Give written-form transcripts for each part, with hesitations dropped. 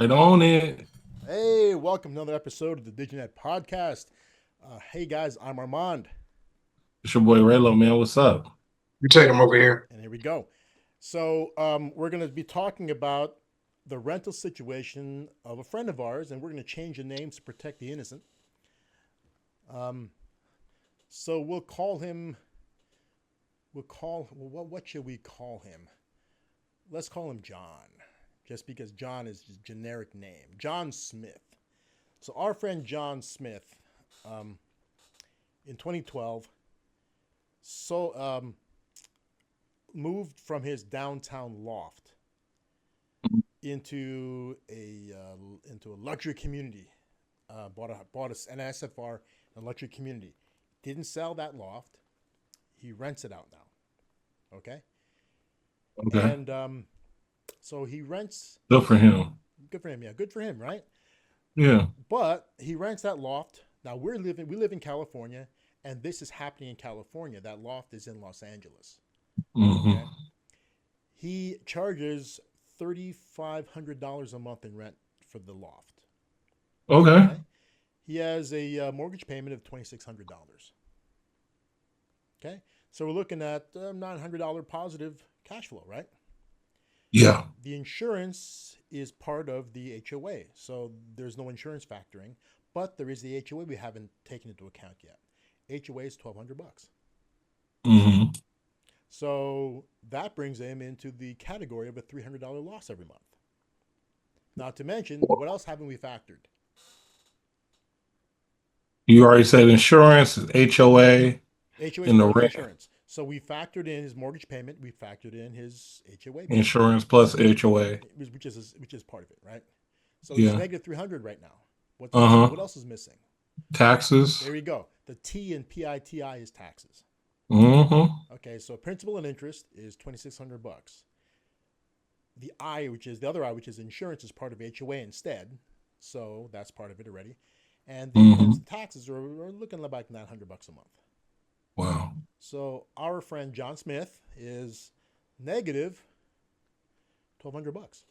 Right on it. Hey, welcome to another episode of the Digenet Podcast. Hey guys, I'm Armand, It's your boy Raylo, man. What's up? You take them over here. and here we go. We're going to be talking about the rental situation of a friend of ours, and we're going to change the names to protect the innocent. Um, we'll call him. What should we call him? Let's call him John, just because John is just a generic name. John Smith. So our friend John Smith, um, in 2012, so moved from his downtown loft into a luxury community. Bought an SFR, a luxury community. Didn't sell that loft. He rents it out now. Okay, Okay. and so he rents. Good for him. Good for him. Yeah, good for him, right? Yeah. But he rents that loft. Now we live in California, and this is happening in California. That loft is in Los Angeles. Okay. Hmm. He charges $3,500 a month in rent for the loft. Okay. Okay. He has a mortgage payment of $2,600. Okay. So we're looking at $900 positive cash flow, right? Yeah. The insurance is part of the HOA, so there's no insurance factoring, but there is the HOA we haven't taken into account yet. HOA is $1,200. Hmm. So that brings him into the category of a $300 loss every month. Not to mention, what else haven't we factored? You already said insurance, HOA, HOA is and the part of the rent. insurance. So we factored in his mortgage payment. We factored in his HOA payment, Insurance plus HOA. which is part of it, right? So he's Yeah. negative 300 right now. What's missing? Uh-huh. What else is missing? Taxes. There we go. The T in PITI is taxes. Hmm. Okay, so principal and interest is $2,600. The I, which is the other I, which is insurance, is part of HOA instead. So that's part of it already. And the Hmm. taxes are looking like $900 a month. Wow. So our friend John Smith is negative $1,200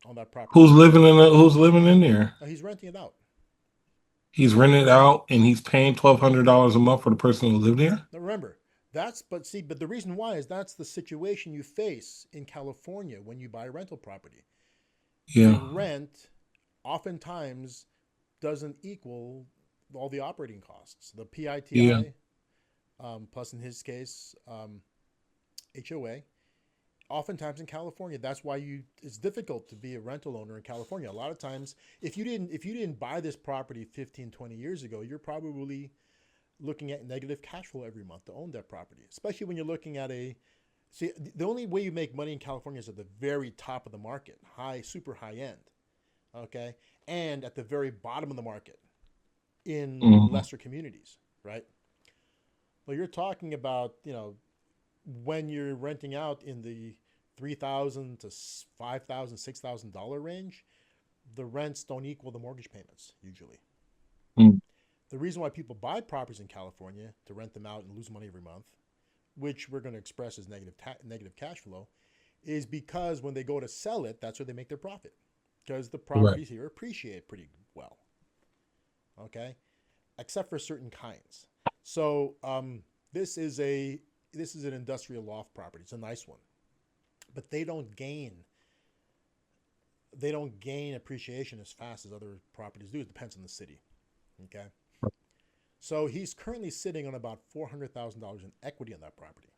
on that property. Who's living in there? Now he's renting it out. He's renting it out and he's paying $1,200 a month for the person who lived there? Now remember, but the reason why is that's the situation you face in California when you buy a rental property. The Yeah. rent oftentimes doesn't equal all the operating costs. The Yeah. PITI, plus in his case, HOA. Oftentimes in California, that's why it's difficult to be a rental owner in California. A lot of times, if you didn't buy this property 15, 20 years ago, you're probably looking at negative cash flow every month to own that property, especially when you're looking at the only way you make money in California is at the very top of the market, super high end, okay, and at the very bottom of the market in Hmm. lesser communities, right? Well, you're talking about, when you're renting out in the 3,000 to 5,000, $6,000 range, the rents don't equal the mortgage payments usually. The reason why people buy properties in California to rent them out and lose money every month, which we're going to express as negative cash flow, is because when they go to sell it, that's where they make their profit, because the Right. properties here appreciate pretty well. Okay, except for certain kinds. So this is an industrial loft property. It's a nice one, but they don't gain appreciation as fast as other properties do. It depends on the city. Okay, so he's currently sitting on about $400,000 in equity on that property.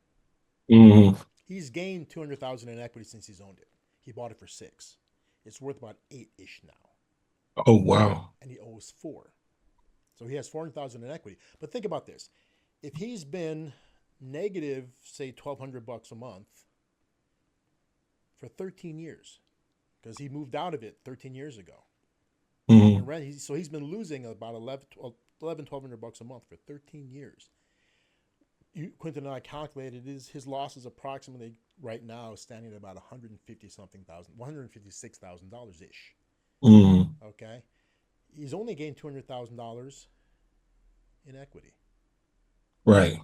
Hmm. He's gained $200,000 in equity since he's owned it. He bought it for 6. It's worth about 8-ish now, Oh, wow. and he owes 4. So he has 400,000 in equity. But think about this: if he's been negative, say $1,200 a month for 13 years, because he moved out of it 13 years ago, Hmm. so he's been losing about 1,200 bucks a month for 13 years. Quentin and I calculated his loss is approximately right now standing at about 150 something thousand, $156,000 ish. Hmm. Okay, he's only gained $200,000 in equity. Right.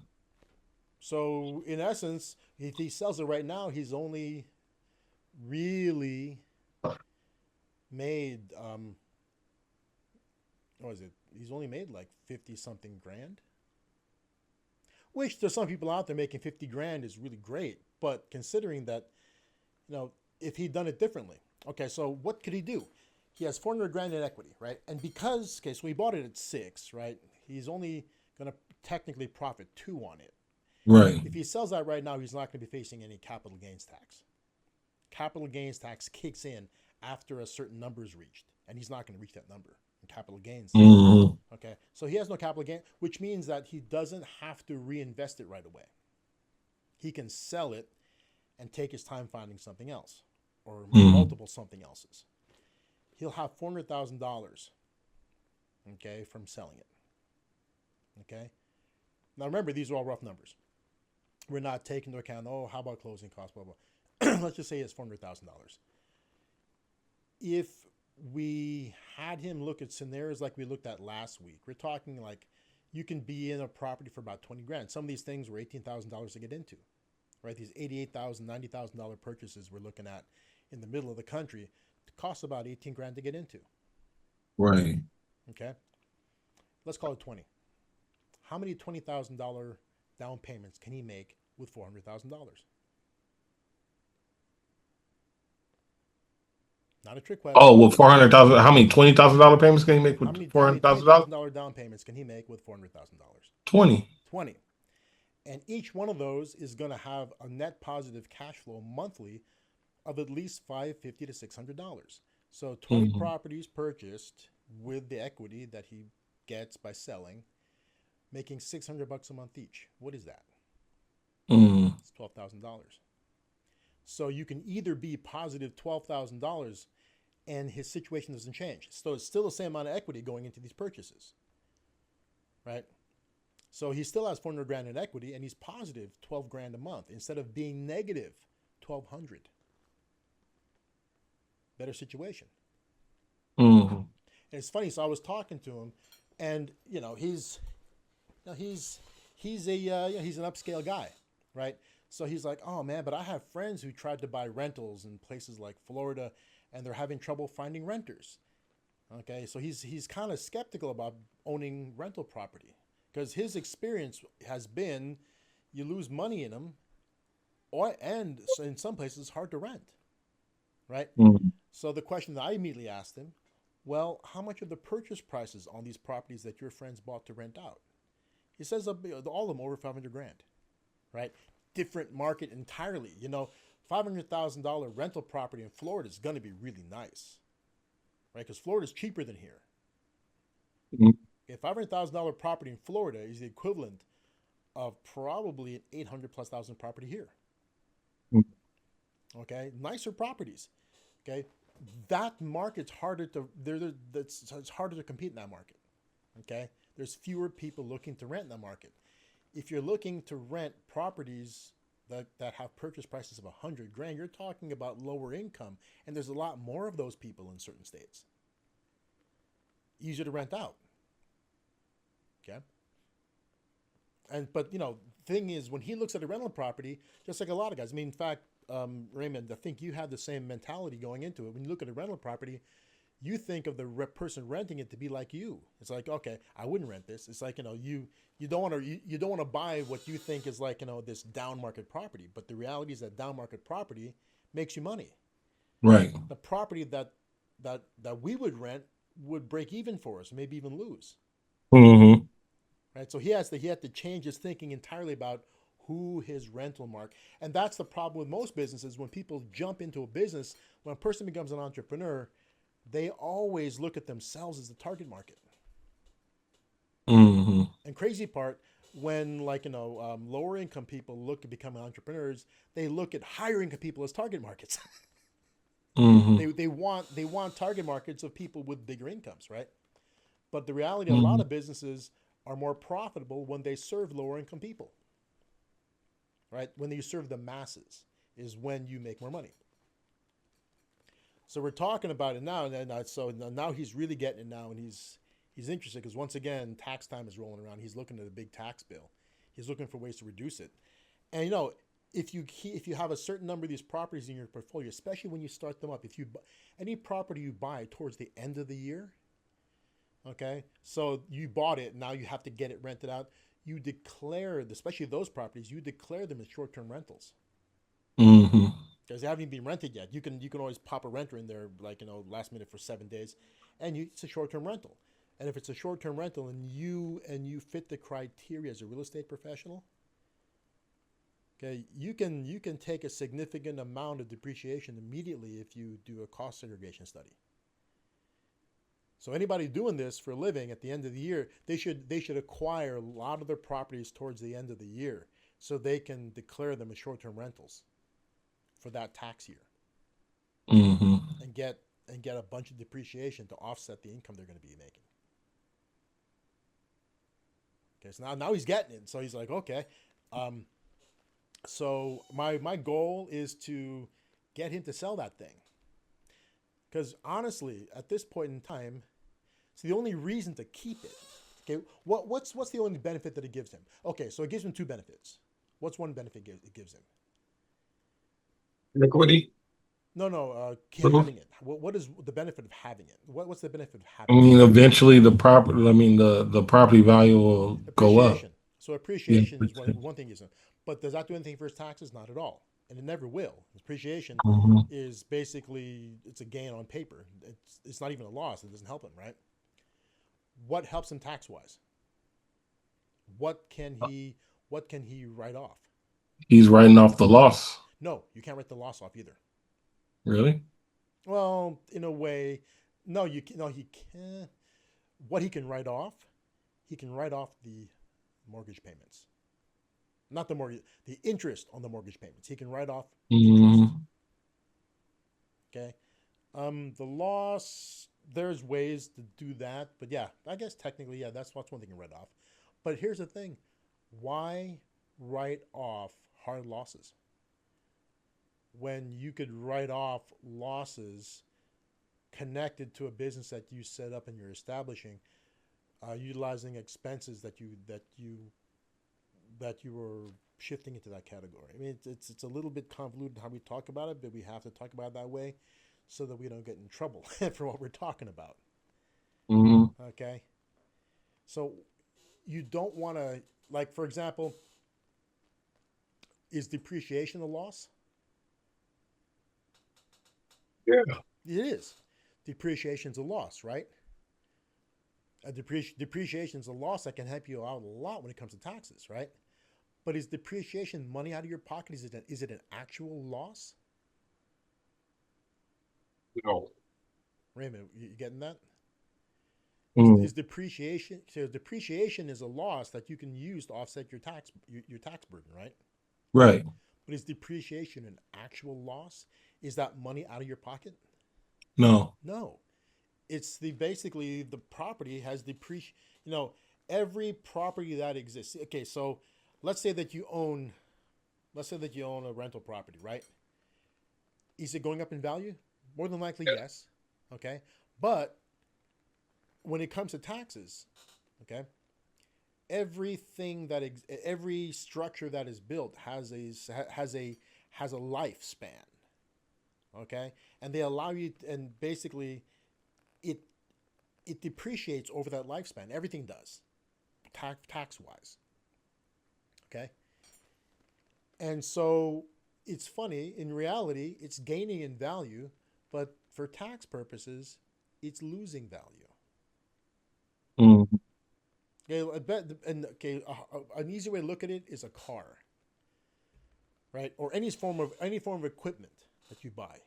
So in essence, if he sells it right now, he's only really made what was it? He's only made like 50 something grand. Which there's some people out there making 50 grand is really great, but considering that, if he'd done it differently. Okay, so what could he do? He has 400 grand in equity, right? And because, okay, so he bought it at 6, right? He's only going to technically profit 2 on it. Right. If he sells that right now, he's not going to be facing any capital gains tax. Capital gains tax kicks in after a certain number is reached, and he's not going to reach that number in capital gains. Mm-hmm. Okay, so he has no capital gain, which means that he doesn't have to reinvest it right away. He can sell it and take his time finding something else or Mm-hmm. multiple something else's. He'll have $400,000, okay, from selling it. Okay, now remember, these are all rough numbers. We're not taking into account, oh, how about closing costs, blah, blah. Let's just say it's $400,000. If we had him look at scenarios like we looked at last week, we're talking like you can be in a property for about 20 grand. Some of these things were $18,000 to get into, right? These $88,000, $90,000 purchases we're looking at in the middle of the country cost about 18 grand to get into. Right. Okay. Let's call it 20. How many $20,000 down payments can he make with $400,000? Not a trick Oh, question. well, 400,000. How many $20,000 payments can you make How with many $400,000? $20,000 down payments can he make with $400,000? 20. 20. And each one of those is going to have a net positive cash flow monthly of at least $550 to $600. So 20 Mm-hmm. properties purchased with the equity that he gets by selling, making $600 a month each. What is that? Mm-hmm. It's $12,000. So you can either be positive $12,000 and his situation doesn't change. So it's still the same amount of equity going into these purchases, right? So he still has 400 grand in equity and he's positive 12 grand a month instead of being negative 1,200. Better situation. Mm-hmm. And it's funny. So I was talking to him, and he's he's an upscale guy, right? So he's like, oh man, but I have friends who tried to buy rentals in places like Florida, and they're having trouble finding renters. Okay, so he's kind of skeptical about owning rental property because his experience has been you lose money in them, and in some places it's hard to rent, right? Mm-hmm. So the question that I immediately asked him, well, how much are the purchase prices on these properties that your friends bought to rent out? He says all of them over 500 grand, right? Different market entirely. $500,000 rental property in Florida is going to be really nice, right? Because Florida is cheaper than here. A $500,000 property in Florida is the equivalent of probably an 800 plus thousand property here. Okay, nicer properties. Okay, that market's harder to it's harder to compete in that market. Okay, there's fewer people looking to rent in that market. If you're looking to rent properties that have purchase prices of 100 grand, you're talking about lower income, and there's a lot more of those people in certain states. Easier to rent out. Okay. But thing is, when he looks at a rental property, just like a lot of guys, I mean, in fact, Raymond, I think you have the same mentality going into it. When you look at a rental property, you think of the person renting it to be like you. It's like, okay, I wouldn't rent this. It's like, you don't want to you don't want to buy what you think is like, this down market property. But the reality is that down market property makes you money. Right. The property that we would rent would break even for us, maybe even lose. Mm-hmm. Right? So he had to change his thinking entirely about who his rental market. And that's the problem with most businesses. When people jump into a business, when a person becomes an entrepreneur, they always look at themselves as the target market. Mm-hmm. And crazy part, when lower income people look to become entrepreneurs, they look at higher income people as target markets. Mm-hmm. they want target markets of people with bigger incomes, right? But the reality, a lot Mm-hmm. of businesses are more profitable when they serve lower income people, right? When you serve the masses is when you make more money. So we're talking about it now, and so now he's really getting it now, and he's interested because once again, tax time is rolling around. He's looking at a big tax bill. He's looking for ways to reduce it, and if you have a certain number of these properties in your portfolio, especially when you start them up, if you any property you buy towards the end of the year, okay, so you bought it, now you have to get it rented out. You declare, especially those properties, you declare them as short-term rentals Mm-hmm. because they haven't even been rented yet. You can always pop a renter in there, like last minute for 7 days, and it's a short-term rental. And if it's a short-term rental and you fit the criteria as a real estate professional, okay, you can take a significant amount of depreciation immediately if you do a cost segregation study. So anybody doing this for a living at the end of the year, they should acquire a lot of their properties towards the end of the year so they can declare them as short-term rentals for that tax year Mm-hmm. and get a bunch of depreciation to offset the income they're going to be making. Okay, so now he's getting it. So he's like, okay. So my goal is to get him to sell that thing. Because honestly, at this point in time, it's the only reason to keep it. Okay, what's the only benefit that it gives him? Okay, so it gives him two benefits. What's one benefit it gives him? Equity. No, Growth. having it. What is the benefit of having it? What's the benefit of I having it? mean, eventually the property. I mean, the property value will go up. Appreciation. So Yeah. appreciation is one thing, isn't it? But does that do anything for his taxes? Not at all, and it never will. Appreciation Mm-hmm. is basically it's a gain on paper. It's not even a loss. It doesn't help him, right? What helps him tax wise? What can he write off? He's writing off the loss. No, you can't write the loss off either. Really? Well, in a way, no, you can, no, he can. What he can write off the mortgage payments, not the mortgage, the interest on the mortgage payments. He can write off interest. Mm-hmm. Okay. The loss, there's ways to do that, but yeah, I guess technically, yeah, that's one thing you write off. But here's the thing: why write off hard losses when you could write off losses connected to a business that you set up and you're establishing, utilizing expenses that you were shifting into that category. I mean, it's a little bit convoluted how we talk about it, but we have to talk about it that way so that we don't get in trouble for what we're talking about. Mm-hmm. Okay, so you don't want to, like, for example, is depreciation a loss? Yeah. It is. Depreciation's a loss, right? Depreciation's a loss that can help you out a lot when it comes to taxes, right? But is depreciation money out of your pocket? Is it an actual loss? No. Wait a minute, you getting that? Mm. Is depreciation, so depreciation is a loss that you can use to offset your tax burden, right? Right. But is depreciation an actual loss? Is that money out of your pocket? No. No. It's basically the property has depreciation. Every property that exists. Okay, so let's say that you own a rental property, right? Is it going up in value? More than likely, yes. Okay, but when it comes to taxes, okay, every structure that is built has a lifespan. Okay, and they allow you, and basically, it it depreciates over that lifespan. Everything does, tax wise. Okay, and so it's funny. In reality, it's gaining in value, but for tax purposes, it's losing value. Mm. Okay, I bet, and okay, an easy way to look at it is a car, right? Or any form of equipment that you buy.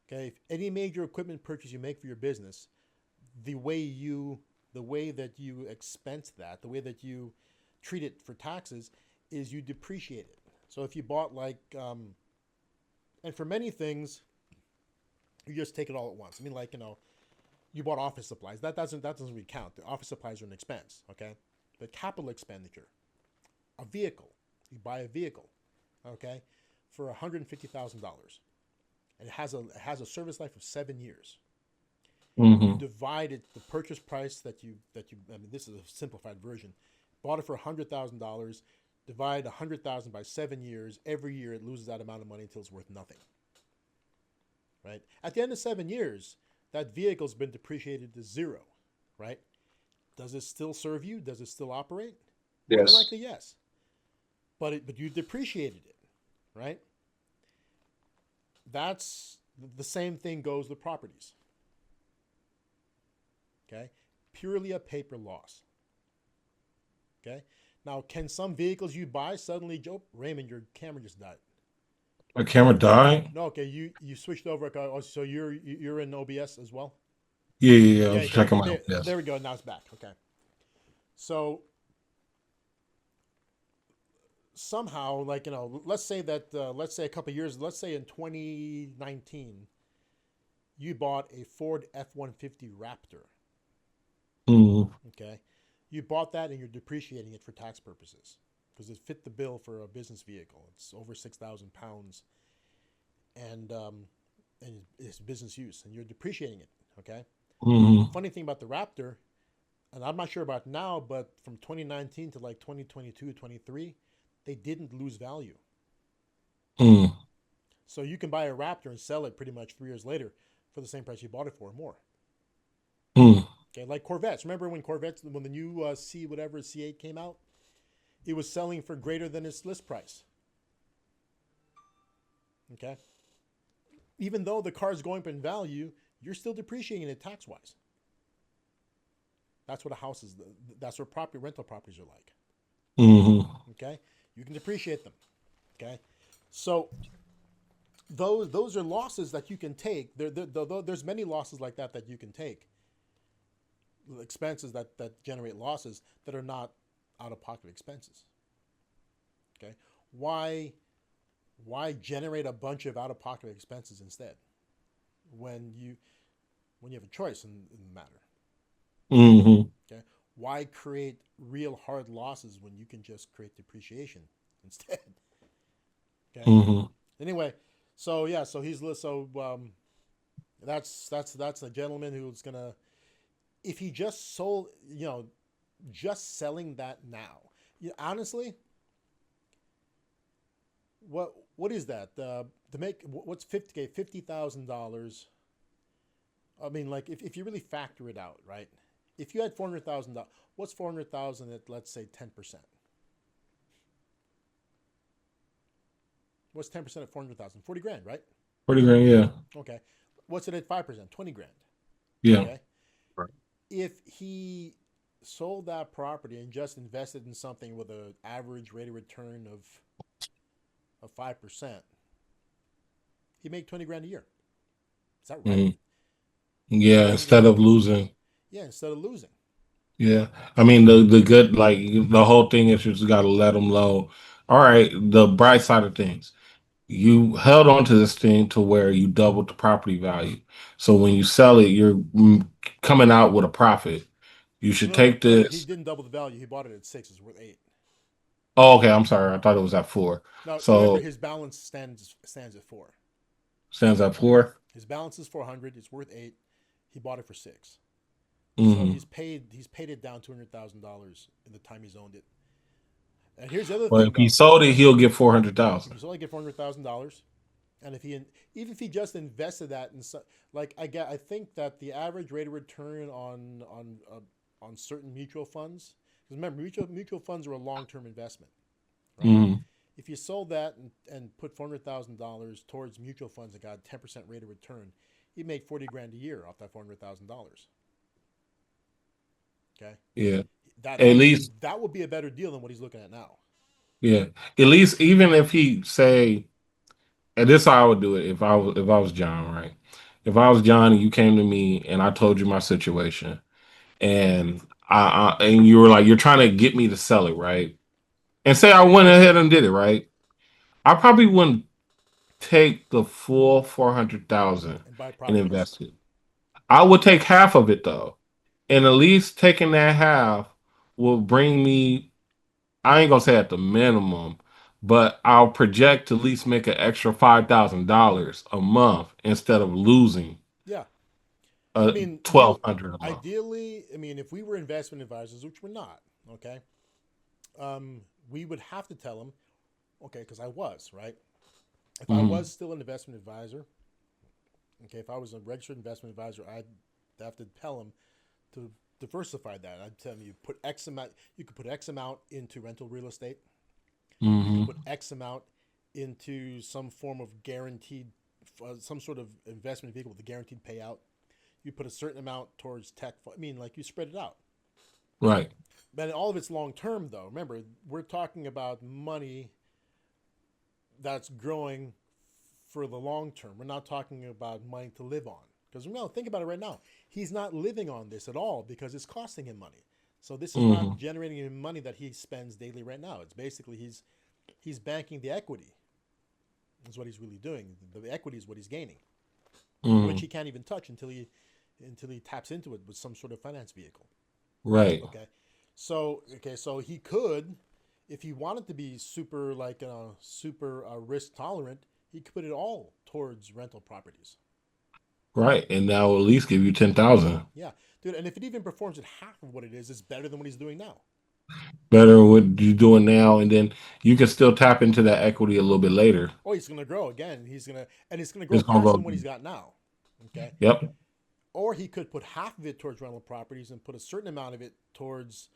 Okay, if any major equipment purchase you make for your business, the way that you expense that, the way that you treat it for taxes, is you depreciate it. So if you bought and for many things, you just take it all at once. I mean, you bought office supplies. That doesn't really count. The office supplies are an expense. Okay, but capital expenditure, a vehicle, you buy a vehicle, okay, for $150,000, and it has a service life of 7 years. You Mm-hmm. divide it, the purchase price that you. I mean, this is a simplified version. Bought it for $100,000. Divide 100,000 by 7 years. Every year it loses that amount of money until it's worth nothing. Right? At the end of 7 years, that vehicle's been depreciated to zero. Right? Does it still serve you? Does it still operate? More than Yes. likely, yes. But you depreciated it, right? That's the same thing goes with properties. Okay, purely a paper loss. Okay, now can some vehicles you buy suddenly, Joe Raymond, your camera just died? My camera died. No, okay, you switched over. So you're in OBS as well. Yeah, yeah, yeah. I Yeah, was okay, checking my there yes. we go. Now it's back. Okay, so somehow, like let's say that let's say a couple years, let's say in 2019, you bought a Ford F-150 Raptor. Mm, Okay, you bought that and you're depreciating it for tax purposes because it fit the bill for a business vehicle. It's over 6,000 pounds, and it's business use, and you're depreciating it. Okay. mm, Funny thing about the Raptor, and I'm not sure about now, but from 2019 to like 2022, 23, they didn't lose value. mm, So you can buy a Raptor and sell it pretty much 3 years later for the same price you bought it for or more. mm. Okay, like Corvettes. Remember when when the new C whatever C8 came out, it was selling for greater than its list price. Okay, even though the car is going up in value, you're still depreciating it tax wise. That's what a house is. That's what property rental properties are like. Mm-hmm. Okay, you can depreciate them. Okay, so those are losses that you can take. There's many losses like that you can take. Expenses that generate losses that are not out of pocket expenses. Okay, why why generate a bunch of out of pocket expenses instead when you have a choice in the matter? Mm-hmm. Okay, why create real hard losses when you can just create depreciation instead? Okay. Mm-hmm. Anyway, so yeah, so he's so that's a gentleman who's gonna if he just sold just selling that now. Honestly, what is that? To make what's 50,000 I mean, like if you really factor it out, right? If you had $400,000, what's 400,000 at let's say 10%? What's 10% at 400,000? 40 grand, right? 40 grand, yeah. Okay. What's it at 5%? 20 grand. Yeah. Okay. Right. If he sold that property and just invested in something with an average rate of return of 5%, he'd make 20 grand a year. Is that right? Mm-hmm. Yeah, 20 instead grand a of year. losing. Yeah, instead of losing. Yeah. I mean the good like the whole thing is you just gotta let them know. All right, the bright side of things. You held on to this thing to where you doubled the property value. So when you sell it, you're coming out with a profit. You should No, no, take no. He this. didn't double the value. He bought it at six. It's worth eight. Oh, okay. I'm sorry. I thought it was at four. Now remember, So his balance stands at four. stands at four. His balance is 400. It's worth eight. He bought it for six. So Mm-hmm. he's paid it down $200,000 in the time he's owned it. And here's the other But thing if he though: sold it, he'll get four hundred if thousand. he's only get $400,000, and even if he just invested that in like I think that the average rate of return on certain mutual funds, because remember mutual funds are a long term investment, right? Mm-hmm. If you sold that and put $400,000 towards mutual funds that got 10% rate of return, you'd make 40 grand a year off that $400,000. Okay, Yeah. that At that would least, that would be a better deal than what he's looking at now. yeah. At least, even if he say, and this is how I would do it if I was John, right? If I was John and you came to me and I told you my situation and and you were like you're trying to get me to sell it, right? And say I went ahead and did it, right? I probably wouldn't take the full 400,000 And buy and properties. invest it. I would take half of it though, and at least taking that half will bring me. I ain't gonna say at the minimum, but I'll project to at least make an extra $5,000 a month instead of losing Yeah, I uh mean, 1,200 a month. ideally, I mean, if we were investment advisors, which we're not, okay, we would have to tell him, okay, because I was, right? If I Mm-hmm. was still an investment advisor, okay, if I was a registered investment advisor, I'd have to tell him to diversify that. I'd tell him you put X amount, you could put X amount into rental real estate. You could Mm-hmm. put X amount into some form of guaranteed, some sort of investment vehicle with a guaranteed payout. You put a certain amount towards tech. I mean, like you spread it out. Right. But all of it's long term, though. Remember, we're talking about money that's growing for the long term. We're not talking about money to live on. Because no, think about it right now. He's not living on this at all because it's costing him money. So this is not Mm-hmm. generating him money that he spends daily right now. It's basically he's banking the equity. Is what he's really doing. The equity is what he's gaining, which Mm-hmm. he can't even touch until he taps into it with some sort of finance vehicle. Right. Okay, so he could, if he wanted to be super risk tolerant, he could put it all towards rental properties. Right. And that will at least give you 10,000. Yeah, dude, and if it even performs at half of what it is, it's better than what he's doing now. Better what you're doing now, and then you can still tap into that equity a little bit later. Oh, he's gonna grow again. He's gonna grow It's gonna faster go. than what he's got now. Okay, Yep. or he could put half of it towards rental properties and put a certain amount of it towards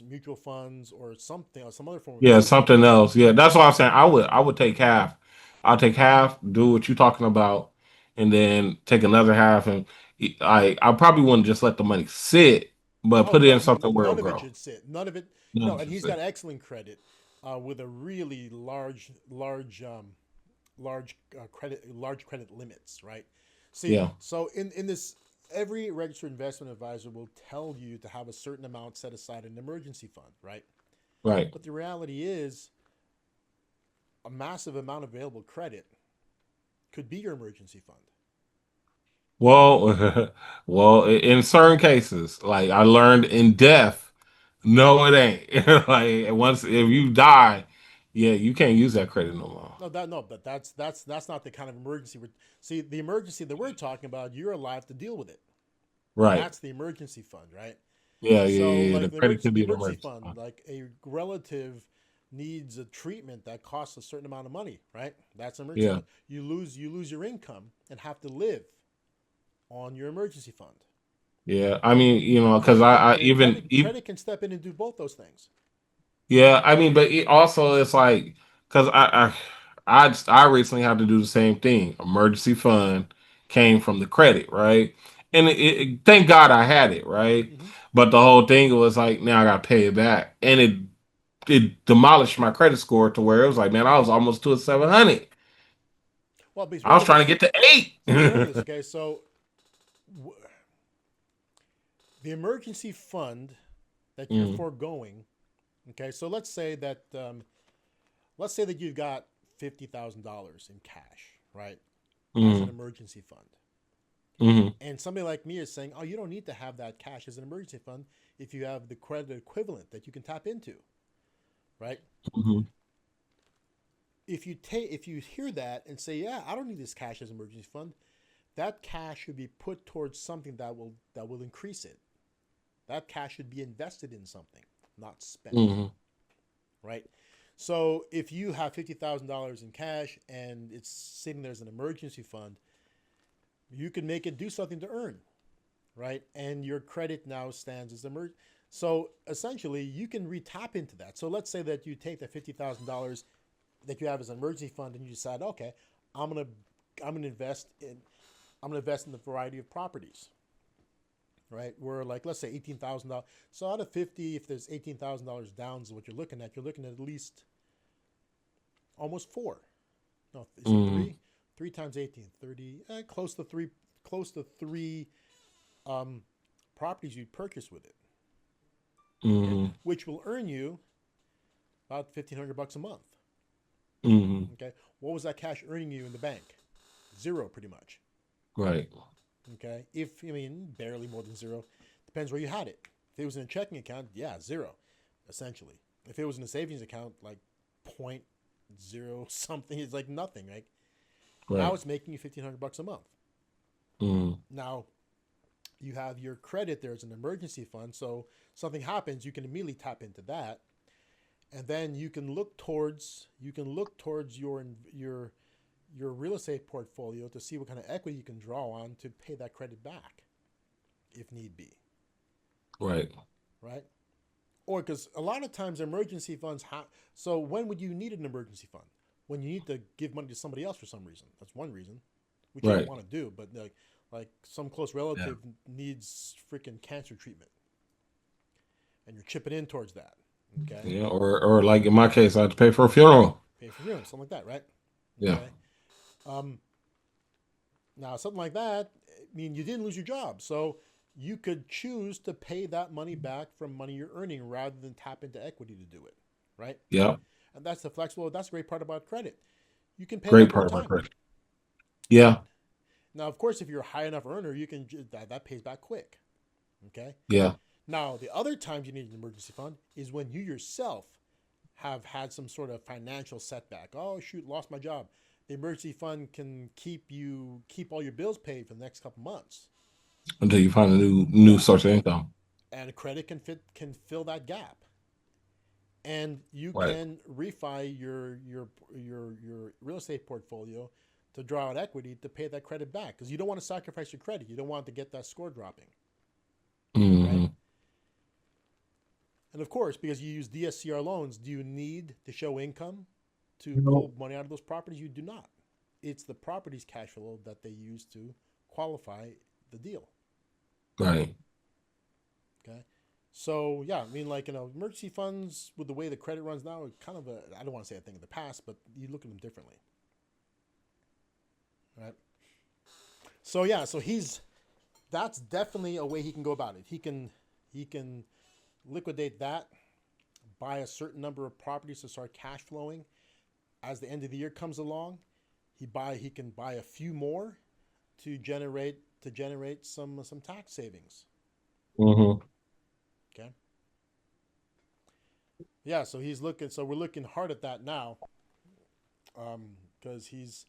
mutual funds or something or some other form of Yeah, investment. something else. Yeah, that's what I'm saying. I would take half. I'll take half, do what you're talking about, and then take another half. And I probably wouldn't just let the money sit, but Oh put it no, in something where it'll none of it grow. should sit. None of it. None No, of and it he's sit. got excellent credit, with a really large credit limits. Right. See, Yeah. so in this, every registered investment advisor will tell you to have a certain amount set aside in an emergency fund. Right. Right. But the reality is, a massive amount of available credit could be your emergency fund. Well, well, in certain cases, like I learned in death, no, it ain't. Like once if you die, yeah, you can't use that credit no more. No, but that's not the kind of emergency. See, the emergency that we're talking about, you're alive to deal with it. Right. That's the emergency fund, right? Yeah, yeah, So, yeah, yeah. like The credit could the be an emergency emergency fund, fund. like a relative needs a treatment that costs a certain amount of money, right? That's an emergency Yeah. fund. You lose your income and have to live on your emergency fund. Yeah. I mean, because Credit can I even, even credit can step in and do both those things. yeah, I mean, but it also it's like because I recently had to do the same thing. Emergency fund came from the credit, right? And thank God I had it, right? Hmm. But the whole thing was like now I got to pay it back, and it demolished my credit score to where it was like, man, I was almost to a 700. Well, because I was remember trying to this. get to Because remember this. 8. Okay, so w- the emergency fund that you're Mm, foregoing. Okay, so let's say that you've got $50,000 in cash, right, as an mm, emergency fund, mm, and somebody like me is saying, "Oh, you don't need to have that cash as an emergency fund if you have the credit equivalent that you can tap into." Right? mm, If you hear that and say, "Yeah, I don't need this cash as an emergency fund," that cash should be put towards something that will increase it. That cash should be invested in something, not spent. mm, Right? So if you have $50,000 in cash and it's sitting there as an emergency fund, you can make it do something to earn, right? And your credit now stands as emerg. So essentially, you can retap into that. So let's say that you take the $50,000 that you have as an emergency fund and you decide, okay, I'm gonna I'm gonna invest in I'm gonna invest in the variety of properties, right? Where like let's say $18,000. So out of 50, if there's $18,000 down is what you're looking at least almost four. No, is it mm, three? Three times 18, 30, close to three um, properties you'd purchase with it. Okay, mm, which will earn you about $1,500 a month. mm. Okay, what was that cash earning you in the bank? Zero, pretty much. Right. Okay, if I mean barely more than zero, depends where you had it. If it was in a checking account, yeah, zero, essentially. If it was in a savings account, like point zero something, it's like nothing, right? Now Right. it's making you $1,500 a month. Mm, Now you have your credit there as an emergency fund, so something happens, you can immediately tap into that, and then you can look towards your real estate portfolio to see what kind of equity you can draw on to pay that credit back if need be, Right. right? Or because a lot of times emergency funds have. So when would you need an emergency fund? When you need to give money to somebody else for some reason. That's one reason, which you don't Right. want to do. But like some close Yeah. relative needs freaking cancer treatment, and you're chipping in towards that. Okay, Yeah. Or like in my case, I had to pay for a funeral. pay for funeral, something like that, right? Yeah. Okay. Um, Now something like that, I mean, you didn't lose your job, so you could choose to pay that money back from money you're earning rather than tap into equity to do it, right? Yeah. And that's the flexible. That's the great part about credit. You can pay Great back over part of my time, credit. right? Yeah. Now, of course, if you're a high enough earner, you can that pays back quick. Okay. Yeah. Now, the other times you need an emergency fund is when you yourself have had some sort of financial setback. Oh shoot, lost my job. The emergency fund can keep all your bills paid for the next couple months. Until you find a new Yeah, source of income. and credit can fill that gap, and you Right. can refi your real estate portfolio to draw out equity to pay that credit back because you don't want to sacrifice your credit. You don't want to get that score dropping, right? Hmm. And of course, because you use DSCR loans, do you need to show income to No. pull money out of those properties? You do not. It's the property's cash flow that they use to qualify the deal. Right. Okay. So yeah, I mean, like emergency funds with the way the credit runs now, are kind of I don't want to say a thing of the past, but you look at them differently, right? So yeah, so that's definitely a way he can go about it. He can liquidate that, buy a certain number of properties to start cash flowing. As the end of the year comes along, he can buy a few more to generate some tax savings. Hmm. Okay. Yeah, so he's looking. So we're looking hard at that now, because he's.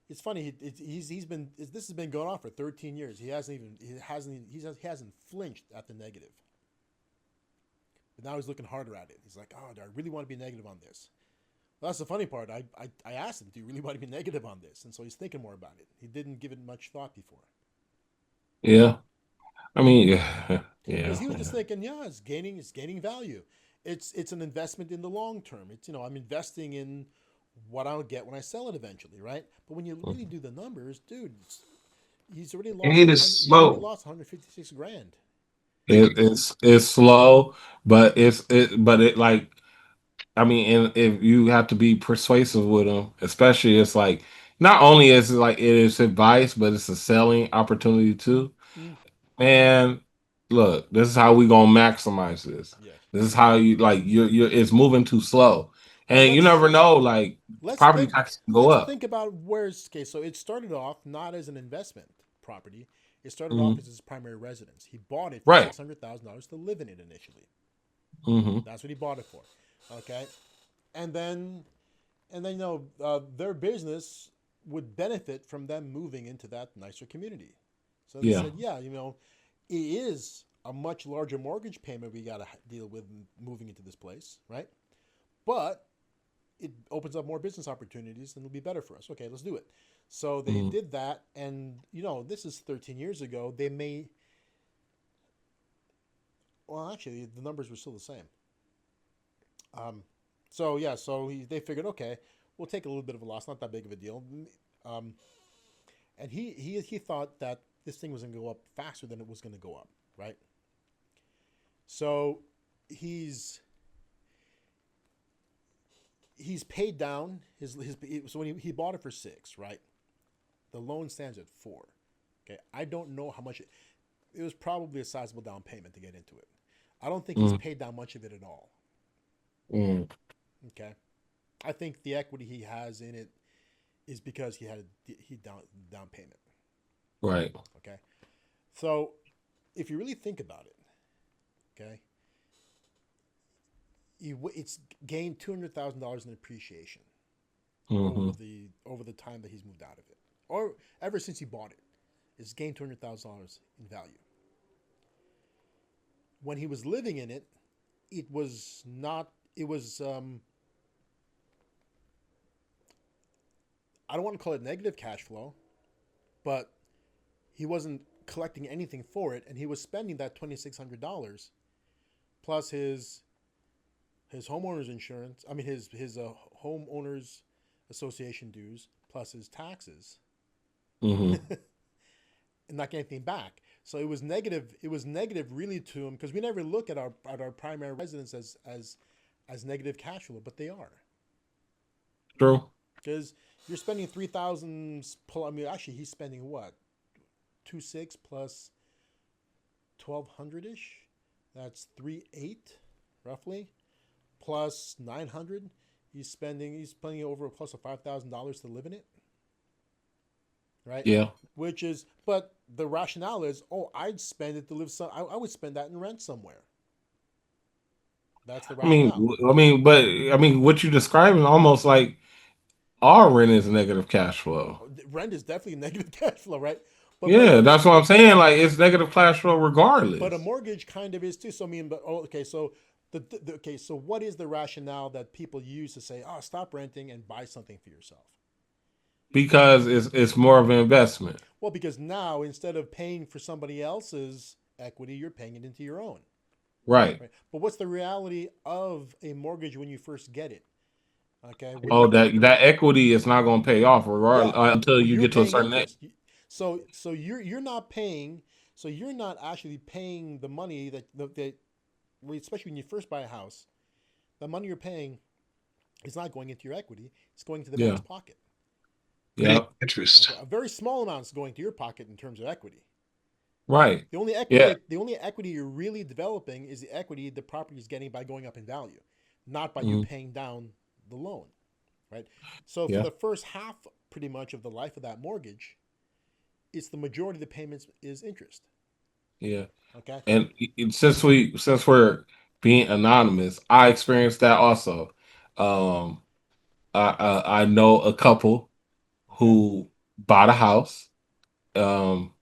It's funny. He's been. This has been going on for 13 years. He hasn't flinched at the negative. But now he's looking harder at it. He's like, oh, do I really want to be negative on this? Well, that's the funny part. I asked him, do you really want to be negative on this? And so he's thinking more about it. He didn't give it much thought before. Yeah. I mean, yeah. Because Yeah. he was just Yeah. thinking, yeah, it's gaining value. It's an investment in the long term. I'm investing in what I'll get when I sell it eventually, right? But when you really do the numbers, dude, he's already lost It a is hundred. He's already slow. lost 156 grand. It's slow, but it like I mean, and if you have to be persuasive with them, especially it's like not only is it like it is advice, but it's a selling opportunity too. Mm, Man, look, this is how we gonna maximize this. yes. This is how you like you're it's moving too slow. And And you never know, like let's property think taxes can go let's up. think about where's okay. So it started off not as an investment property. It started off Hmm. as his primary residence. He bought it for Right. $600,000 to live in it initially. Hmm. That's what he bought it for. Okay, and then their business would benefit from them moving into that nicer community. So they Yeah. said, yeah, it is a much larger mortgage payment we got to deal with moving into this place, right? But it opens up more business opportunities and it'll be better for us. Okay, let's do it. So they Hmm. did that, and this is 13 years ago. Well, actually, the numbers were still the same. Um, so yeah, they figured, okay, we'll take a little bit of a loss, not that big of a deal. Um, and he thought that this thing was going to go up faster than it was going to go up, right? So he's he's paid down his so when he bought it for 6, right? The loan stands at 4. Okay, I don't know how much it was probably a sizable down payment to get into it. I don't think he's Hmm. paid down much of it at all. Hmm. Okay, I think the equity he has in it is because he down payment. Right. Okay, so if you really think about it, okay, it's gained $200,000 in appreciation Hmm. over the time that he's moved out of it, or ever since he bought it. It's gained $200,000 in value. When he was living in it, it was not. it was I don't want to call it negative cash flow, but he wasn't collecting anything for it, and he was spending that $2,600 plus his homeowner's insurance. I mean his homeowners association dues plus his taxes, Hmm. and not getting anything back. So it was negative. It was negative really to him because we never look at our primary residence as negative cash flow, but they are True. because you're spending 3,000. I mean, actually, he's spending what 2,600 plus 1,200 ish. That's 3,800 roughly plus 900. He's spending over plus of $5,000 to live in it, right? Yeah. Which is, but the rationale is, oh, I'd spend it to live. I would spend that in rent somewhere. That's the rationale. What you're describing almost like our rent is negative cash flow. Rent is definitely negative cash flow, right? But Yeah, that's what I'm saying. Like it's negative cash flow but a regardless. mortgage kind of is too. So I mean, but oh, okay, so okay, so what is the rationale that people use to say, oh, stop renting and buy something for yourself? Because it's more of an investment. Well, because now instead of paying for somebody else's equity, you're paying it into your own, Right. right? But what's the reality of a mortgage when you first get it? Okay, Oh, that equity is not going to pay off regardless yeah, until well, you you're get to a paying certain age. interest. So you're not paying. So you're not actually paying the money that especially when you first buy a house, the money you're paying is not going into your equity. It's going to the Yeah. bank's pocket. Paying Yeah. interest. Okay, a very small amount is going to your pocket in terms of equity. Right. Yeah. The only equity you're really developing is the equity the property is getting by going up in value, not by you Mhm. paying down the loan, right? So for Yeah. the first half, pretty much of the life of that mortgage, it's the majority of the payments is interest. Yeah. Okay. And since we're being anonymous, I experienced that also. Um, I know a couple Okay. who bought a house um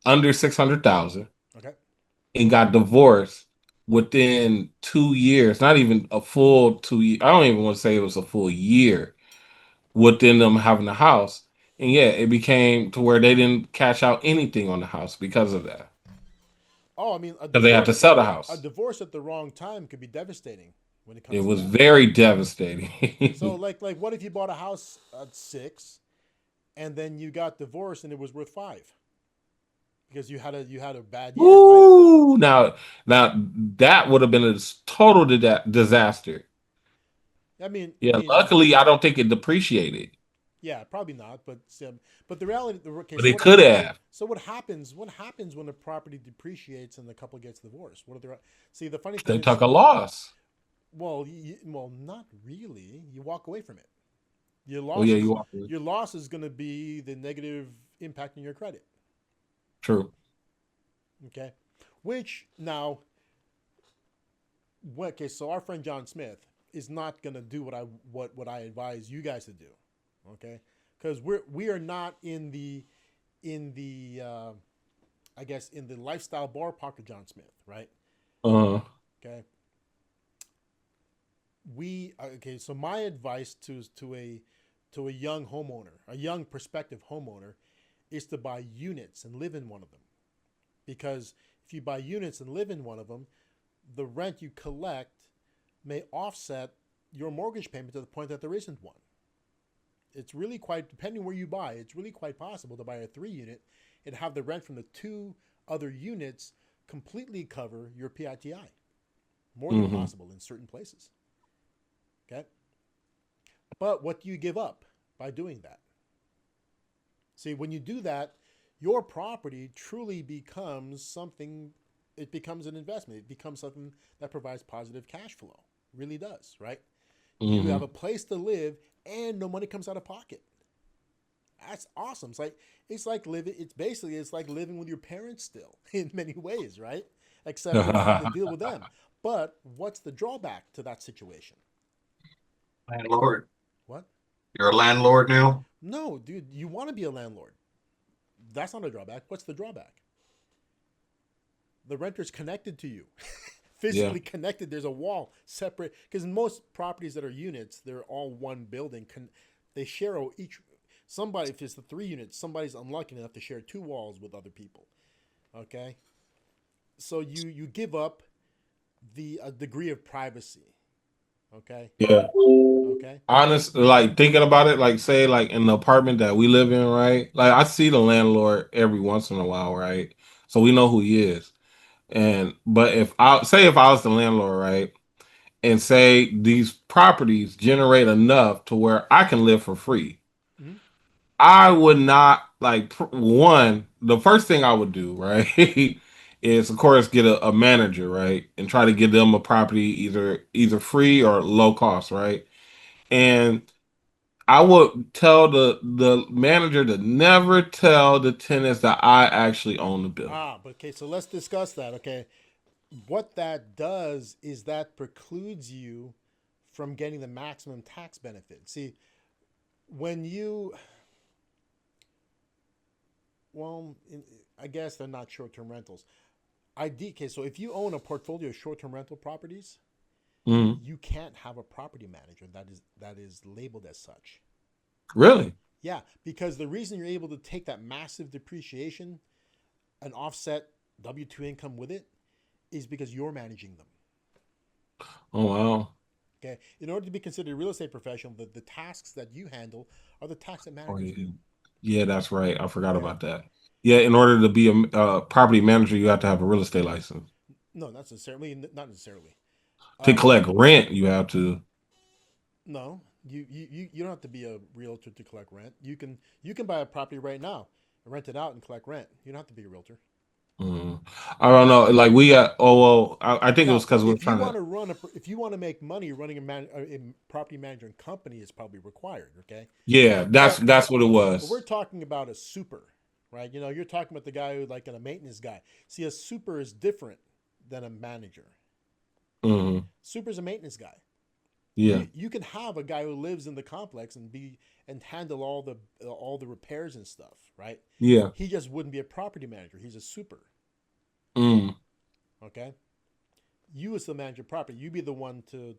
under 600,000 Okay. and got divorced within 2 years. Not even a full 2 years. I don't even want to say it was a full year within them having a house. And yeah, it became to where they didn't cash out anything on the house because of that. Oh, I mean, Because they had to sell the house. a divorce at the wrong time could be devastating when it It comes to was that. very So devastating. like what if you bought a house at 6 and then you got divorced and it was worth 5 because you had a bad year, right? Ooh, now that would have been a total disaster. I Yeah, mean, luckily I don't think it depreciated, yeah, probably not, but the reality, okay, but it could have. so what happens? What happens when a property depreciates and the couple gets divorced? What are the see? The funny thing They is, took a loss. well, not really. You walk away from it. Your Oh yeah, losses, you are your loss is going to be the negative impact on your credit. true. Okay, which now, okay, so our friend John Smith is not going to do what I advise you guys to do. Okay, because we are not in the I guess in the lifestyle ballpark of John Smith, right? Uh, Okay, okay. So my advice to a young homeowner, a young prospective homeowner, is to buy units and live in one of them. Because if you buy units and live in one of them, the rent you collect may offset your mortgage payment to the point that there isn't one. It's really quite, depending where you buy, it's really quite possible to buy a 3 unit and have the rent from the two other units completely cover your PITI. More than hmm possible in certain places. Okay? But what do you give up by doing that? See, when you do that, your property truly becomes something, it becomes an investment. It becomes something that provides positive cash flow. It really does, right? You have hmm a place to live and no money comes out of pocket. That's awesome. It's like living with your parents still in many ways, right? Except you don't have to deal with them. But what's the drawback to that situation? Landlord. What? You're a landlord now? No, dude, you want to be a landlord. That's not a drawback. What's the drawback? The renter's connected to you Yeah. physically connected. There's a wall separate because in most properties that are units, they're all one building. They share each. Somebody, if it's the 3 units, somebody's unlucky enough to share 2 walls with other people. Okay, so you give up the a degree of privacy. Okay, Yeah. okay. Honest, like thinking about it, like say like in the apartment that we live in, right? Like I see the landlord every once in a while, right? So we know who he is. And but if I was the landlord, right? And say these properties generate enough to where I can live for free. Mm-hmm. I would not like one, the first thing I would do, right, is of course get a manager, right? And try to get them a property either free or low cost, right? And I would tell the manager to never tell the tenants that I actually own the building. But okay. So let's discuss that. Okay, what that does is that precludes you from getting the maximum tax benefit. See, when you, well, I guess they're not short-term rentals. Okay, so if you own a portfolio of short-term rental properties, Mhm. you can't have a property manager that is labeled as such. Really? Yeah, because the reason you're able to take that massive depreciation and offset W-2 income with it is because you're managing them. Oh wow. Okay, in order to be considered a real estate professional, the tasks that you handle are the tasks that Oh managers do. yeah. Yeah, that's right. I forgot Okay, about that. Yeah, in order to be a property manager, you have to have a real estate license. no, not necessarily. Not necessarily. To Um, collect rent, you have to. no, you don't have to be a realtor to collect rent. You can buy a property right now, and rent it out and collect rent. You don't have to be a realtor. Mm. I don't know. Like we got. Oh well, I think it was Now, because we were if you trying want to. to if you want to make money running a property management company, is probably required. Okay, Yeah, but that's what it but we're was. talking about a super, right? You're talking about the guy who like a maintenance guy. See, a super is different than a manager. Hmm. Super's a maintenance guy. Yeah. You can have a guy who lives in the complex and handle all the repairs and stuff, right? Yeah. He just wouldn't be a property manager. He's a super. Mm. Okay. You as the manager of property, you be the one to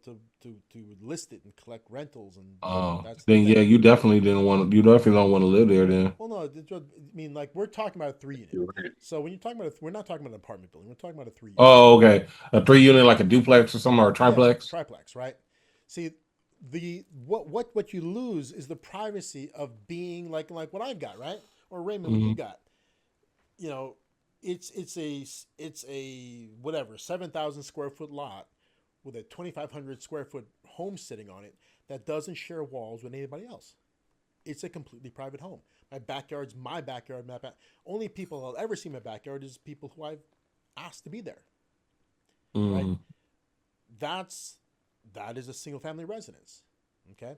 list it and collect rentals, and Oh, that's then that. yeah, you definitely didn't want to. You definitely don't want to live there then. Well, no, I mean, like we're talking about a 3 unit. So when you're talking about we're not talking about an apartment building. We're talking about a 3 unit. Oh, okay. A 3 unit like a duplex or something or a Yeah, triplex. triplex, right? See, the what you lose is the privacy of being like what I've got, right? Or Raymond, what you Hmm. got. You know, it's a whatever 7,000 square foot lot with a 2,500 square foot home sitting on it that doesn't share walls with anybody else. It's a completely private home. My backyard's my backyard. Only people I'll ever see my backyard is people who I've asked to be there. Right? Hmm. That's that is a single family residence. Okay.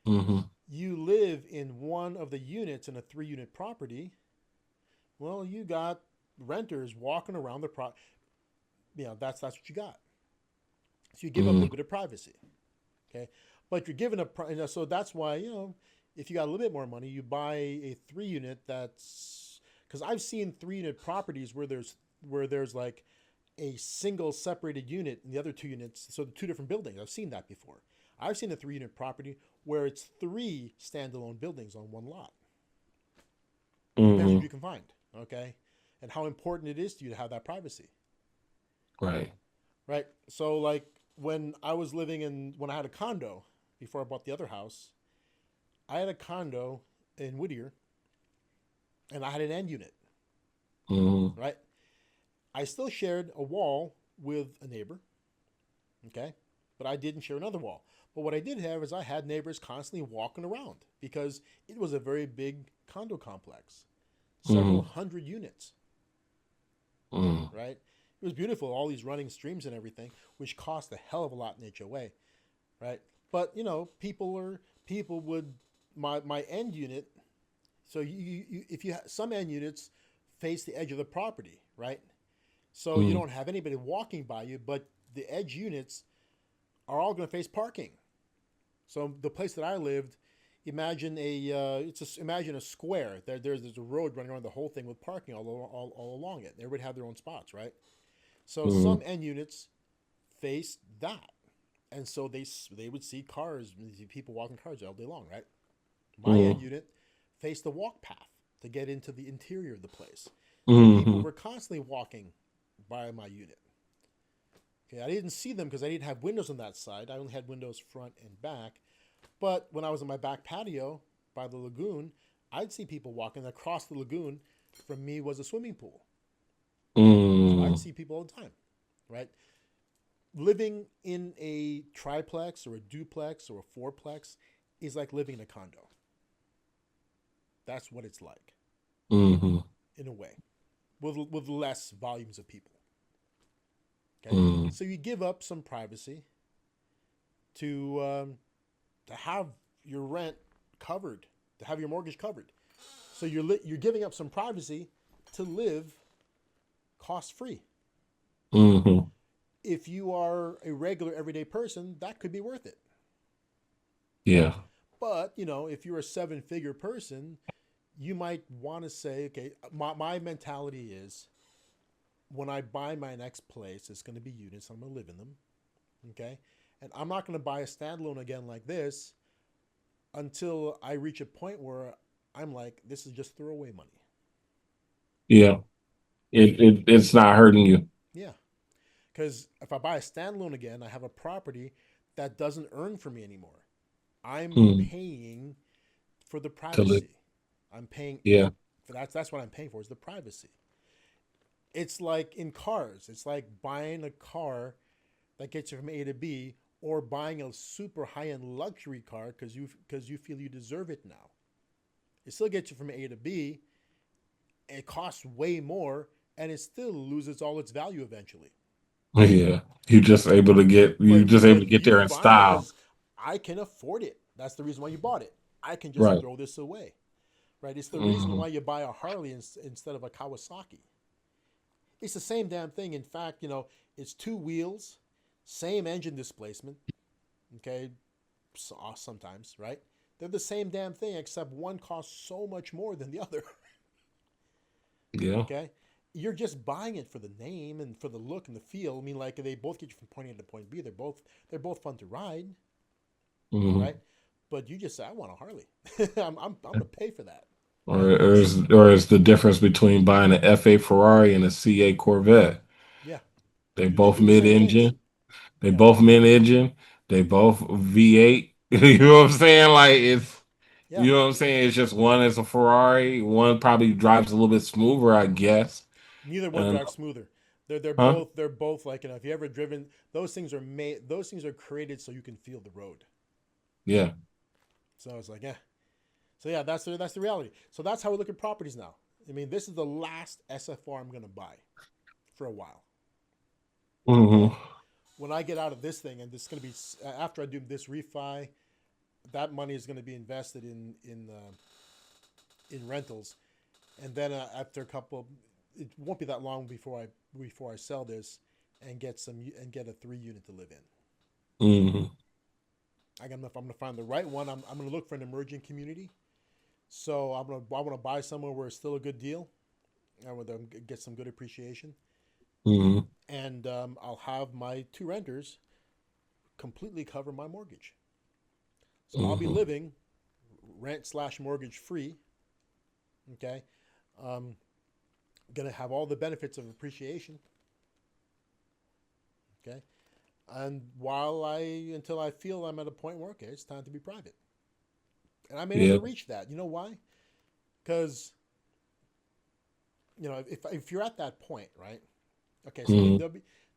Hmm. You live in one of the units in a 3 unit property. Well, you got renters walking around the that's what you got. So you give up a Hmm. bit of privacy. Okay. But you're given so that's why, if you got a little bit more money, you buy a 3 unit that's because I've seen 3 unit properties where there's like a single separated unit in the other 2 units. So the two different buildings. I've seen that before. I've seen a 3 unit property where it's three standalone buildings on one lot. Depends what Hmm. you can find. Okay. And how important it is to you to have that privacy. Right. Right. So like when I had a condo before I bought the other house, I had a condo in Whittier and I had an end unit. Hmm. Right. I still shared a wall with a neighbor. Okay. But I didn't share another wall. But what I did have is I had neighbors constantly walking around because it was a very big condo complex, several Hmm. hundred units, Hmm. right? It was beautiful, all these running streams and everything, which cost a hell of a lot in HOA, right? But people would my end unit. So if some end units face the edge of the property, right? So you Hmm. don't have anybody walking by you, but the edge units are all going to face parking. So the place that I lived, imagine a square. There's a road running around the whole thing with parking all along it. Everybody had their own spots, right? So Hmm. some end units faced that. And so they would see cars, people walking cars all day long, right? My end Mm-hmm. unit faced the walk path to get into the interior of the place. So people Mm-hmm. were constantly walking by my unit. Okay, I didn't see them because I didn't have windows on that side. I only had windows front and back. But when I was in my back patio by the lagoon, I'd see people walking across the lagoon. From me was a swimming pool. So I'd Mm-hmm. see people all the time, right? Living in a triplex or a duplex or a fourplex is like living in a condo. That's what it's like Mm-hmm. in a way, with less volumes of people. Okay, Mm-hmm. so you give up some privacy to have your rent covered, to have your mortgage covered. So you're giving up some privacy to live cost free. Now, Mm-hmm. if you are a regular everyday person, that could be worth it. Okay, Yeah. but if you're a seven figure person, you might want to say, okay, my mentality is when I buy my next place, it's going to be units. I'm going to live in them. Okay. And I'm not going to buy a standalone again like this until I reach a point where I'm like, this is just throwaway money. Yeah. It's not hurting you. Yeah. Because if I buy a standalone again, I have a property that doesn't earn for me anymore. I'm Mm. paying for the To live. privacy. I'm paying Yeah. for that's what I'm paying for is the privacy. It's like in cars. It's like buying a car that gets you from A to B or buying a super high-end luxury car because you feel you deserve it now. It still gets you from A to B. It costs way more and it still loses all its value eventually. Yeah. You But just able to get you there in buying it style. because I can afford it. That's the reason why you bought it. I can just Right. throw this away. Right? It's the reason Mm-hmm. why you buy a Harley instead of a Kawasaki. It's the same damn thing. In fact, it's two wheels, same engine displacement. Okay, so, sometimes, right? They're the same damn thing, except one costs so much more than the other. Yeah. Okay, you're just buying it for the name and for the look and the feel. I mean, like they both get you from point A to point B. They're both fun to ride, Mm-hmm. right? But you just say, I want a Harley. I'm gonna pay for that, right? Or is the difference between buying an F8 Ferrari and a C8 Corvette? Yeah, They they both do the same things. mid-engine. They Yeah, both mid-engine. They both V8. You know what I'm saying? Like it's yeah. you know what I'm saying? It's just one is a Ferrari, one probably drives a little bit smoother, I guess. Neither one And drives smoother. They're huh? both they're both like if you ever driven those things are made those things are created so you can feel the road. Yeah. So it's like yeah. So yeah, that's the reality. So that's how we look at properties now. I mean, this is the last SFR I'm gonna buy for a while. Okay, Hmm. when I get out of this thing, and this is gonna be after I do this refi, that money is gonna be invested in rentals, and then after a couple, it won't be that long before I sell this and get a 3 unit to live in. Hmm. If I'm gonna find the right one, I'm gonna look for an emerging community. So I want to buy somewhere where it's still a good deal, and where they get some good appreciation, Hmm. and I'll have my two renters completely cover my mortgage. So I'll be Hmm. living rent slash mortgage free. Okay, um, gonna have all the benefits of appreciation. Okay, and until I feel I'm at a point where okay, it's time to be private, and I may never Yeah. reach that. You know why? Because if you're at that point, right? Okay, so Hmm.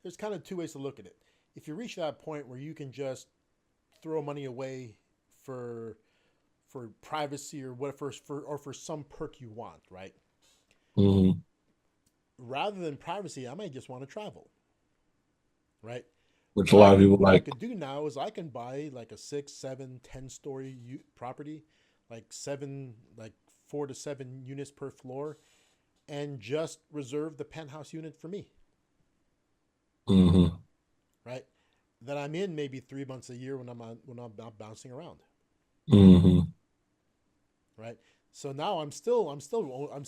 there's kind of two ways to look at it. If you reach that point where you can just throw money away for for privacy or what for some perk you want, right? Hmm. Rather than privacy, I might just want to travel, right? Which a What I lot of could people what I like. could do now is I can buy like a 6, 7, 10 story property, like 4 to 7 units per floor, and just reserve the penthouse unit for me, Hmm. right? That I'm in maybe 3 months a year when I'm not bouncing around, Hmm. right? So now I'm still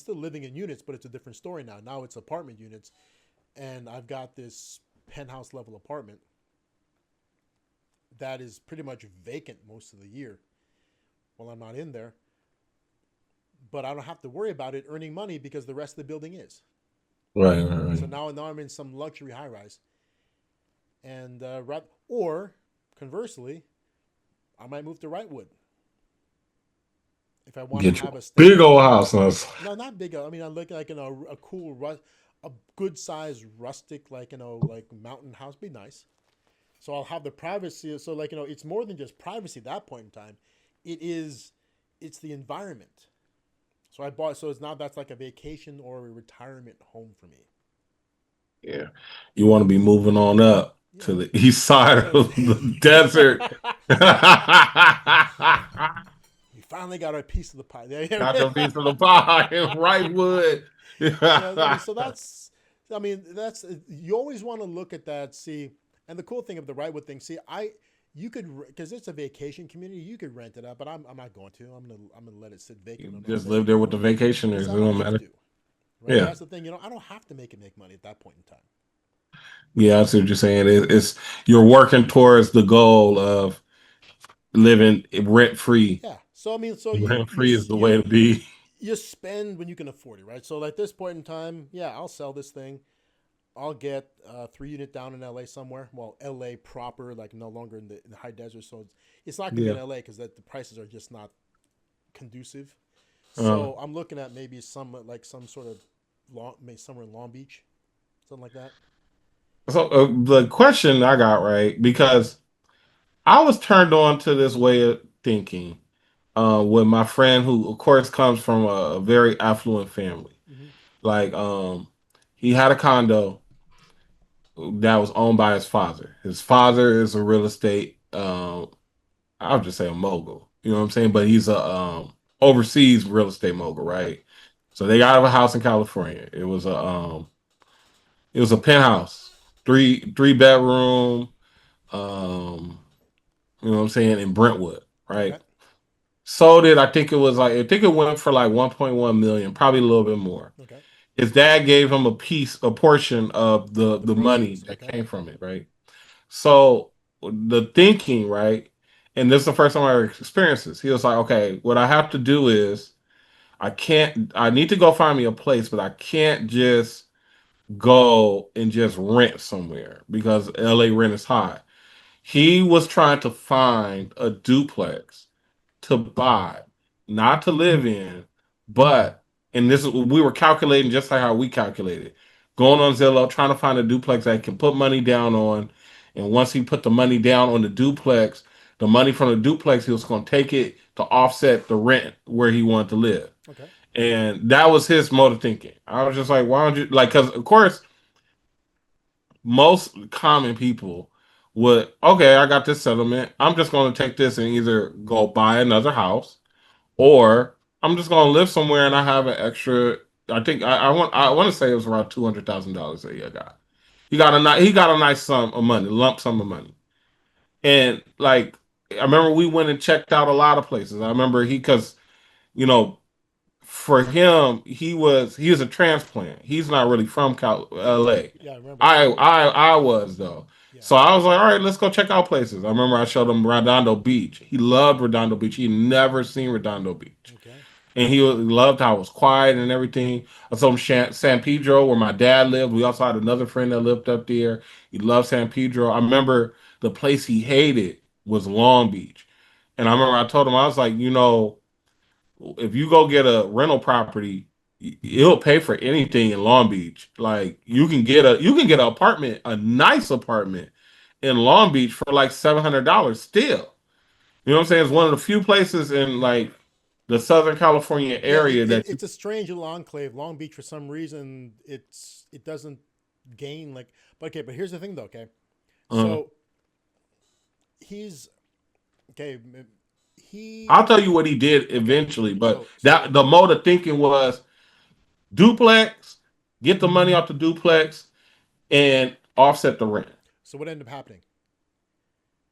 living in units, but it's a different story now. Now it's apartment units, and I've got this penthouse level apartment. that is pretty much vacant most of the year while I'm not in there. But I don't have to worry about it earning money because the rest of the building is. Right, right, So right. now I'm in some luxury high rise, and or conversely, I might move to Wrightwood if I want to Get you have a a big steady. old house. And it's No, not big. I mean, I'm looking like a cool, a good sized rustic, like mountain house. Be nice. So I'll have the privacy. So it's more than just privacy at that point in time. It is, it's the environment. So I bought. So it's not that's like a vacation or a retirement home for me. yeah. You want to be moving on up Yeah. to the east side So of the desert. we finally got our piece of the pie. Got your piece of the pie in Wrightwood. Yeah, I mean, so that's, I mean, that's you always want to look at that. See, and the cool thing of the Wrightwood thing. See, you could because it's a vacation community. You could rent it out, but I'm not going to. I'm gonna let it sit vacant. You I'm not just spending live any there with the money because vacationers. I It don't don't have matter. to. Right? Yeah. That's the thing. I don't have to make money at that point in time. Yeah, I see what you're saying. It's you're working towards the goal of living rent free. Yeah. So I mean, so Rent free is the way to be. you spend when you can afford it, right? So at this point in time, yeah, I'll sell this thing. I'll get a 3 unit down in LA somewhere. Well, LA proper, like no longer in the high desert. So it's not going to be Yeah. in LA because the prices are just not conducive. Uh, So I'm looking at maybe some sort of maybe somewhere in Long Beach, something like that. so the question I got right because I was turned on to this way of thinking with my friend who, of course, comes from a very affluent family. Mm-hmm. Like, he had a condo that was owned by his father. His father is a real estate, I'll just say a mogul. You know what I'm saying? But he's a overseas real estate mogul, Okay. right? So they got a house in California. It was a penthouse, three bedroom, um, you know what I'm saying, in Brentwood, Okay. right? Sold it. I think it went for like 1.1 million, probably a little bit more. Okay. His dad gave him a portion of The the money proceeds. that Okay. came from it, right? So the thinking, right? And this is the first time I ever experienced this. He was like, okay, what I have to do is I need to go find me a place, but I can't just go and just rent somewhere because LA rent is high. He was trying to find a duplex to buy, not to live in, but and this we were calculating just like how we calculated. Going on Zillow, trying to find a duplex that he can put money down on. And once he put the money down on the duplex, the money from the duplex, he was going to take it to offset the rent where he wanted to live. Okay. And that was his mode of thinking. I was just like, why don't you like? Because of course, most common people would, okay, I got this settlement. I'm just going to take this and either go buy another house or I'm just going to live somewhere and I have an extra. I want to say it was around $200,000 that he got. He got a nice sum of money, lump sum of money, and like I remember we went and checked out a lot of places. I remember because you know for him, he was a transplant. He's not really from LA. Yeah, I remember that. I was though. Yeah. So I was like, all right, let's go check out places. I remember I showed him Redondo Beach. He loved Redondo Beach. He never seen Redondo Beach. Okay. And loved how it was quiet and everything. I told him San Pedro, where my dad lived. We also had another friend that lived up there. He loved San Pedro. I remember the place he hated was Long Beach. And I remember I told him, I was like, if you go get a rental property, it'll pay for anything in Long Beach. Like you can get an apartment, a nice apartment in Long Beach for like $700 still. You know what I'm saying? It's one of the few places in like the Southern California Yeah, area that you it's a strange little enclave. Long Beach, for some reason, it doesn't gain like. But okay, but here's the thing, though. Okay, uh, so he's okay. He I'll tell you what he did okay. eventually, but So that the mode of thinking was duplex, get the money off the duplex and offset the rent. so what ended up happening?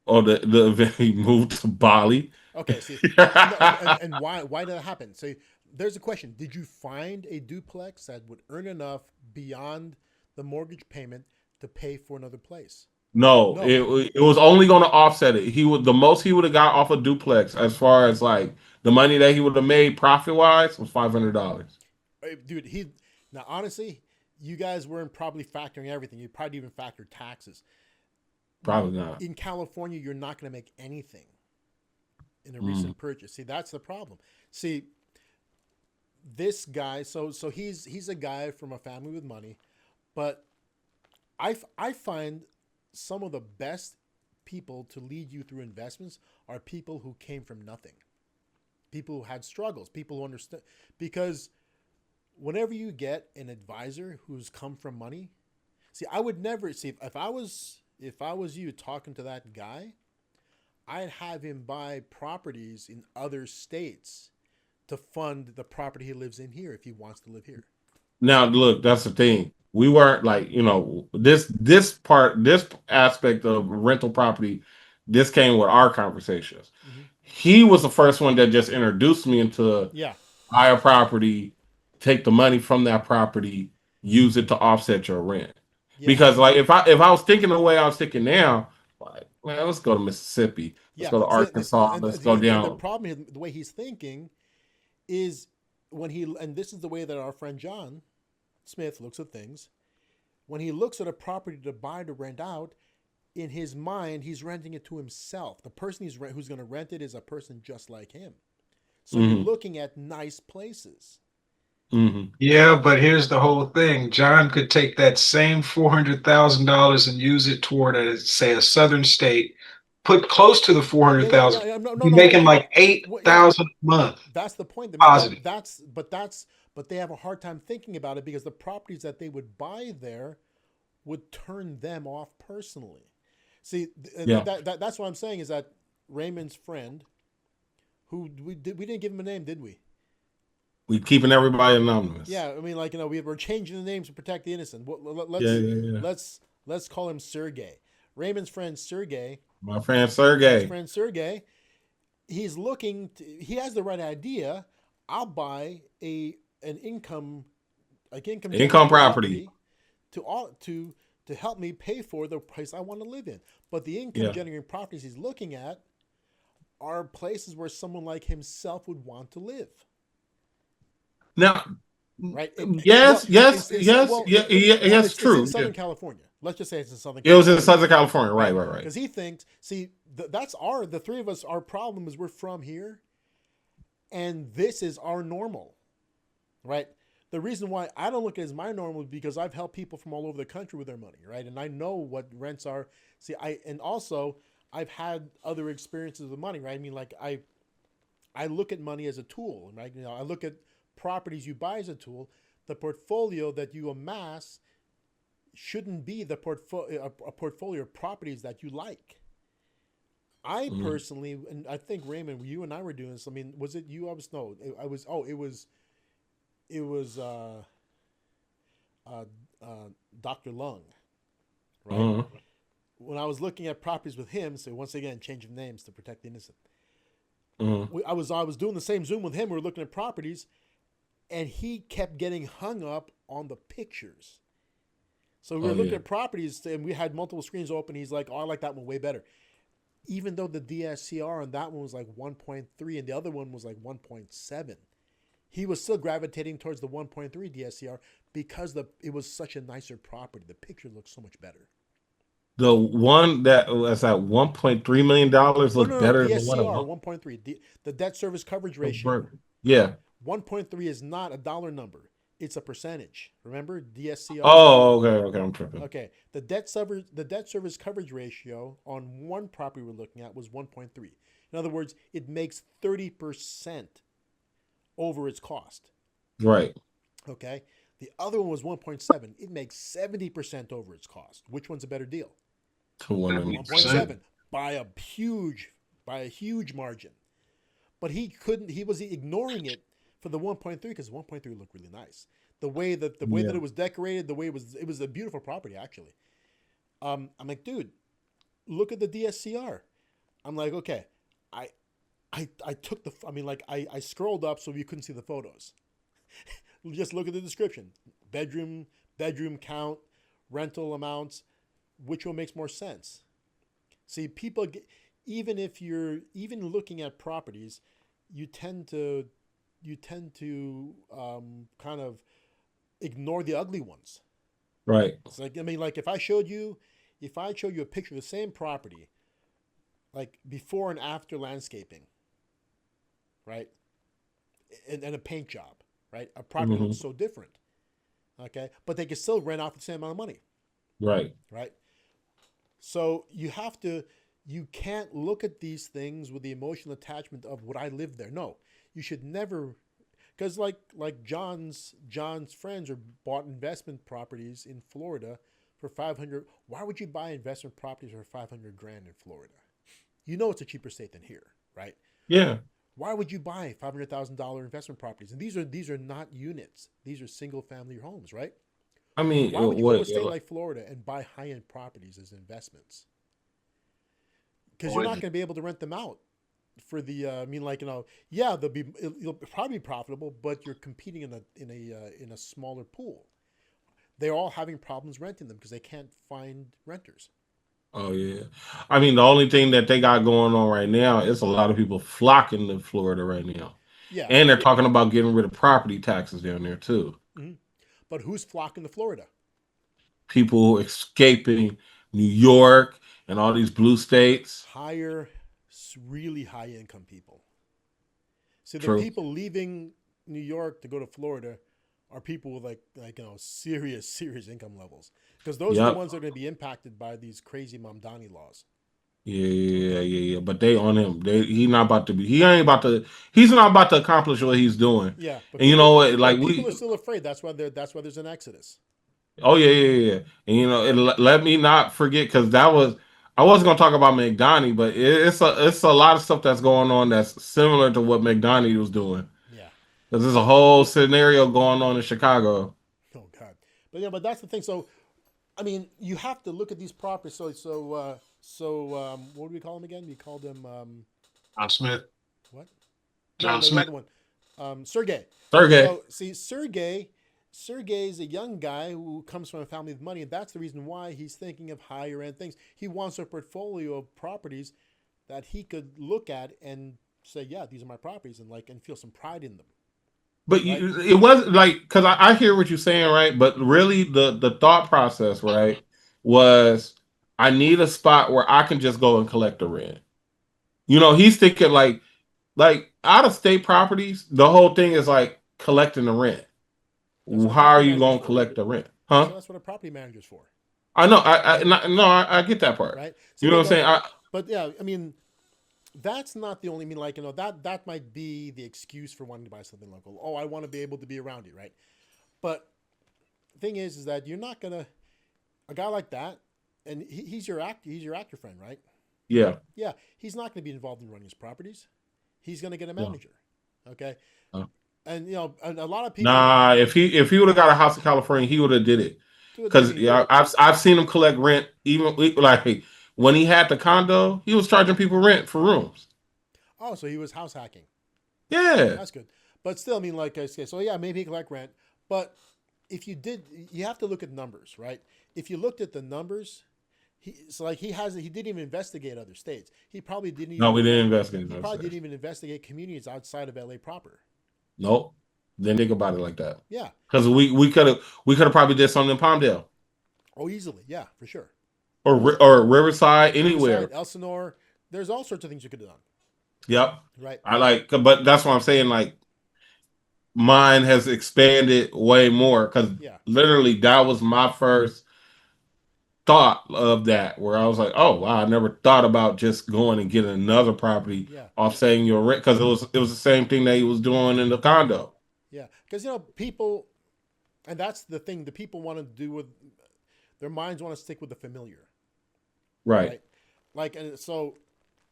Or the event he moved to Bali. Okay, see, no, and why did that happen? So there's a question: did you find a duplex that would earn enough beyond the mortgage payment to pay for another place? No, No. it was only going to offset it. He would the most he would have got off a duplex as far as like the money that he would have made profit wise was $500. Dude, he now honestly, you guys weren't probably factoring everything. You probably even factored taxes. Probably not. In California, you're not going to make anything in a Mm. recent purchase. See, that's the problem. See, this guy, so he's a guy from a family with money, but I find some of the best people to lead you through investments are people who came from nothing, people who had struggles, people who understand. Because whenever you get an advisor who's come from money, see, I would never see if I was you talking to that guy, I'd have him buy properties in other states to fund the property he lives in here if he wants to live here. Now, look, that's the thing. We weren't like, this aspect of rental property, this came with our conversations. Mm-hmm. He was the first one that just introduced me into Yeah, buy a property, take the money from that property, use it to offset your rent. yeah, Because like if I was thinking the way I was thinking now, like, man, let's go to Mississippi, let's yeah. go to See, Arkansas, let's go the down. problem is the way he's thinking is when he, and this is the way that our friend John Smith looks at things. When he looks at a property to buy to rent out, in his mind, he's renting it to himself. The person who's going to rent it is a person just like him. So you're Hmm. looking at nice places. Hmm. Yeah, but here's the whole thing. John could take that same $400,000 and use it toward say a southern state, put close to the Yeah, yeah, 400,000, yeah, yeah. No, no, be no. making like Yeah, 8,000 a month that's the point. I mean, positive. but they have a hard time thinking about it because the properties that they would buy there would turn them off personally. See, Yeah, that's what I'm saying is that Raymond's friend, who we didn't give him a name, did we? we keeping everybody anonymous. Yeah, I mean, like, we're changing the names to protect the innocent. Yeah, yeah, yeah. Let's call him Sergey. Raymond's friend Sergey, My friend his Sergey, friend Sergey, he has the right idea. I'll buy an income income generating property. property to help me pay for the place I want to live in. But the income Yeah. generating properties he's looking at are places where someone like himself would want to live. Now, Right? yes, yes, yes, yeah, yeah, Well, yes, it's in true. Yeah. Southern California. Let's just say it's in Southern It was in California, Southern California. Right, right? right, right. Because he thinks, see, the three of us, our problem is we're from here, and this is our normal, right? The reason why I don't look at it as my normal is because I've helped people from all over the country with their money, right? And I know what rents are. See, and also I've had other experiences with money, right? I mean, like I look at money as a tool, right? I look at properties you buy as a tool. The portfolio that you amass shouldn't be the portfolio a portfolio of properties that you like. I Mhm. personally, and I think Raymond, you and I were doing this. I mean, was it you? I was no, I was. Oh, it was uh, uh, Dr. Lung, right? Mhm. When I was looking at properties with him, so once again, change of names to protect the innocent. Mhm. I was doing the same Zoom with him. We were looking at properties, and he kept getting hung up on the pictures. So we were Oh looking yeah. at properties, and we had multiple screens open. He's like, "Oh, I like that one way better." Even though the DSCR on that one was like 1.3 and the other one was like 1.7, he was still gravitating towards the 1.3 DSCR because it was such a nicer property. The picture looked so much better. The one that was at $1.3 million No, looked no, no. better than what it DSCR was. 1.3. The debt service coverage ratio. Yeah. 1.3 is not a dollar number. It's a percentage. Remember DSCR? Oh, okay, okay, I'm tripping. Okay. The debt service coverage ratio on one property we're looking at was 1.3. In other words, it makes 30% over its cost. Right. Okay. The other one was 1.7. It makes 70% over its cost. Which one's a better deal? To one of them. 70%. 1.7 by a huge margin. But he was ignoring it for the 1.3 because 1.3 looked really nice. The way that Yeah. it was decorated, the way it was a beautiful property actually. I'm like, dude, look at the DSCR. I'm like, okay, I I took I mean, like I scrolled up so you couldn't see the photos. Just look at the description: bedroom count, rental amounts. which one makes more sense? See, people get, even if you're even looking at properties, you tend to kind of ignore the ugly ones. Right. It's like, I mean, like if I showed you a picture of the same property, like before and after landscaping, right, and a paint job, right, a property looks Hmm. so different. Okay, but they can still rent off the same amount of money, Right. right? So you can't look at these things with the emotional attachment of would I live there? No, you should never, because like John's friends are bought investment properties in Florida for 500. Why would you buy investment properties for 500 grand in Florida? You know it's a cheaper state than here, right? Yeah. Why would you buy $500,000 investment properties? And these are not units; these are single family homes, right? I mean, Why would you go to a what? state like Florida and buy high end properties as investments? Because you're not Boy, going to be able to rent them out for the. I mean, like yeah, it'll probably be profitable, but you're competing in a smaller pool. They're all having problems renting them because they can't find renters. Oh yeah. I mean, the only thing that they got going on right now is a lot of people flocking to Florida right now, Yeah, and they're talking about getting rid of property taxes down there too. hmm but who's flocking to Florida? People escaping New York and all these blue states. Higher, really high income people. See, the True. people leaving New York to go to Florida are people with serious income levels because those are the Yep. ones that are going to be impacted by these crazy Mamdani laws. Yeah, yeah, Okay, yeah, yeah. But they on him. He not about to be. He ain't about to. He's not about to accomplish what he's doing. yeah, but And you know people what? Like but people are we. still afraid. That's why there's an exodus. Oh yeah, yeah, yeah. Yeah. And you know, let me not forget because that was. I wasn't gonna talk about McDonnie, but it's a lot of stuff that's going on that's similar to what McDonnie was doing. Yeah. Because there's a whole scenario going on in Chicago. Oh God. But yeah, but that's the thing. So I mean, you have to look at these properties. What do we call them again? We called them John Smith. what? No, John the Smith. other one. Sergey. Sergey. So see, Sergey is a young guy who comes from a family with money, and that's the reason why he's thinking of higher end things. He wants a portfolio of properties that he could look at and say, "Yeah, these are my properties," and feel some pride in them, But right? it wasn't like because I hear what you're saying, right? But really, the thought process, right, was I need a spot where I can just go and collect the rent. You know, he's thinking like out of state properties. The whole thing is like collecting the rent. That's what a How are property you manager's going to for. collect the rent, huh? So that's what a property manager's for, I know. No, I get that part. right? See, You know what I'm saying? but yeah, I mean, that's not the only. I mean, that might be the excuse for wanting to buy something local. Oh, I want to be able to be around you, right? But the thing is that you're not gonna a guy like that, and he's your actor friend, right? Yeah. Yeah, he's not gonna be involved in running his properties. He's gonna get a No. manager, okay? No. And and a lot of people Nah, if he would have got a house in California, he would have did it. to a Cause degree. yeah, I've seen him collect rent even like when he had the condo, he was charging people rent for rooms. Oh, so he was house hacking. Yeah. That's good. But still, I mean, like I say, so yeah, maybe he collect rent. But you have to look at numbers, right? If you looked at the numbers, he didn't even investigate other states. No, we didn't invest in He those probably things. didn't even investigate communities outside of LA proper. Nope. Didn't think about it like that. Yeah. Because we could have probably did something in Palmdale Oh, easily. Yeah, for sure. or Riverside, Riverside, anywhere. Elsinore. There's all sorts of things you could have done, Yep. right? I like, but that's what I'm saying. Like mine has expanded way more because Yeah. literally that was my first thought of that, where I was like, oh wow, I never thought about just going and getting another property Yeah. offsetting your rent because it was the same thing that he was doing in the condo. Yeah. Because people, and that's the thing. The people want to do with their minds want to stick with the familiar, Right. right? Like, and so,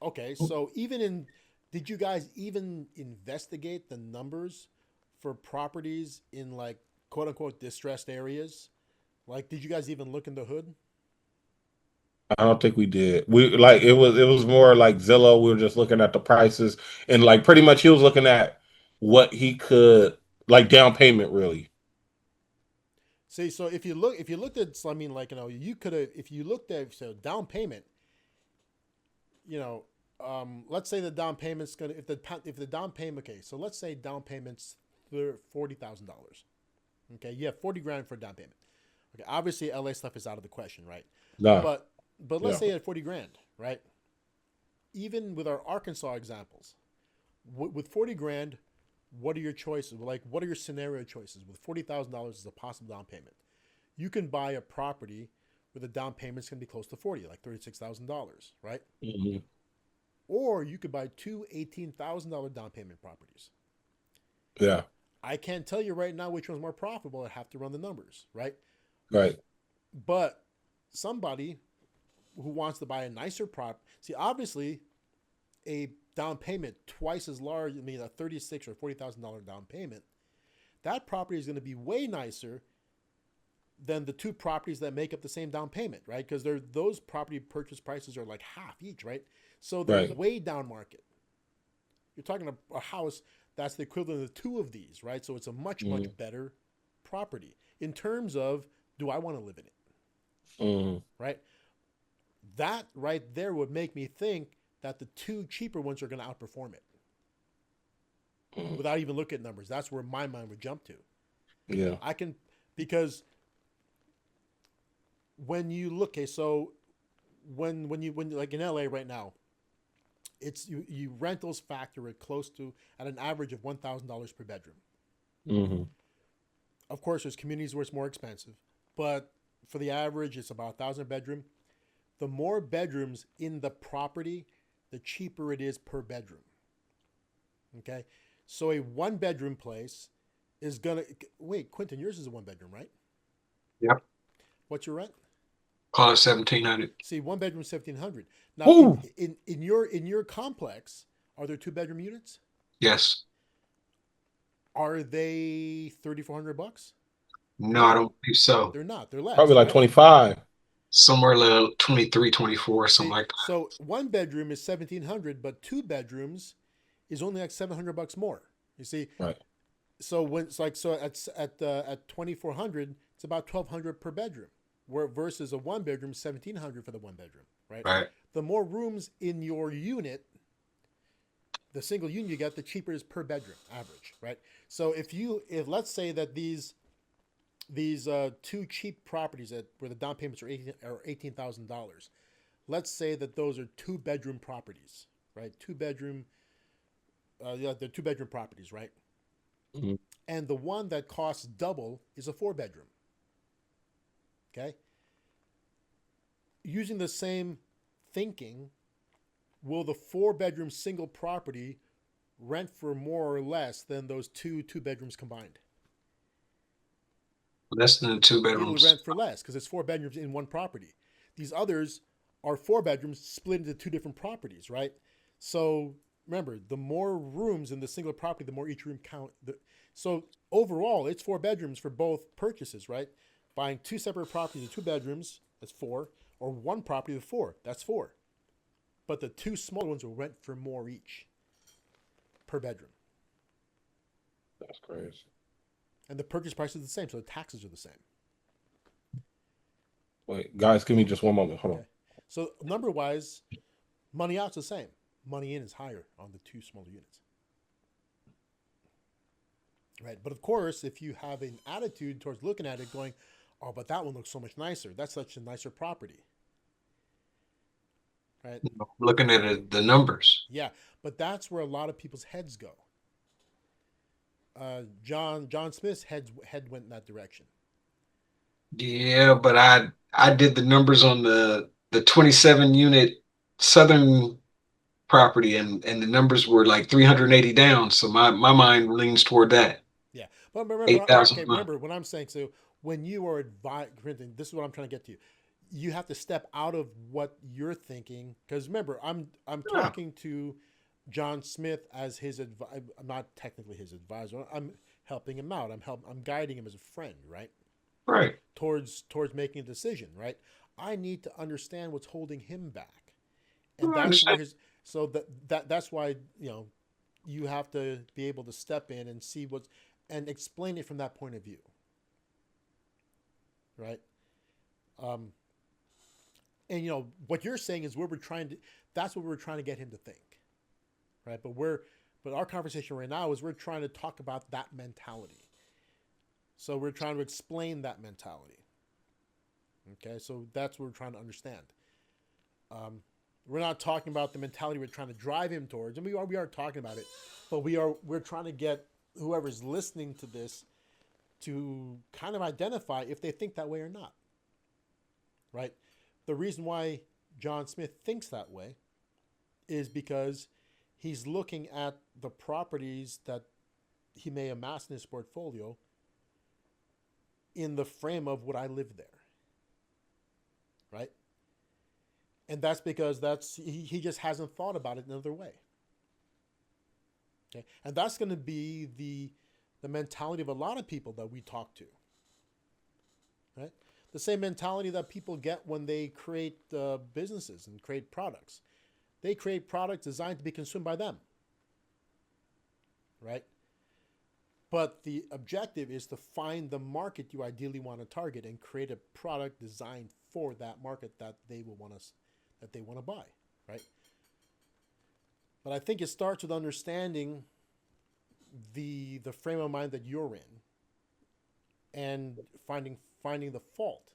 okay, so did you guys even investigate the numbers for properties in like quote unquote distressed areas? Like, did you guys even look in the hood? I don't think we did. We like it was more like Zillow. We were just looking at the prices and like pretty much he was looking at what he could like down payment really. See, so if you looked at, so I mean, like, you could have, if you looked at, so down payment, you know, let's say the down payment's gonna, if the down payment, okay, so let's say down payment's $40,000. Okay, you have 40 grand for down payment. Okay, obviously LA stuff is out of the question, right? No. But let's Yeah. say at 40 grand, right? Even with our Arkansas examples, with 40 grand, what are your choices? Like, what are your scenario choices? With $40,000 as a possible down payment, you can buy a property where the down payment's going to be close to 40, like $36,000, right? Hmm. Or you could buy two $18,000 down payment properties. Yeah. I can't tell you right now which one's more profitable. I have to run the numbers, right? Right. But somebody who wants to buy a nicer prop, see, obviously, a down payment twice as large, I mean, a $36,000 or $40,000 down payment, that property is going to be way nicer than the two properties that make up the same down payment, right? Because those property purchase prices are like half each, right? So they're Right. way down market. You're talking a house that's the equivalent of two of these, right? So it's a much, much Hmm. better property in terms of, do I want to live in it, Hmm. right? That right there would make me think that the two cheaper ones are going to outperform it Hmm. without even looking at numbers. That's where my mind would jump to. Yeah. I can, because when you look, okay, so when like in LA right now, it's you rentals factor it close to at an average of $1,000 per bedroom. Hmm. Of course, there's communities where it's more expensive, but for the average, it's about 1,000 bedroom. The more bedrooms in the property, the cheaper it is per bedroom. Okay, so a one bedroom place is gonna wait. Quentin, yours is a one bedroom, right? Yep. What's your rent? Call it 1,700. See, one bedroom 1,700. Now, Woo. in your complex, are there two bedroom units? Yes. Are they $3,400? No, I No, don't think so. they're not. They're Probably less, like right? 25. Somewhere little 23, 24, something See, like that. so one bedroom is 1,700, but two bedrooms is only like $700 more. You see, Right. so when it's like so at 2,400, it's about 1,200 per bedroom, where versus a one bedroom 1,700 for the one bedroom, right? Right. The more rooms in your unit, the single unit you get, the cheaper it is per bedroom average, right? So if let's say that these two cheap properties that where the down payments are $18,000, let's say that those are two bedroom properties, right? Two bedroom, yeah, they're two bedroom properties, right? Hmm. And the one that costs double is a four bedroom. Okay. Using the same thinking, will the four bedroom single property rent for more or less than those two bedrooms combined? Less than two It'll bedrooms. rent for less because it's four bedrooms in one property. These others are four bedrooms split into two different properties, right? So remember, the more rooms in the single property, the more each room count. So overall, it's four bedrooms for both purchases, right? Buying two separate properties with two bedrooms, that's four, or one property with four, that's four. But the two smaller ones will rent for more each per bedroom. That's crazy. And the purchase price is the same, so the taxes are the same. Wait, guys, give me just one moment. Hold Okay. So number wise, money out's the same. Money in is higher on the two smaller units. Right. But of course, if you have an attitude towards looking at it going, oh, but that one looks so much nicer. That's such a nicer property. Right. Looking at it, the numbers. Yeah. But that's where a lot of people's heads go. John Smith's head went in that direction. Yeah, but I did the numbers on the 27 unit southern property and the numbers were like 380 down. So my mind leans toward that. Yeah. But remember, okay, 8,000 a month. remember what I'm saying. So when you are advised, this is what I'm trying to get to you. You have to step out of what you're thinking because remember, I'm Yeah, talking to John Smith as his advisor. I'm not technically his advisor. I'm helping him out. I'm guiding him as a friend, right? right. Towards making a decision, right? I need to understand what's holding him back, and I that's where understand. his. So that's why you have to be able to step in and see what's and explain it from that point of view. right? Um, and you know what you're saying is where we're trying to. That's what we're trying to get him to think, right? But our conversation right now is we're trying to talk about that mentality. So we're trying to explain that mentality. Okay, so that's what we're trying to understand. Um, we're not talking about the mentality we're trying to drive him towards, and we are talking about it, but we're trying to get whoever's listening to this to kind of identify if they think that way or not. Right? The reason why John Smith thinks that way is because he's looking at the properties that he may amass in his portfolio in the frame of would I live there? Right? And that's because he just hasn't thought about it another way. Okay? And that's going to be the mentality of a lot of people that we talk to. Right? The same mentality that people get when they create businesses and create products. They create products designed to be consumed by them. Right? But the objective is to find the market you ideally want to target and create a product designed for that market that they want to buy, right? But I think it starts with understanding the frame of mind that you're in and finding the fault,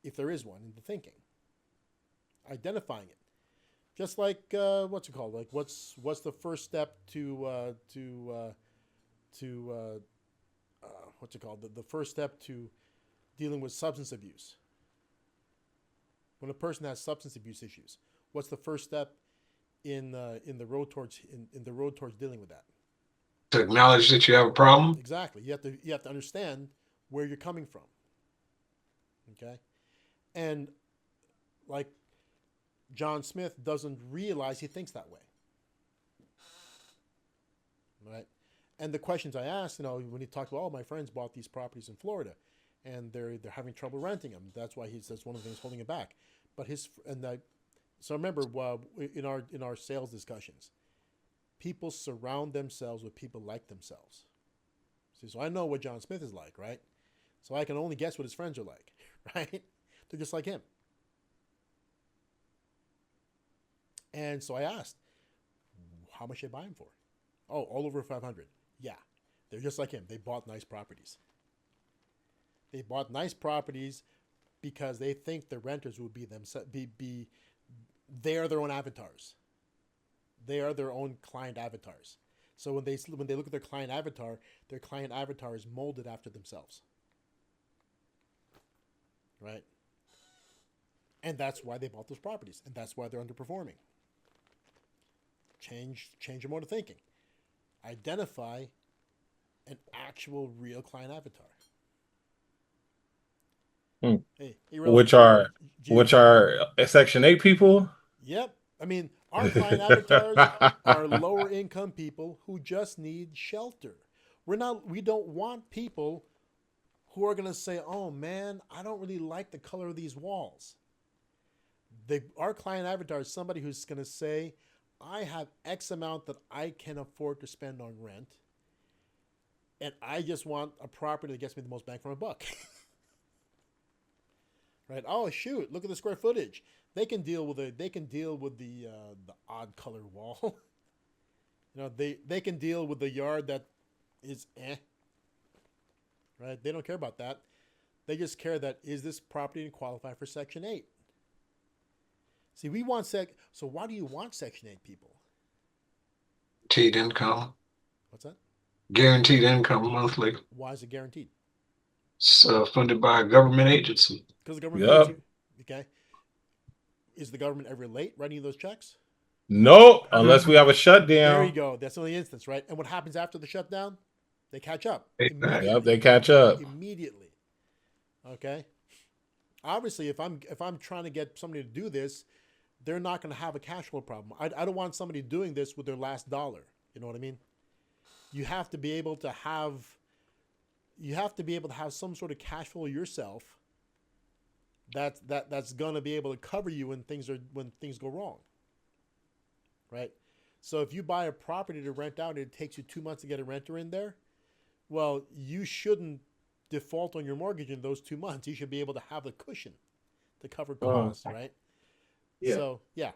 if there is one, in the thinking. Identifying it. Just like what's it called? Like what's the first step to what's it called? The first step to dealing with substance abuse. When a person has substance abuse issues, what's the first step in the road towards dealing with that? To acknowledge that you have a problem. Exactly. You have to understand where you're coming from. Okay, and like John Smith doesn't realize he thinks that way. Right. And the questions I asked, when he talked about, my friends bought these properties in Florida, and they're having trouble renting them. That's why that's one of the things holding it back. But so remember, in our sales discussions, people surround themselves with people like themselves. See, so I know what John Smith is like, right? So I can only guess what his friends are like, right? They're just like him. And so I asked, how much did they buy him for? Oh, all over 500. Yeah, they're just like him. They bought nice properties. They bought nice properties because they think the renters will be they are their own avatars. They are their own client avatars. So when they look at their client avatar is molded after themselves. Right? And that's why they bought those properties, and that's why they're underperforming. Change your mode of thinking. Identify an actual real client avatar. Hey, which are Section 8 people. Yep. I mean, our client avatars are lower income people who just need shelter. We don't want people who are going to say, "Oh man, I don't really like the color of these walls." Our client avatar is somebody who's going to say, I have X amount that I can afford to spend on rent, and I just want a property that gets me the most bang for my buck. Right? Oh shoot! Look at the square footage. They can deal with the odd color wall. They can deal with the yard that is Right? They don't care about that. They just care that is this property to qualify for Section 8. See, we want so why do you want Section 8 people? Guaranteed income. What's that? Guaranteed income monthly. Why is it guaranteed? It's funded by a government agency. Because the government pays you. Okay. Is the government ever late writing those checks? Nope, unless we have a shutdown. There you go. That's the only instance, right? And what happens after the shutdown? They catch up. Exactly. Yep, they catch up. Immediately. Okay. Obviously, if I'm trying to get somebody to do this, they're not going to have a cash flow problem. I don't want somebody doing this with their last dollar. You know what I mean? You have to be able to have some sort of cash flow yourself. That's going to be able to cover you when things go wrong. Right? So if you buy a property to rent out and it takes you 2 months to get a renter in there, well, you shouldn't default on your mortgage in those 2 months, you should be able to have the cushion to cover Oh, costs, right? yeah. So yeah.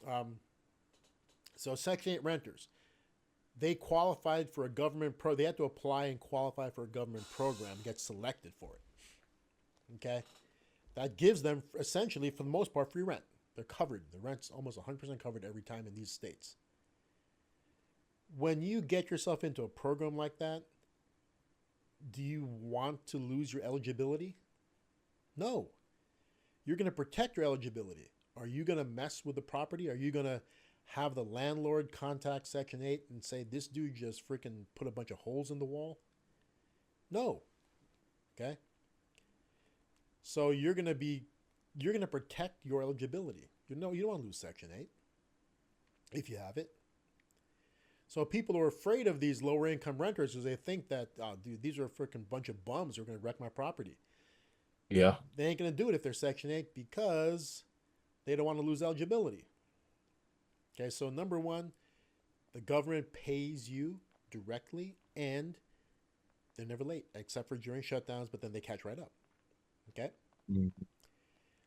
Um, so Section 8 renters, they qualified for a government pro. They had to apply and qualify for a government program, get selected for it. Okay, that gives them essentially, for the most part, free rent. They're covered. The rent's almost 100% covered every time in these states. When you get yourself into a program like that, do you want to lose your eligibility? No. You're going to protect your eligibility. Are you going to mess with the property? Are you going to have the landlord contact Section 8 and say, this dude just freaking put a bunch of holes in the wall? No. Okay? So you're going to protect your eligibility. You know, you don't want to lose Section 8 if you have it. So people are afraid of these lower income renters because they think that, oh, dude, these are a freaking bunch of bums who are going to wreck my property. Yeah. They ain't going to do it if they're Section 8 because they don't want to lose eligibility. Okay, so number one, the government pays you directly and they're never late except for during shutdowns, but then they catch right up. Okay? Mhm.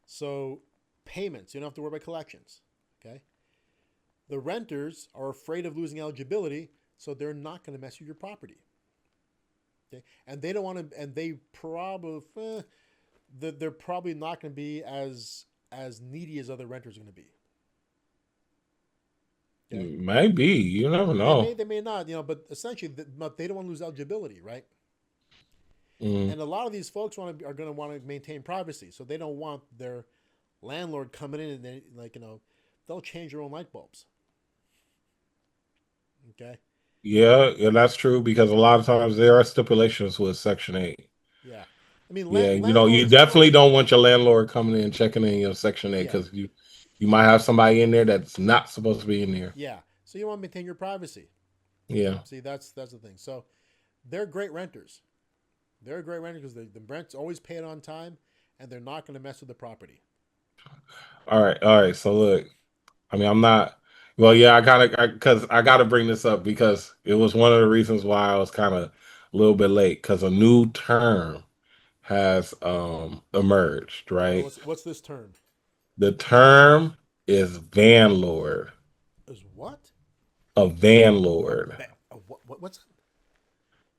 So payments, you don't have to worry about collections. Okay? The renters are afraid of losing eligibility, so they're not going to mess with your property. Okay? And they don't want to, and they're probably not going to be as needy as other renters are going to be. Okay? Maybe. You never know. They may not, but essentially, they don't want to lose eligibility, right? Mm. And a lot of these folks are going to want to maintain privacy, so they don't want their landlord coming in and they'll change their own light bulbs. Okay. Yeah, yeah, that's true because a lot of times there are stipulations with Section 8. Yeah. I mean, Yeah, you landlords. definitely don't want your landlord coming in checking in your Section 8 Yeah. because you might have somebody in there that's not supposed to be in there. Yeah. So you want to maintain your privacy. Yeah. See, that's the thing. So they're great renters. They're great renters because the rents always pay it on time, and they're not going to mess with the property. All right. All right. So look, I mean, I'm not. Well, yeah, because I gotta bring this up because it was one of the reasons why I was kind of a little bit late because a new term has emerged, Oh, right? what's this term? The term is vanlord. Is what? A vanlord. What's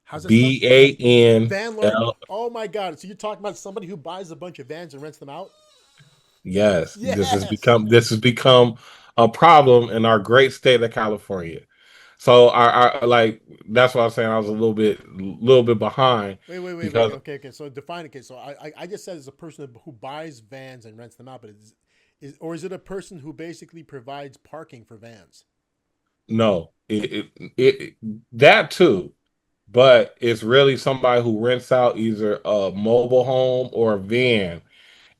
how's that spelled? VAN Van Lord. L. Oh my God! So you're talking about somebody who buys a bunch of vans and rents them out? Yes, Yes. this has become a problem in our great state of California. So I like that's why I'm saying I was a little bit behind Wait. because Okay. So define it. Okay. So I just said it's a person who buys vans and rents them out, but is it a person who basically provides parking for vans? no, that too, but it's really somebody who rents out either a mobile home or a van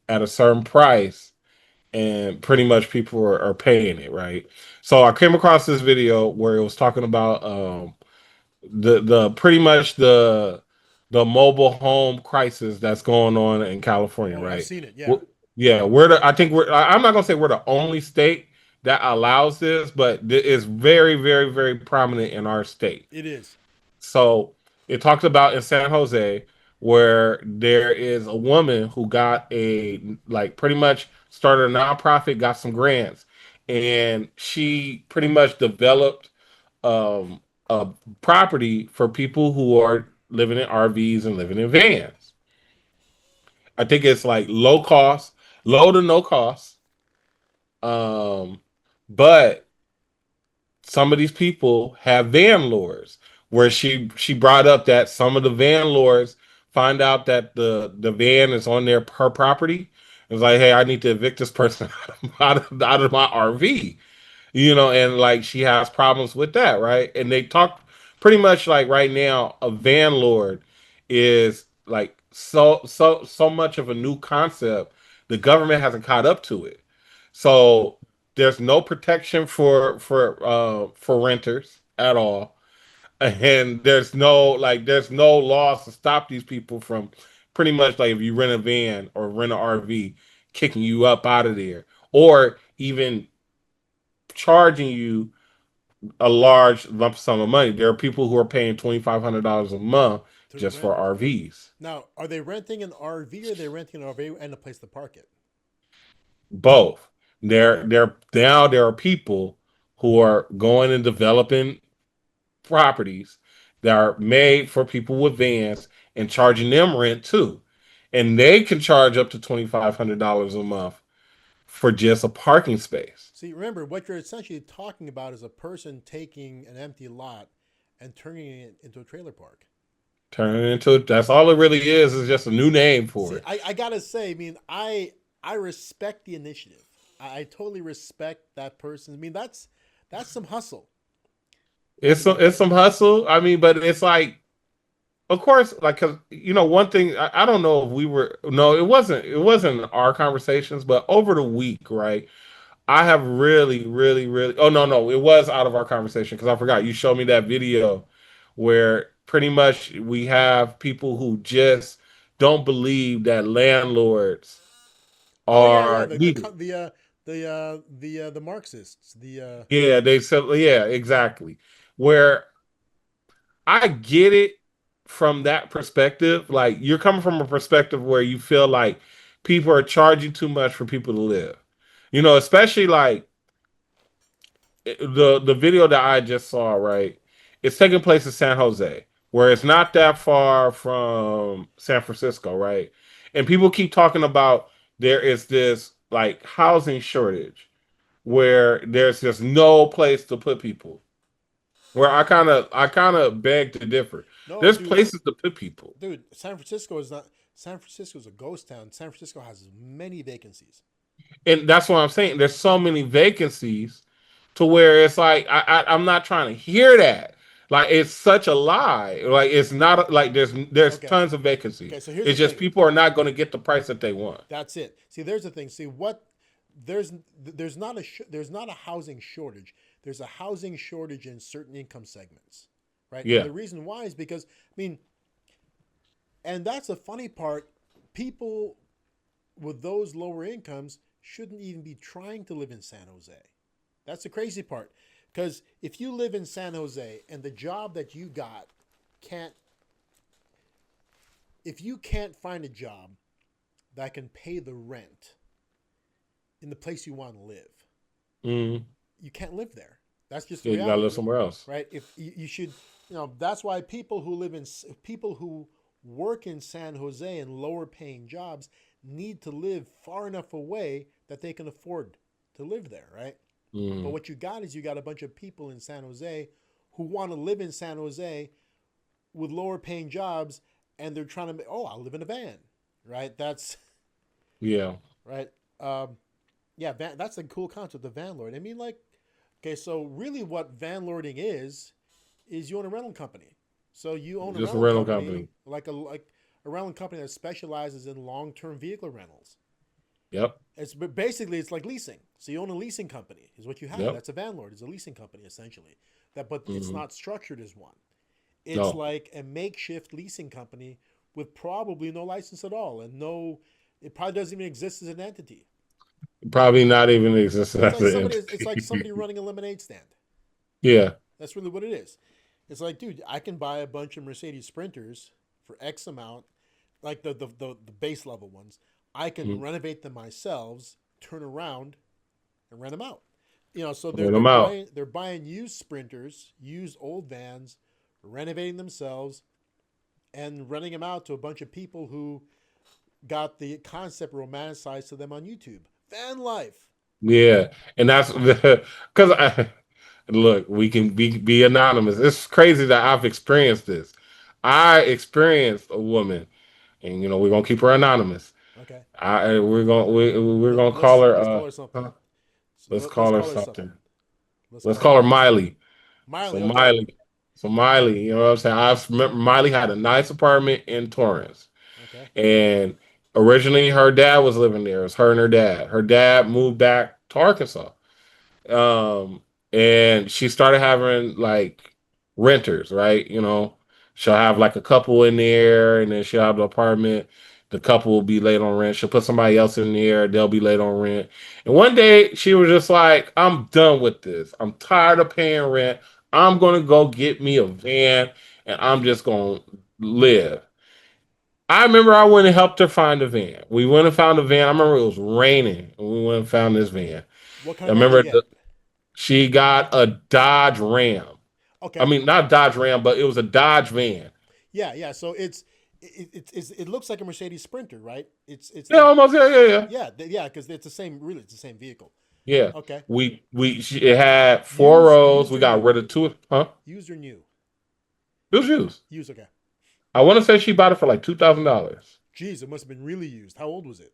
at a certain price, and pretty much people are paying it, right? So I came across this video where it was talking about the pretty much the mobile home crisis that's going on in California, Oh, I've right? seen it. Yeah, Well, yeah, I think I'm not gonna say we're the only state that allows this, but it's very, very, very prominent in our state. it is. So it talks about in San Jose where there is a woman who got pretty much started a nonprofit, got some grants, and she pretty much developed a property for people who are living in RVs and living in vans. I think it's like low cost, low to no cost. Um, but some of these people have van lords where she brought up that some of the van lords find out that the van is on their her property. It's like, hey, I need to evict this person out of my RV, and like she has problems with that, right? And they talk pretty much like right now, a van lord is like so much of a new concept. The government hasn't caught up to it, so there's no protection for renters at all, and there's no laws to stop these people from pretty much like if you rent a van or rent an RV, kicking you up out of there, or even charging you a large lump sum of money. There are people who are paying $2,500 a month To just for rent. RVs. Now, are they renting an RV or are they renting an RV and a place to park it? Both. There now there are people who are going and developing properties that are made for people with vans and charging them rent too. And they can charge up to $2,500 a month for just a parking space. See, remember, what you're essentially talking about is a person taking an empty lot and turning it into a trailer park. Turn it into that's all it really is just a new name for See, it. I gotta say, I mean, I respect the initiative. I totally respect that person. I mean, that's some hustle. I mean, It's some hustle. I mean, but it's like of course, like, cause one thing I don't know if we were no, it wasn't our conversations, but over the week, right? I have really, really, really. Oh no, it was out of our conversation because I forgot you showed me that video where pretty much we have people who just don't believe that landlords oh yeah, yeah, are needed. the Marxists, the Yeah, they said, yeah, exactly. Where I get it from that perspective. Like you're coming from a perspective where you feel like people are charging too much for people to live. Especially like the video that I just saw, right? It's taking place in San Jose, where it's not that far from San Francisco, right? And people keep talking about there is this like housing shortage where there's just no place to put people. Where I kind of beg to differ. no, There's dude, places to put people. dude. San Francisco is not. San Francisco is a ghost town. San Francisco has many vacancies. And that's what I'm saying. There's so many vacancies to where it's like I'm not trying to hear that. Like it's such a lie. Like it's not like there's Okay, tons of vacancies. okay. So here's the It's just thing. people are not going to get the price that they want. That's it. See, there's the thing. See, what there's there's not a housing shortage. There's a housing shortage in certain income segments, right? And Yeah. the reason why is because I mean, and that's the funny part. People with those lower incomes shouldn't even be trying to live in San Jose. That's the crazy part. Because if you live in San Jose and the job that you got can't, if you can't find a job that can pay the rent in the place you want to live, Mm. you can't live there. That's just the Yeah, you gotta live reality, somewhere else. right? If you should, that's why people who work in San Jose in lower paying jobs need to live far enough away that they can afford to live there, right? But Mm. what you got is you got a bunch of people in San Jose who want to live in San Jose with lower paying jobs, and they're trying to make, oh, I'll live in a van, right? That's Yeah. right. Yeah, that's a cool concept, the van lord. I mean, like, okay, so really, what van lording is you own a rental company. So you own a Just a rental rental company, company. like a rental company that specializes in long term vehicle rentals. Yep. But basically it's like leasing. So you own a leasing company is what you have. Yep. That's a van lord. It's a leasing company essentially. But it's Hmm. not structured as one. It's No. like a makeshift leasing company with probably no license at all and no. It probably doesn't even exist as an entity. Probably not even existing It's as like an somebody. It's like somebody entity. running a lemonade stand. Yeah. That's really what it is. It's like, dude, I can buy a bunch of Mercedes Sprinters for X amount, like the base level ones. I can Mm. renovate them myself, turn around, and rent them out. So they're Rent they're them out. buying they're buying used Sprinters, used old vans, renovating themselves, and renting them out to a bunch of people who got the concept romanticized to them on YouTube. Van life. Yeah. And that's because look, we can be anonymous. It's crazy that I've experienced this. I experienced a woman, and we're gonna keep her anonymous. Okay. We're gonna call Let's her let's call her something. huh? So Let's let's call her call her something. something. Let's Let's call her call her Miley. Miley. So Miley. Okay. Miley, so Miley, you know what I'm saying? I remember Miley had a nice apartment in Torrance, Okay. and originally her dad was living there. It was her and her dad. Her dad moved back to Arkansas, um, and she started having like renters, right? She'll have like a couple in there, and then she'll have the apartment. The couple will be late on rent. She'll put somebody else in there. They'll be late on rent. And one day she was just like, I'm done with this. I'm tired of paying rent. I'm going to go get me a van and I'm just going to live. I remember I went and helped her find a van. We went and found a van. I remember it was raining and we went and found this van. What kind I of van did you remember get? she got a Dodge Ram. I Okay. mean, not Dodge Ram, but it was a Dodge van. Yeah, yeah. So it looks like a Mercedes Sprinter, right? It's Yeah, the almost. Yeah, yeah, yeah. yeah, because it's the same. Really, it's the same vehicle. Yeah. Okay. It had four rows. Used We or got new? rid of two. Huh? Used or new? It was used. Used. Okay. I want to say she bought it for like $2,000. Geez, it must have been really used. How old was it?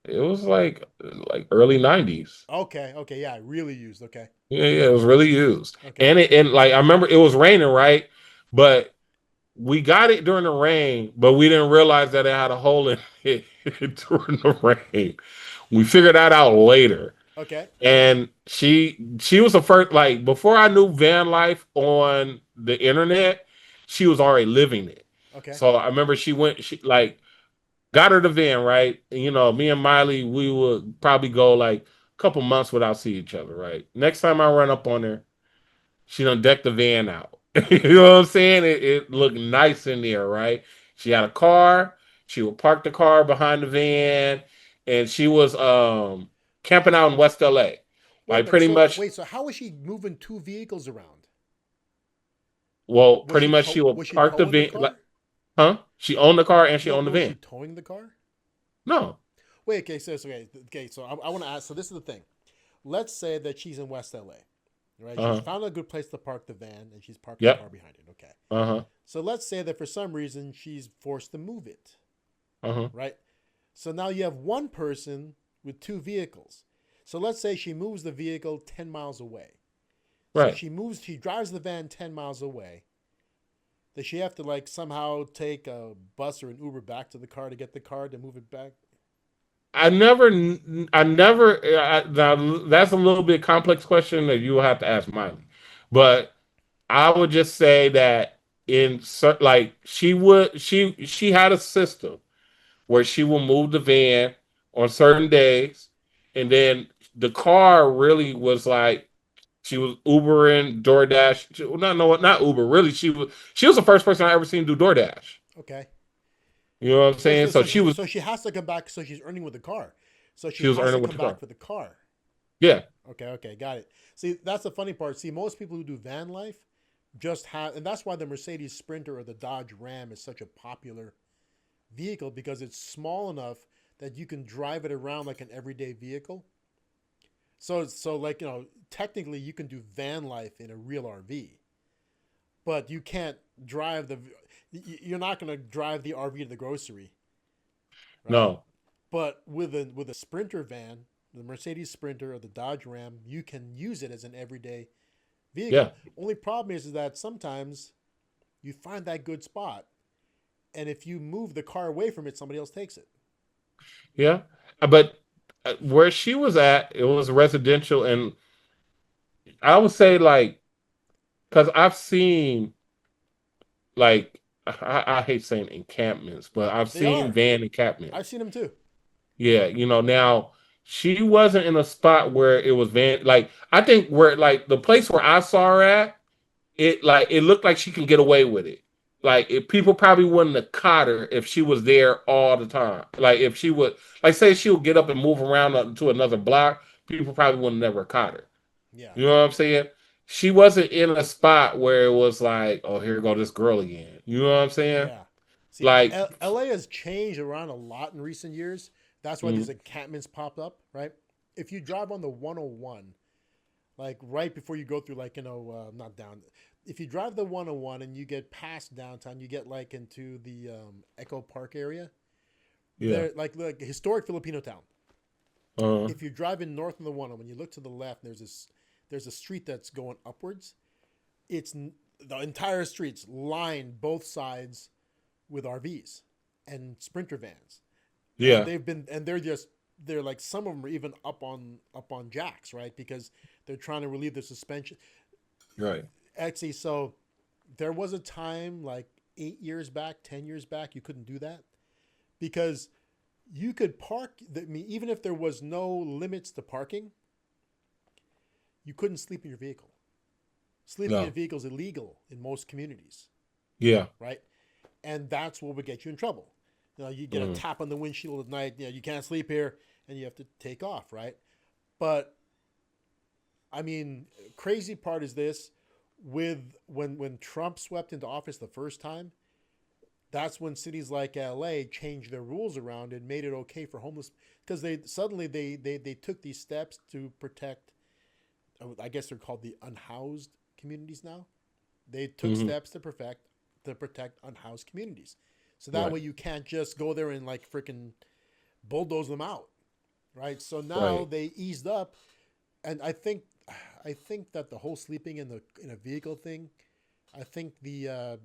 It was like early 90s. Okay. Okay. Yeah, really used. Okay. Yeah, yeah, it was really used. Okay. And like I remember it was raining, right? But we got it during the rain, but we didn't realize that it had a hole in it during the rain. We figured that out later. Okay. And she was the first, like before I knew van life on the internet, she was already living it. Okay. So I remember she like got her the van, right? And, me and Miley, we would probably go like a couple months without seeing each other, right? Next time I run up on her, she done decked the van out. You know what I'm saying? It looked nice in there, right? She had a car. She would park the car behind the van, and she was camping out in West LA. Wait, Like but pretty so much, wait. So how was she moving two vehicles around? well, pretty much she would Was she park the towing the van. Like, car? huh? She owned the car and she No, owned the but was she van. towing the car? No. Wait. Okay. Okay. So I want to ask. So this is the thing. Let's say that she's in West LA. Right? She's Uh-huh. found a good place to park the van, and she's parking the car Yep. behind it. Okay. Uh-huh. So let's say that for some reason she's forced to move it. Uh-huh. Right. So now you have one person with two vehicles. So let's say she moves the vehicle 10 miles away. So Right. she drives the van 10 miles away. Does she have to like somehow take a bus or an Uber back to the car to get the car to move it back? now that's a little bit complex question that you will have to ask Miley. But I would just say that like she had a system where she will move the van on certain days, and then the car really was like she was Ubering, DoorDash. Not no, not Uber. Really, she was the first person I ever seen do DoorDash. Okay. You know what I'm saying? So So she has to come back. So she's earning with the car. So she she was has to earning with come the back car. for the car. Yeah, Okay. Okay. Got it. See, that's the funny part. See, most people who do van life just have, and that's why the Mercedes Sprinter or the Dodge Ram is such a popular vehicle because it's small enough that you can drive it around like an everyday vehicle. So like technically you can do van life in a real RV, but you can't drive the. You're not going to drive the RV to the grocery, right? no, But with a Sprinter van, the Mercedes Sprinter or the Dodge Ram, you can use it as an everyday yeah, vehicle. Only problem is that sometimes you find that good spot, and if you move the car away from it, somebody else takes it. yeah. But where she was at, it was residential, and I would say like because I've seen like I hate saying encampments, but I've They seen are. van I've encampments. seen them too. Yeah, now she wasn't in a spot where it was van. Like I think where like the place where I saw her at, it looked like she can get away with it. Like if people probably wouldn't have caught her if she was there all the time. Like if she would, like say she would get up and move around to another block, people probably would have never caught her. Yeah, You know what I'm saying? She wasn't in a spot where it was like, oh, here go this girl again. You know what I'm saying? yeah. See, Like, LA has changed around a lot in recent years. That's why mm, these encampments popped up, right? If you drive on the 101, like right before you go through, like, not down, if you drive the 101 and you get past downtown, you get like into the Echo Park area. yeah, They're like a historic Filipino town. uh, If you're driving north on the 101, when you look to the left, there's a street that's going upwards. The entire street's lined both sides with RVs and Sprinter vans, and yeah, they're like some of them are even up on jacks, right? Because they're trying to relieve the suspension. right, Actually, so there was a time like 8 years back, 10 years back, you couldn't do that because you could park. I mean, even if there was no limits to parking, you couldn't sleep in your vehicle. Sleeping in a No. vehicle is illegal in most communities, Yeah. right? And that's what would get you in trouble. You get a Mm. tap on the windshield at night. You can't sleep here, and you have to take off, right? But I mean, crazy part is this: with when Trump swept into office the first time, that's when cities like LA changed their rules around and made it okay for homeless because they took these steps to protect. I guess they're called the unhoused communities now. They took Hmm. steps to protect unhoused communities, so that Right. way you can't just go there and like freaking bulldoze them out, right? So now Right. they eased up, and I think that the whole sleeping in a vehicle thing, I think the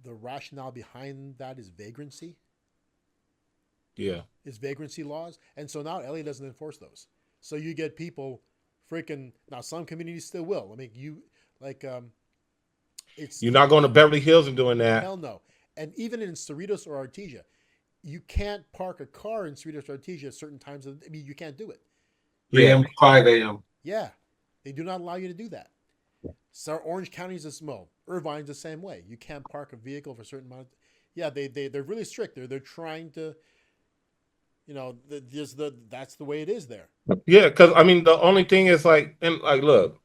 rationale behind that Yeah. is vagrancy laws, and so now LA doesn't enforce those. So you get people freaking now. Some communities still will. I mean, you like it's You're not going to Beverly Hills and doing that. hell no. And even in Cerritos or Artesia, you can't park a car in Cerritos or Artesia at certain times. I mean, you can't do it. 3 Yeah. a.m. to 5 a.m. Yeah, they do not allow you to do that. So Orange County's a small. Irvine's the same way. You can't park a vehicle for a certain amount. Yeah, they're really strict. They're trying to, that's the way it is there. Yeah. Because I mean, the only thing is like, and like, look,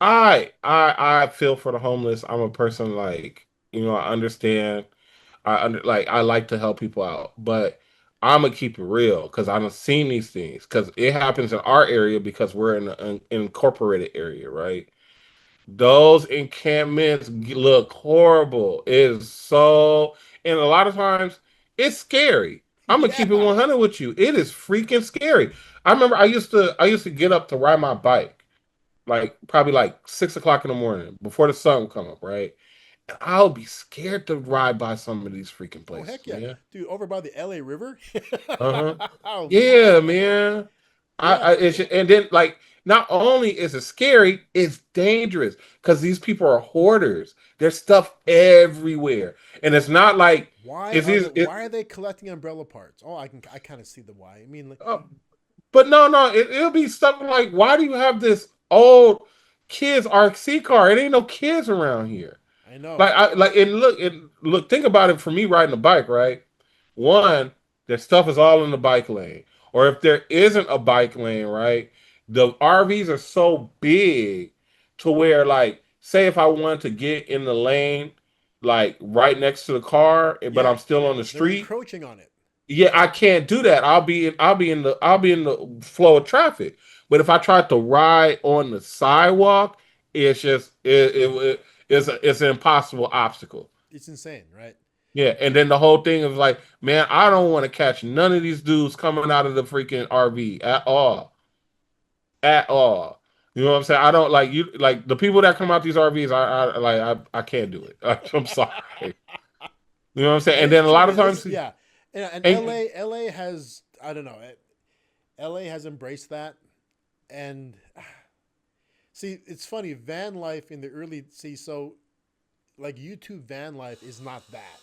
I feel for the homeless. I'm a person like, I understand. I like to help people out, but I'm gonna keep it real because I've seen these things because it happens in our area because we're in an incorporated area, right? Those encampments look horrible. It is so, and a lot of times it's scary. I'm gonna keep it Yeah. 100 with you. It is freaking scary. I remember I used to get up to ride my bike like probably like 6 o'clock in the morning before the sun would come up, right? And I'll be scared to ride by some of these freaking Oh places, heck yeah, man. dude! Over by the L.A. River. Uh-huh. Oh Yeah, man. man. Yeah. And then like not only is it scary, it's dangerous because these people are hoarders. There's stuff everywhere, and it's not like Why it's are they? easy. Why are they collecting umbrella parts? Oh, I kind of see the why. I mean, like, Uh, but no, it'll be something like, why do you have this old kids RC car? It ain't no kids around here. I know. And look, think about it for me riding a bike, right? One, their stuff is all in the bike lane. Or if there isn't a bike lane, right? The RVs are so big to where, like, say if I wanted to get in the lane, like right next to the car, but Yeah, I'm still on the they're street, encroaching on it. yeah, I can't do that. I'll be in the flow of traffic. But if I try to ride on the sidewalk, it's just it's an impossible obstacle. It's insane, right? Yeah, and then the whole thing is like, man, I don't want to catch none of these dudes coming out of the freaking RV at all. You know what I'm saying? I don't like you like the people that come out these RVs. I can't do it. I'm sorry. You know what I'm saying? It And is then a true. lot of times, Yeah, and and LA has I don't know. LA has embraced that, and see, it's funny. Van life in the early so like YouTube van life is not that.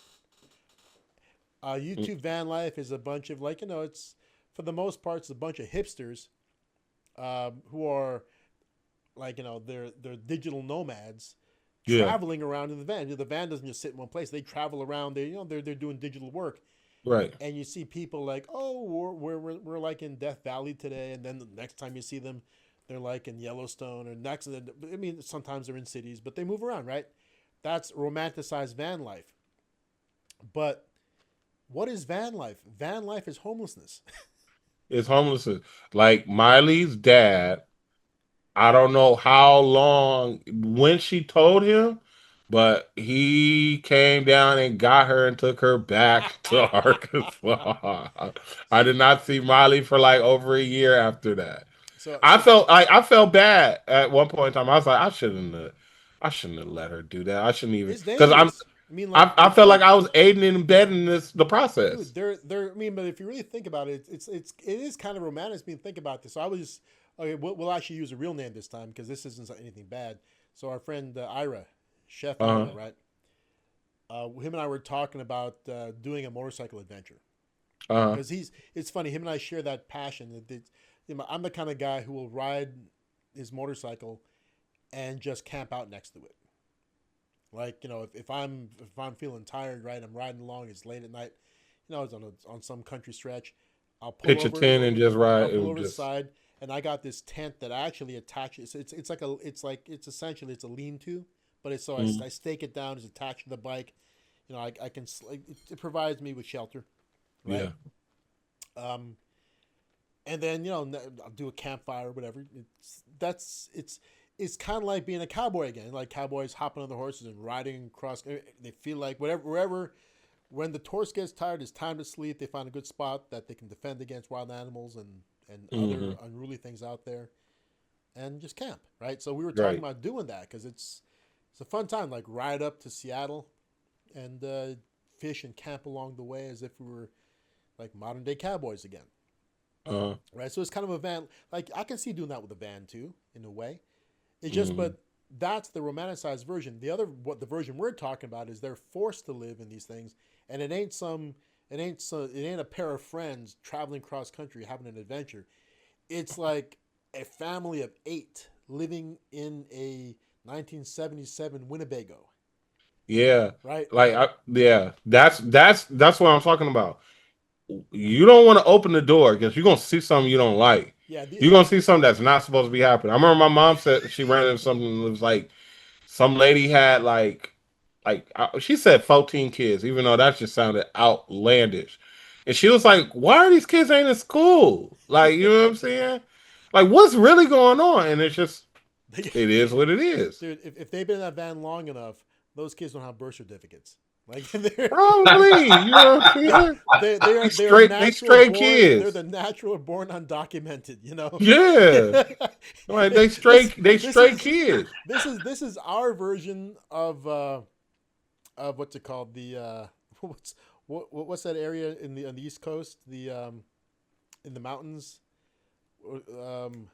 YouTube van life is a bunch of like it's for the most part it's a bunch of hipsters who are like they're digital nomads yeah, traveling around in the van. The van doesn't just sit in one place. They travel around. They're doing digital work, right. and you see people like we're like in Death Valley today, and then the next time you see them, they're like in Yellowstone or next. I mean, sometimes they're in cities, but they move around, right? That's romanticized van life. But what is van life? Van life is homelessness. It's homelessness. Like Miley's dad, I don't know how long when she told him, but he came down and got her and took her back to Arkansas. I did not see Miley for like over a year after that. so I so felt I felt bad at one point in time. I was like, I shouldn't have let her do that. I shouldn't even it's because I'm dangerous. I mean, I, like I the felt like truck, I was aiding and abetting the process. dude. They're. I mean, but if you really think about it, it is kind of romantic. I mean, think about this. So I was just okay. We'll actually use a real name this time because this isn't anything bad. So our friend Ira, Chef Uh Ira, right? Him and I were talking about doing a motorcycle adventure. Uh, because it's funny. Him and I share that passion. I'm the kind of guy who will ride his motorcycle and just camp out next to it. Like, if I'm feeling tired, right? I'm riding along. It's late at night. It's on some country stretch. I'll pull pitch a over. tent and just ride. I'll It pull would over the just side, and I got this tent that I actually attaches. It's essentially it's a lean-to, but it's so mm, I stake it down. It's attached to the bike. I can it provides me with shelter, right? yeah. Um, and then I'll do a campfire or whatever. It's kind of like being a cowboy again. Like cowboys hopping on their horses and riding across. They feel like wherever when the horse gets tired, it's time to sleep. They find a good spot that they can defend against wild animals and Hmm. other unruly things out there, and just camp. Right. So we were talking Right. about doing that because it's a fun time. Like ride up to Seattle and fish and camp along the way as if we were like modern day cowboys again. Uh, Right. So it's kind of a van. Like I can see doing that with a van too, in a way. It's just, mm, but that's the romanticized version. What the version we're talking about is they're forced to live in these things, and it ain't a pair of friends traveling cross country having an adventure. It's like a family of 8 living in a 1977 Winnebago, yeah. right? Yeah. That's what I'm talking about. You don't want to open the door because you're gonna see something you don't like. Yeah, You're gonna see something that's not supposed to be happening. I remember my mom said she ran into something that was like some lady had she said 14 kids, even though that just sounded outlandish. And she was like, "Why are these kids ain't in school? Like, you know what I'm saying? Like, what's really going on?" And it's just, it is what it is. dude, if they've been in that van long enough, those kids don't have birth certificates. Like they're Probably, you know what I'm saying? they are They natural straight born. They're kids. the natural born undocumented. Yeah, like they This straight is kids. this is our version of what's it called what's what's that area in the on the East Coast in the mountains. Um,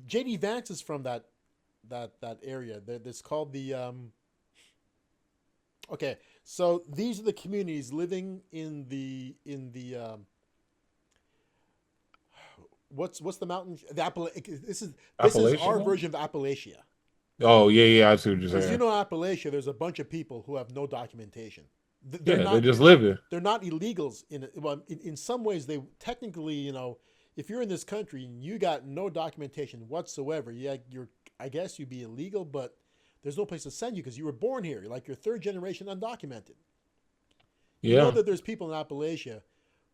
JD Vance is from that area. That's called the okay. So these are the communities living what's the mountain? This is Appalachian our Mountain? version of Appalachia. Oh yeah, yeah, I see what you're Because saying. Appalachia, there's a bunch of people who have no documentation. They're Yeah, they not just live here. they're not illegals in some ways they technically if you're in this country and you got no documentation whatsoever, yeah, I guess you'd be illegal, but there's no place to send you because you were born here. Like you're third generation undocumented. Yeah, That there's people in Appalachia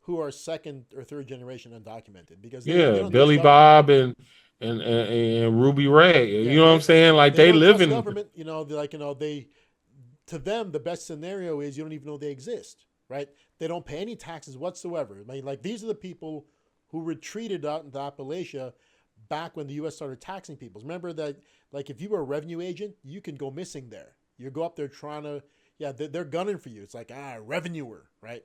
who are second or third generation undocumented because they yeah, don't Billy trust Bob and Ruby Ray. yeah You know what I'm saying? Like they they don't live trust in. government. They to them the best scenario is you don't even know they exist, right? They don't pay any taxes whatsoever. I mean, like these are the people who retreated out into Appalachia back when the U.S. started taxing people. Remember that, like if you were a revenue agent, you can go missing there. You go up there trying to, yeah, they're gunning for you. It's like revenuer, right?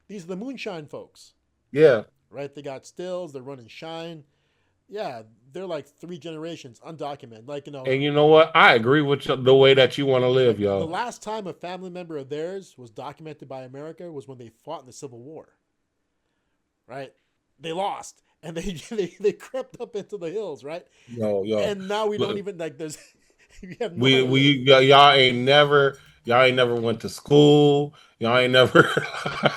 These are the moonshine folks, Yeah, right? They got stills, they're running shine. Yeah, they're like 3 generations undocumented. Like and you know what? I agree with the way that you want to live, like the yo. last time a family member of theirs was documented by America was when they fought in the Civil War, right? They lost and they crept up into the hills, right? Yo. And now we don't Look, even like there's we have no y'all ain't never went to school. Y'all ain't never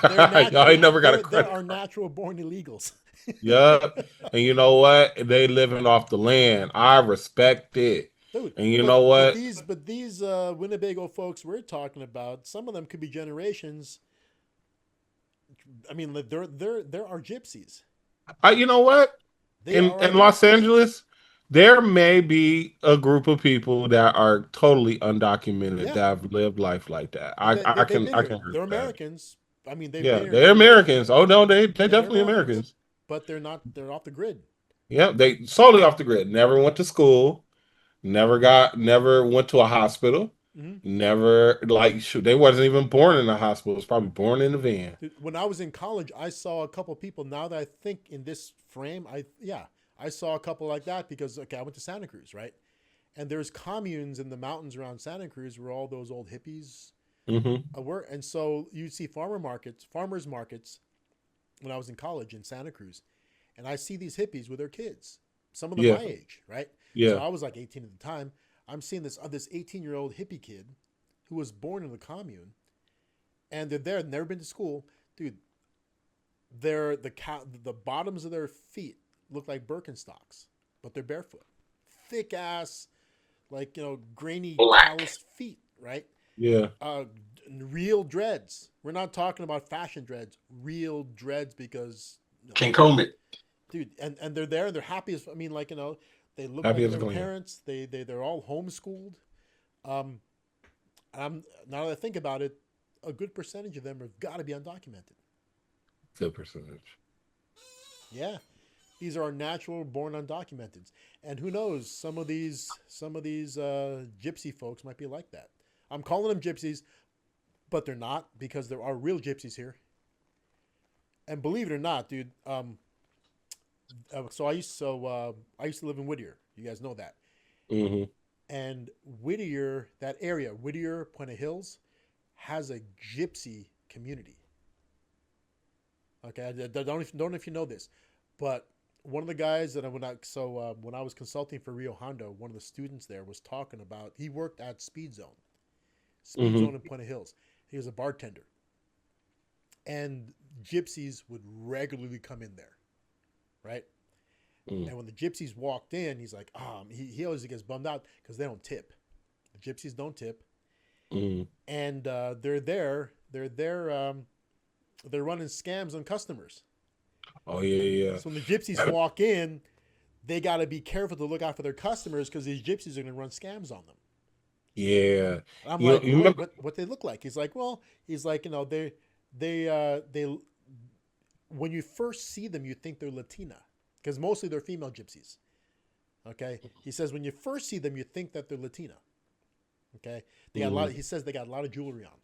y'all ain't never got a they're credit our card. natural born illegals. Yep. And you know what? They living off the land. I respect it. Dude, And you know what? but these Winnebago folks we're talking about, some of them could be generations. I mean, they're our gypsies. You know what? They are our In Los gypsies. Angeles, there may be a group of people that are totally undocumented Yeah, that have lived life like that. they've been I here. can agree They're with that. Americans. I mean, they've been Yeah, here they're many years. Americans. Oh no, they Yeah, they're definitely Americans, Americans. but they're not. They're off the grid. Yeah, they solely off the grid. Never went to school. Never went to a hospital. Mm-hmm. Never like shoot, they wasn't even born in a hospital. It was probably born in a van. When I was in college, I saw a couple of people. Now that I think in this frame, I saw a couple like that because okay, I went to Santa Cruz, right? And there's communes in the mountains around Santa Cruz where all those old hippies Hmm. were, and so you see farmers markets, when I was in college in Santa Cruz, and I see these hippies with their kids, some of them Yeah. my age, right? So Yeah. I was like 18 at the time. I'm seeing this 18-year-old hippie kid who was born in the commune, and they're there, never been to school, dude. The bottoms of their feet look like Birkenstocks, but they're barefoot, thick ass, like grainy, Black. calloused feet, right? Yeah. Uh, Real dreads. We're not talking about fashion dreads. Real dreads because Can comb it. dude, and they're there and they're happy as I mean, like they look Happy like as a their clam. parents. They're all homeschooled. Um, and I'm now that I think about it, a good percentage of them have got to be undocumented. Good percentage. Yeah, these are our natural born undocumented, and who knows? Some of these gypsy folks might be like that. I'm calling them gypsies, but they're not because there are real gypsies here. And believe it or not, dude. I used to live in Whittier. You guys know that. Hmm. And Whittier, that area, Whittier, Point of Hills, has a gypsy community. Okay, don't know if you know this, but one of the guys that when I was consulting for Rio Hondo, one of the students there was talking about he worked at Speed Hmm. Zone in Point of Hills. He was a bartender, and gypsies would regularly come in there, right? Mm. And when the gypsies walked in, he's like, he always gets bummed out because they don't tip. The gypsies don't tip, Mm. and they're running scams on customers. Oh yeah, So when the gypsies yeah. walk in, they got to be careful to look out for their customers because these gypsies are going to run scams on them. Yeah. And I'm You like, you well, wait, remember? what they look like? He's like, well, he's like, they when you first see them, you think they're Latina because mostly they're female gypsies. Okay, he says when you first see them, you think that they're Latina. Okay, they got a lot. Mm. He says they got a lot of jewelry on.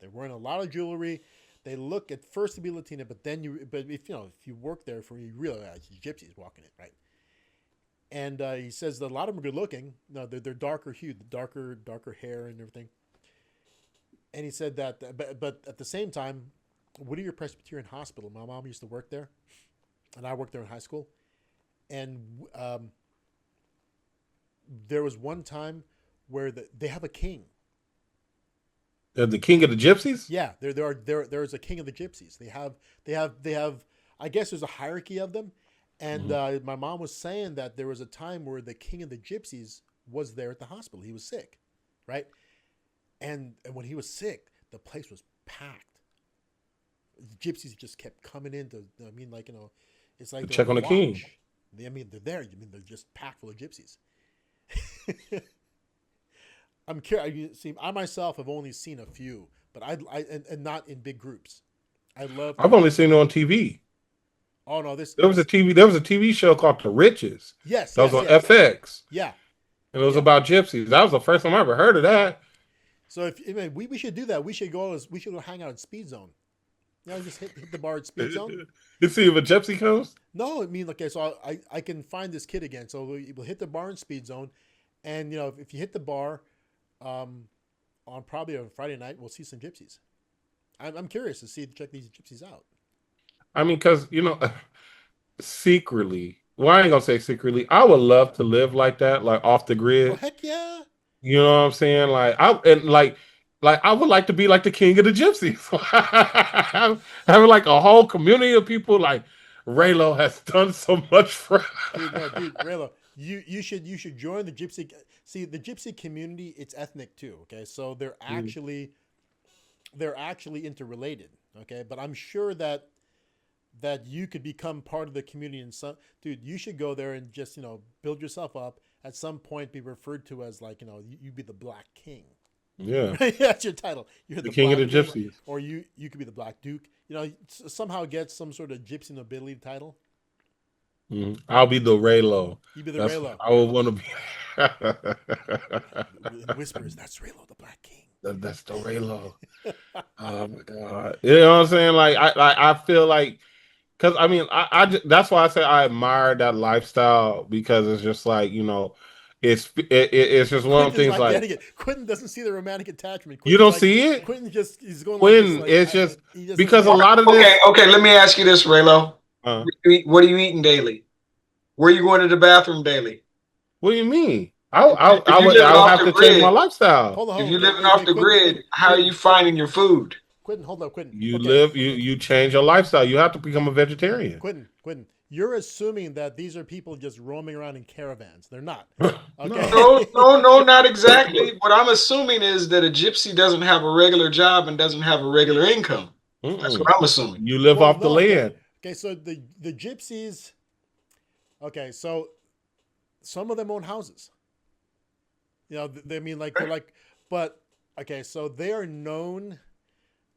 They're wearing a lot of jewelry. They look at first to be Latina, but if you work there for you realize gypsies walking in, right? And he says that a lot of them are good looking. No, they're darker hued, darker hair and everything. And he said that, but at the same time, Whittier Presbyterian Hospital. My mom used to work there, and I worked there in high school. And there was one time where they have a king. The king of the gypsies? Yeah, there's a king of the gypsies. They have. I guess there's a hierarchy of them, and Hmm. my mom was saying that there was a time where the king of the gypsies was there at the hospital. He was sick, right? And when he was sick, the place was packed. The gypsies just kept coming in to. I mean, like it's like they're Check on on the king. watch. I mean, they're there. I mean, they're just packed full of gypsies. I'm curious. See, I myself have only seen a few, but and not in big groups. I'd love I've to. only seen it on TV. Oh no, this There was a this TV. There was a TV show called The Riches. yes, That was yes, on yes, FX, yeah, and it was yeah. about gypsies. That was the first time I ever heard of that. So if I mean, we should do that. We should go hang out at Speed Zone. Just hit the bar at Speed Zone. You see if a gypsy comes? No, I mean, okay, so I can find this kid again. So we'll hit the bar in Speed Zone, and if you hit the bar, um, on probably on Friday night, we'll see some gypsies. I'm curious to check these gypsies out. I mean, because secretly, well, I ain't gonna say secretly. I would love to live like that, like off the Oh grid. heck yeah! You know what I'm saying? Like I would like to be like the king of the gypsies. Having like a whole community of people like Raylo has done so much for. Dude, no, dude, Raylo, you should join the gypsy. See, the gypsy community, it's ethnic too. Okay, so Mm. they're actually interrelated. Okay, but I'm sure that you could become part of the community and some dude. You should go there and just build yourself up. At some point, be referred to as like you be the Black King. Yeah, Right? That's your title. You're the the king of the Black King, gypsies. or you could be the Black Duke. Somehow get some sort of gypsy nobility title. Mhm. I'll be the Raylo. You be the That's Raylo. I would want to be. In whispers, that's Raylo, the Black King. That's the Raylo. Oh my god! You know what I'm saying? I feel like because that's why I say I admire that lifestyle because it's just like It's just one of Quentin's them things not like getting it. Quentin doesn't see the romantic attachment. you Quentin's don't like see it, Quentin just he's going like this. Quentin. Like It's just he doesn't because a get it. lot of Okay, this. okay. Let me ask you this, Raylo. Uh, What are you eating daily? Where are you going to the bathroom daily? what do you mean? If you I living would off have the to change my grid, lifestyle. Hold on, if hold on. you're Okay, living okay, off okay. the Quentin, grid, Quentin, how are you Quentin, finding your food? Quentin. Hold on, Quentin. You Okay, live okay. you change your lifestyle. You have to become a vegetarian. Quentin. You're assuming that these are people just roaming around in caravans. They're not. No. No, Okay. no, no, not exactly. What I'm assuming is that a gypsy doesn't have a regular job and doesn't have a regular income. That's what Mm-mm. I'm assuming. You live Well, off the no. Okay. land. Okay. So the gypsies. Okay. So some of them own houses. You know, they mean like they're like, but okay. So they are known.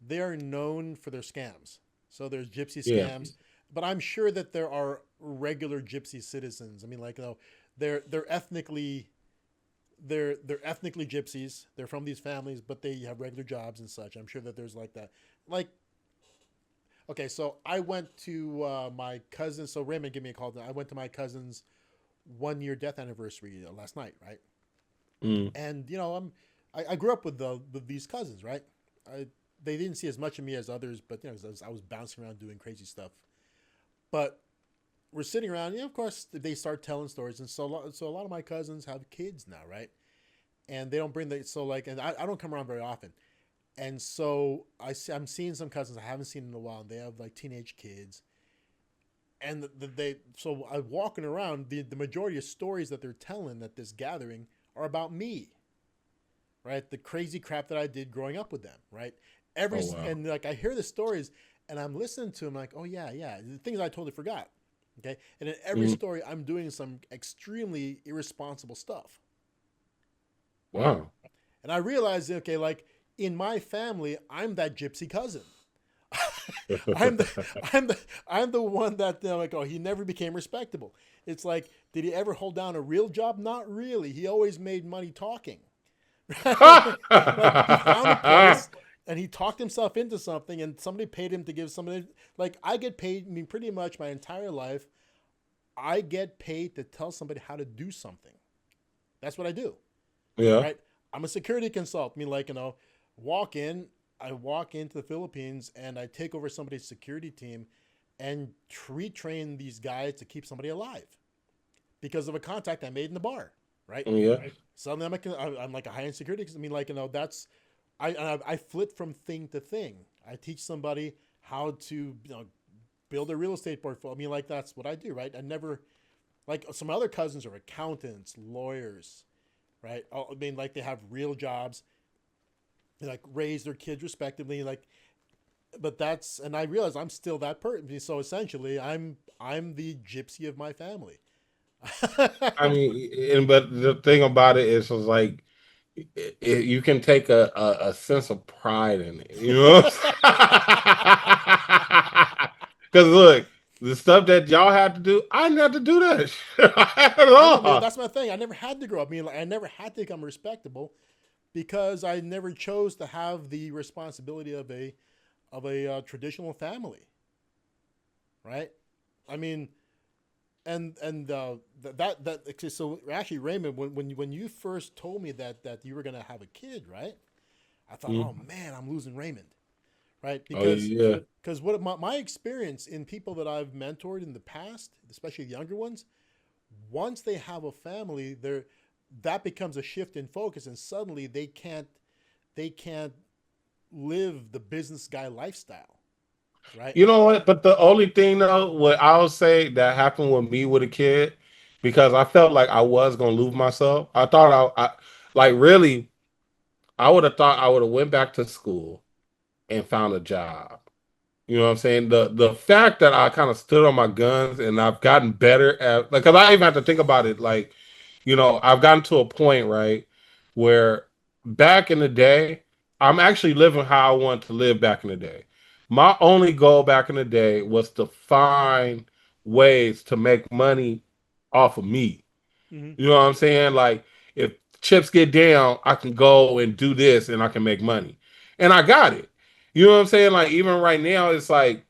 They are known for their scams. So there's gypsy Yeah. scams, but I'm sure that there are regular gypsy citizens. I mean, like, you know, they're ethnically they're ethnically gypsies. They're from these families, but they have regular jobs and such. I'm sure that there's like that. Like, okay, so I went to my cousin. So Raymond gave me a call. I went to my cousin's 1 year death anniversary last night, right? Mm. And you know, I grew up with these cousins, right? They didn't see as much of me as others, but you know, I was bouncing around doing crazy stuff. But we're sitting around, you know, of course, they start telling stories, and so a lot of my cousins have kids now, right? And they don't bring the so like, and I don't come around very often, and so I'm seeing some cousins I haven't seen in a while, and they have like teenage kids, and they so I'm walking around, the majority of stories that they're telling at this gathering are about me, right? The crazy crap that I did growing up with them, right? Oh wow. And like I hear the stories, and I'm listening to them like, oh yeah, yeah, the things I totally forgot. Okay, and in every Mm. story, I'm doing some extremely irresponsible stuff, right? Wow. And I realized, okay, like in my family, I'm that gypsy cousin. I'm the I'm the one that like, oh, he never became respectable. It's like, did he ever hold down a real job? Not really. He always made money talking. Like he found a place and he talked himself into something, and somebody paid him to give somebody. Like I get paid. I mean, pretty much my entire life, I get paid to tell somebody how to do something. That's what I do, Yeah. right? I'm a security consultant. I mean, like, you know, walk in. I walk into the Philippines and I take over somebody's security team and retrain these guys to keep somebody alive because of a contact I made in the bar, right? Yeah. Suddenly I'm like a high end security. I mean, like, you know, that's I flip from thing to thing. I teach somebody how to, you know, build a real estate portfolio. I mean, like that's what I do, right? I never like some other cousins are accountants, lawyers, right? I mean, like they have real jobs. They like raise their kids respectively, like. But that's and I realize I'm still that person. So essentially, I'm the gypsy of my family. I mean, and but the thing about it is, like you can take a sense of pride in it. You know, because look, the stuff that y'all had to do, I didn't have to do that shit at I know, man. all. That's my thing. I never had to grow up. I mean, like, I never had to become respectable because I never chose to have the responsibility of a traditional family, right? I mean, that okay, so actually, Raymond, when you first told me that you were gonna have a kid, right? I thought, oh Mm. man, I'm losing Raymond, right? Oh yeah, Because what my experience in people that I've mentored in the past, especially the younger ones, once they have a family, they're that becomes a shift in focus, and suddenly they can't live the business guy lifestyle, right? you know what? But the only thing though, what I'll say that happened with me with a kid, because I felt like I was gonna lose myself. I thought I like really, I would have thought I would have went back to school and found a job. You know what I'm saying? The fact that I kind of stood on my guns and I've gotten better at like, cause I even have to think about it. Like, you know, I've gotten to a point, right, where back in the day, I'm actually living how I want to live back in the day. My only goal back in the day was to find ways to make money off of me. Mm-hmm. You know what I'm saying? Like, if chips get down, I can go and do this and I can make money. And I got it. You know what I'm saying? Like, even right now, it's like,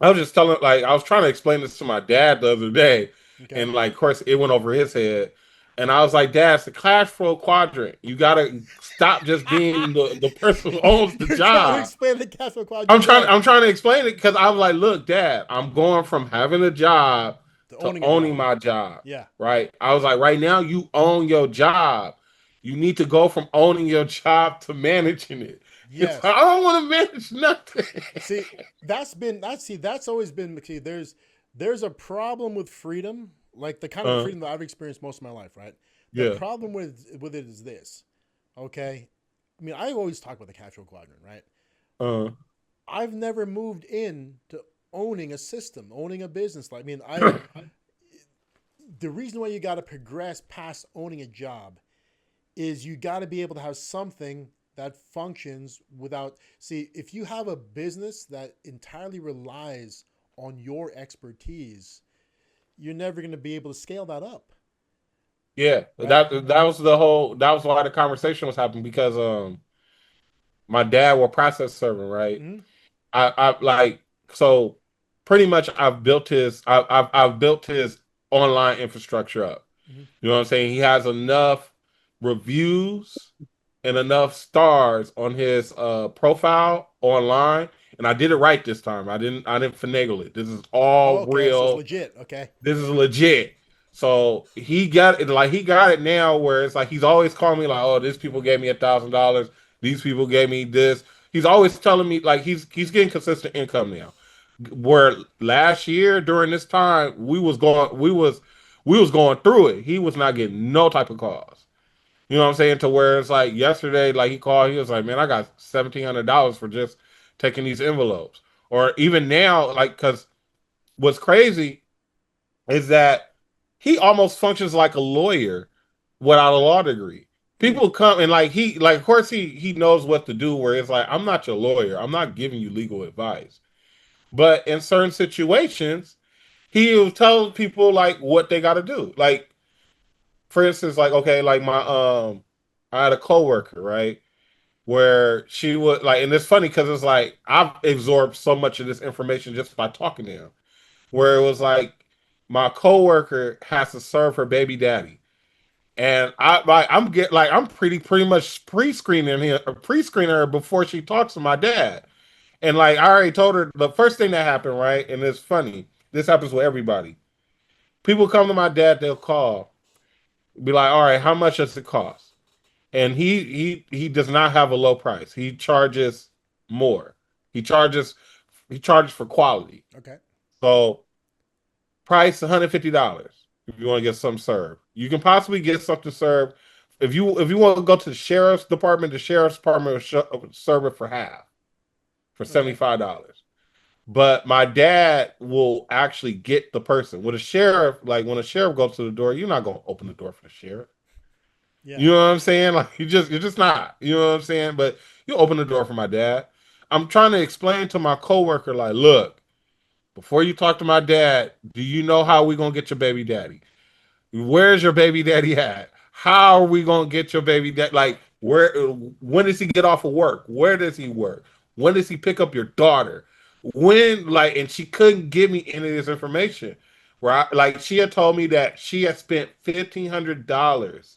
I was just telling, like, I was trying to explain this to my dad the other day. Okay. And, like, of course, it went over his head. And I was like, Dad, it's the cash flow quadrant. You gotta stop just being the person who owns the You're trying to job. explain the cash flow I'm quadrant, trying yeah, I'm trying to explain it because I was like, look, Dad, I'm going from having a job to to owning a owning job. my job. Yeah. Right. I was like, right now you own your job. You need to go from owning your job to managing it. It's like, Yes. I don't want to manage nothing. See, that's always been, see, there's a problem with freedom, like the kind of uh, freedom that I've experienced most of my life, right? The yeah. problem with it is this, okay? I mean, I always talk about the cash flow quadrant, right? Uh, I've never moved in to owning a system, owning a business. Like, I mean, I the reason why you got to progress past owning a job is you got to be able to have something that functions without, see, if you have a business that entirely relies on your expertise, you're never going to be able to scale that up, yeah. right? That was why the conversation was happening because my dad was process serving, right? Mm-hmm. I like so pretty much I've built his online infrastructure up. Mm-hmm. You know what I'm saying? He has enough reviews and enough stars on his profile online, and I did it right this time. I didn't finagle it. This is Oh, all okay, so it's real. legit. Okay. This is legit. So he got it, like he got it now where it's like he's always calling me like, oh, these people gave me $1,000. These people gave me this. He's always telling me like he's getting consistent income now. Where last year during this time we was going through it. He was not getting no type of calls. You know what I'm saying? To where it's like yesterday, like he called, he was like, man, I got $1,700 for just taking these envelopes. Or even now, like, because what's crazy is that he almost functions like a lawyer without a law degree. Hmm. People come and like of course he knows what to do where it's like I'm not your lawyer. I'm not giving you legal advice. But in certain situations, he'll tell people like what they got to do. Like for instance, like okay, like my I had a coworker, right? Where she would like and it's funny cuz it's like I've absorbed so much of this information just by talking to him where it was like my coworker has to serve her baby daddy, and I'm pretty much pre-screening her before she talks to my dad, and like I already told her the first thing that happened, right? And it's funny, this happens with everybody. People come to my dad, they'll call, be like, all right, how much does it cost? And he does not have a low price. He charges more. He charges he charges for quality. Okay. So price $150 if you want to get something served. You can possibly get something served if you want to go to the sheriff's department. The sheriff's department will serve it for half for Okay. $75. But my dad will actually get the person. With a sheriff, like when a sheriff goes to the door, you're not gonna open the door for the sheriff. Yeah. You know what I'm saying? Like you're just not. You know what I'm saying? But you open the door for my dad. I'm trying to explain to my coworker, like, look, before you talk to my dad, do you know how we gonna get your baby daddy? Where's your baby daddy at? How are we gonna get your baby dad? Like, where? When does he get off of work? Where does he work? When does he pick up your daughter? When? Like, and she couldn't give me any of this information. Right? Like, she had told me that she had spent $1,500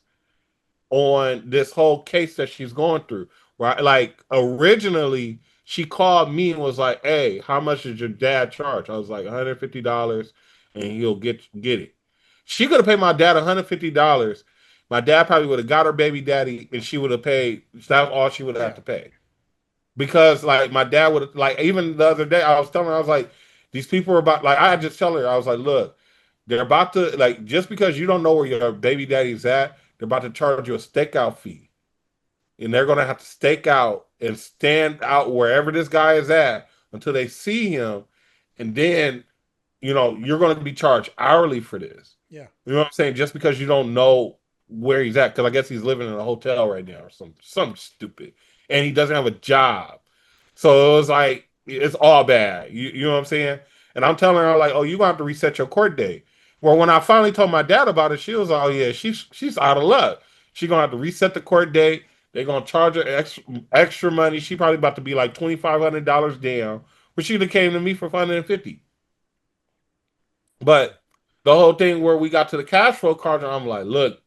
on this whole case that she's going through. Right? Like, originally she called me and was like, "Hey, how much did your dad charge?" I was like, $150, and he'll get it. She could have paid my dad $150. My dad probably would have got her baby daddy, and she would have paid. That's all she would have Yeah. had to pay. Because like my dad would like even the other day I was telling her I was like these people are about like I just tell her I was like look they're about to like just because you don't know where your baby daddy's at they're about to charge you a stakeout fee and they're gonna have to stake out and stand out wherever this guy is at until they see him and then you're going to be charged hourly for this. Yeah. You know what I'm saying? Just because you don't know where he's at, because I guess he's living in a hotel right now or something stupid, and he doesn't have a job. So it was like it's all bad. You know what I'm saying? And I'm telling her like, oh, you gonna have to reset your court date. Well, when I finally told my dad about it, she was, oh yeah, she's out of luck. She gonna have to reset the court date. They're gonna charge her extra money. She probably about to be like $2,500 down, but she have came to me for 150. But the whole thing where we got to the cash flow card, I'm like, look,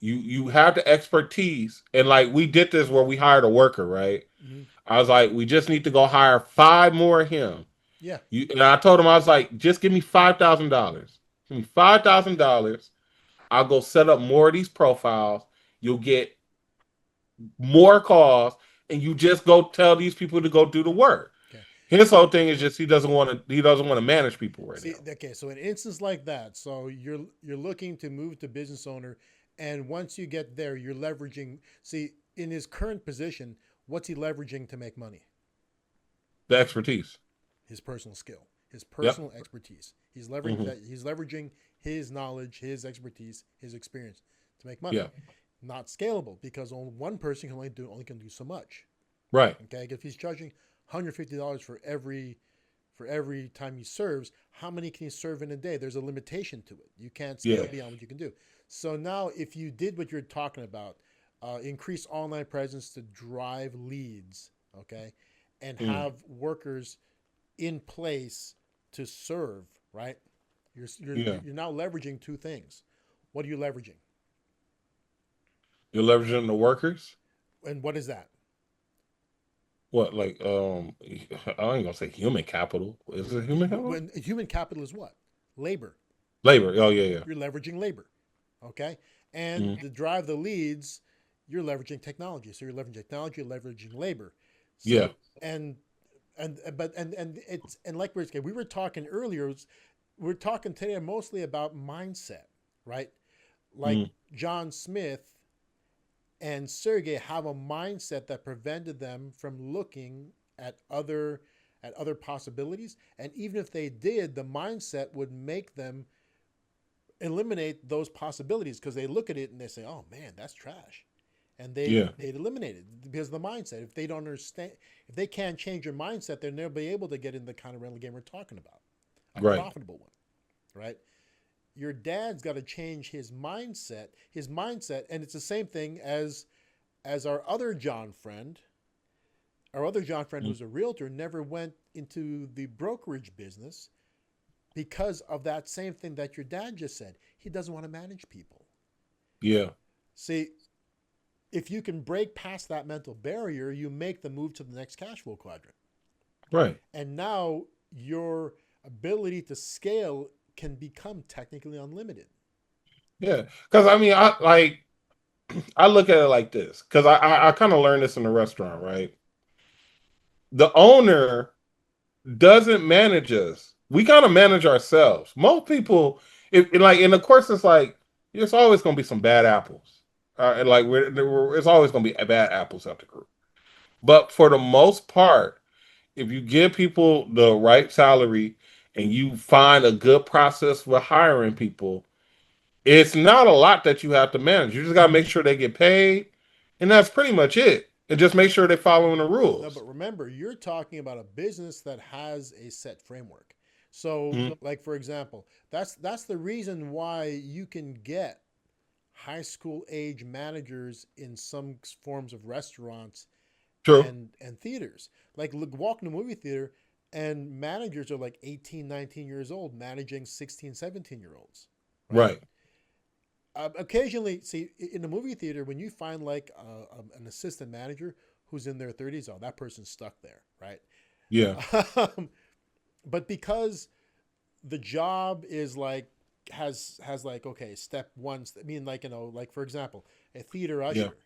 You have the expertise, and like we did this where we hired a worker, right? Hmm. I was like, we just need to go hire five more of him. Yeah. And I told him, I was like, just give me $5,000. Give me $5,000. I'll go set up more of these profiles. You'll get more calls, and you just go tell these people to go do the work. Okay. His whole So thing is just he doesn't want to manage people right see, now. okay, so an instance like that, so you're looking to move to business owner, and once you get there, you're leveraging. See, in his current position, what's he leveraging to make money? The expertise. His personal skill, his Yep. personal expertise. He's leveraging Hmm. that. He's leveraging his knowledge, his expertise, his experience to make money. Yeah. Not scalable because only one person can only can do so much. Right. Okay, if he's charging $150 for every time he serves, how many can he serve in a day? There's a limitation to it. You can't scale Yeah. beyond what you can do. So now, if you did what you're talking about, increase online presence to drive leads, okay, and Mm. have workers in place to serve, right? Yeah. You're now leveraging two things. What are you leveraging? You're leveraging the workers. And what is that? What, like, I ain't gonna say human capital. Is it human capital? When human capital is what? Labor. Labor. Oh yeah, yeah. You're leveraging labor, okay? And Hmm. to drive the leads, you're leveraging technology. So you're leveraging technology, you're leveraging labor. Yeah. So and it's and like we were talking earlier, we're talking today mostly about mindset, right? Like Mm. John Smith and Sergey have a mindset that prevented them from looking at other possibilities. And even if they did, the mindset would make them eliminate those possibilities because they look at it and they say, "Oh man, that's trash," and Yeah. they'd eliminate it because of the mindset. If they don't understand, if they can't change your mindset, they'll never be able to get in the kind of rental game we're talking about, a Right. profitable one, right? Your dad's got to change his mindset, and it's the same thing as our other John friend Mm. who's a realtor never went into the brokerage business because of that same thing that your dad just said. He doesn't want to manage people. Yeah. See, if you can break past that mental barrier, you make the move to the next cash flow quadrant. Right. And now your ability to scale can become technically unlimited. Yeah. Because I mean, I look at it like this. Because I kind of learned this in the restaurant. Right. The owner doesn't manage us. We kind of manage ourselves. Most people, like, and of course, it's like there's always going to be some bad apples. And like it's always going to be bad apples at the group. But for the most part, if you give people the right salary and you find a good process for hiring people, it's not a lot that you have to manage. You just got to make sure they get paid, and that's pretty much it. And just make sure they're following the No, rules. but remember, you're talking about a business that has a set framework. So, Mm, like for example, that's the reason why you can get high school age managers in some forms of restaurants true. and theaters. Like look, walk in a movie theater and managers are like 18, 19 years old managing 16, 17-year olds, right? Right. Occasionally, see, in the movie theater, when you find like an assistant manager who's in their 30s, oh, that person's stuck there, right? Yeah. But because the job is like has like okay step one, I mean like like for example a theater Yeah. usher,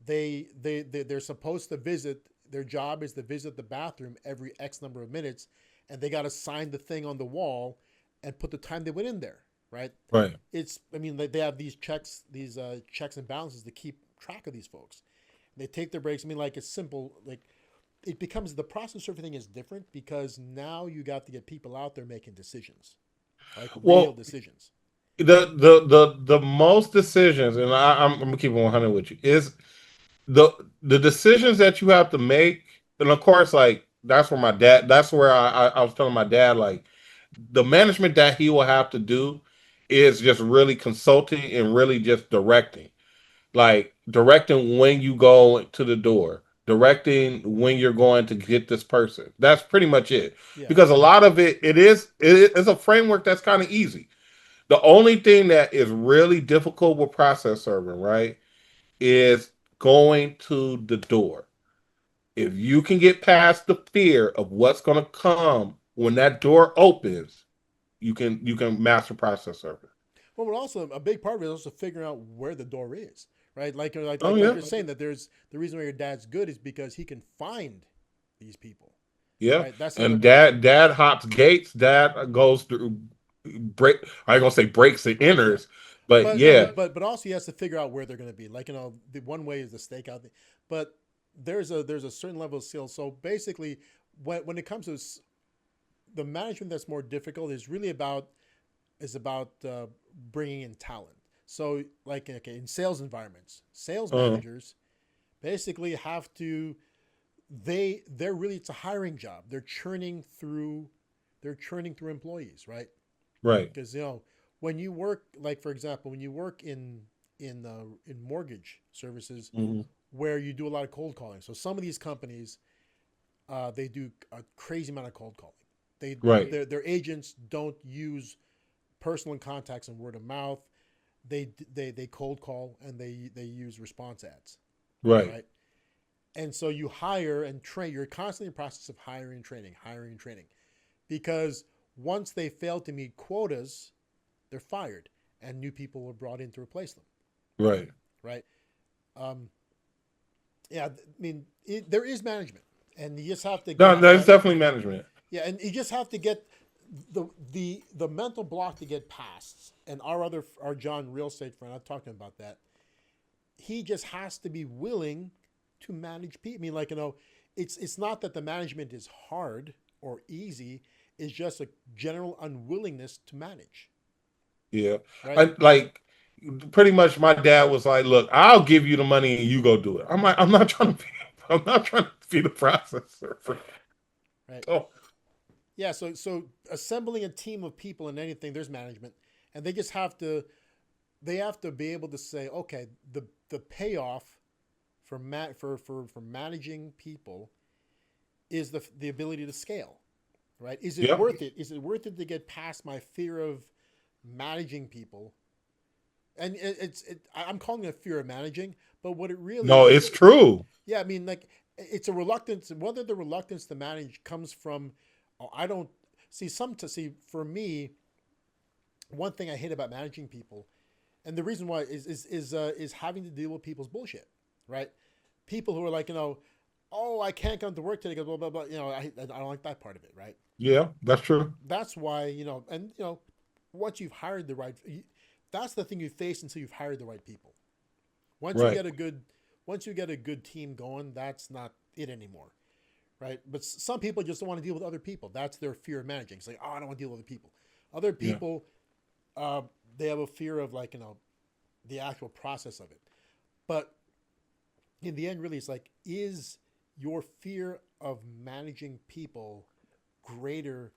they're supposed to visit, their job is to visit the bathroom every X number of minutes, and they got to sign the thing on the wall and put the time they went in there, right? Right. It's, I mean, they have these checks and balances to keep track of these folks. They take their breaks. I mean, like it's simple. Like it becomes the process. Everything is different because now you got to get people out there making decisions, like real Well, decisions. the most decisions, and I'm gonna keep it 100 with you, is the decisions that you have to make. And of course, like that's where I was telling my dad, like the management that he will have to do is just really consulting and really just directing, like directing when you go to the door, directing when you're going to get this person. That's pretty much it. Yeah. Because a lot of it is a framework that's kind of easy. The only thing that is really difficult with process serving, right, is going to the door. If you can get past the fear of what's going to come when that door opens, you can master process serving. Well, but also a big part of it is also figuring out where the door is, right? Oh Like yeah, you're saying that there's the reason why your dad's good is because he can find these people, yeah. right? That's the other And part. dad hops gates. Dad goes through break. I ain't gonna say breaks and Yeah, enters, but but no, yeah, but also he has to figure out where they're going to be. Like the one way is the stakeout thing, but there's a certain level of skill. So basically, when it comes to the management that's more difficult is about bringing in talent. So like okay, in sales environments, sales uh, managers basically have to they're really it's a hiring job. They're churning through employees, right? right. Because when you work like for example when you work in mortgage services Hmm. where you do a lot of cold calling. So some of these companies they do a crazy amount of cold calling. Right, Their agents don't use personal contacts and word of mouth. They cold call and they use response ads, right, right? And so you hire and train. You're constantly in the process of hiring and training, because once they fail to meet quotas, they're fired, and new people are brought in to replace them, right. right? Um, yeah, I mean, there is management, and you just have to No, get that's definitely management. yeah, and you just have to get the mental block to get past. And our John real estate friend, I've talked to him about that. He just has to be willing to manage people. I mean, like it's not that the management is hard or easy. It's just a general unwillingness to manage, Yeah, right? I like pretty much. My dad was like, "Look, I'll give you the money and you go do it." I'm like, "I'm not trying to. Be, I'm not trying to be the processor." Right. Oh, Yeah. So assembling a team of people in anything, there's management, and they have to be able to say, okay, the payoff for managing people is the ability to scale, right? Is it yeah. worth it? Is it worth it to get past my fear of managing people? And I'm calling it a fear of managing, but what it really No, is, it's true. yeah, I mean, like it's a reluctance. Whether the reluctance to manage comes from, oh, I don't see for me, one thing I hate about managing people, and the reason why is having to deal with people's bullshit, right? People who are like, oh, I can't come to work today because blah blah blah. I don't like that part of it, right? Yeah, that's true. That's why and once you've hired the right, that's the thing you face until you've hired the right people. Once you Right. get a good, once you get a good team going, that's not it anymore, right? But some people just don't want to deal with other people. That's their fear of managing. It's like, oh, I don't want to deal with other people. Other Yeah. people, uh, they have a fear of like the actual process of it. But in the end, really, it's like, is your fear of managing people greater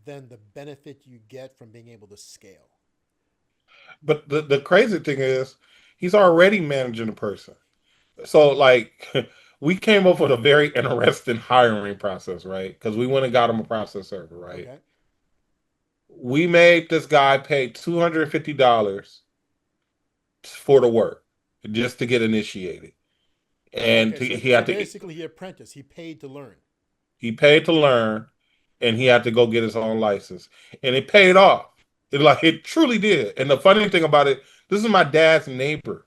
than the benefit you get from being able to scale? But the crazy thing is, he's already managing a person. So like, we came up with a very interesting hiring process, right? Because we went and got him a process server, right? Okay. We made this guy pay $250 for the work just to get initiated, and Okay. So he so had to basically, he apprenticed. He paid to learn. he paid to learn, and he had to go get his own license, and it paid off. It truly did. And the funny thing about it, this is my dad's neighbor.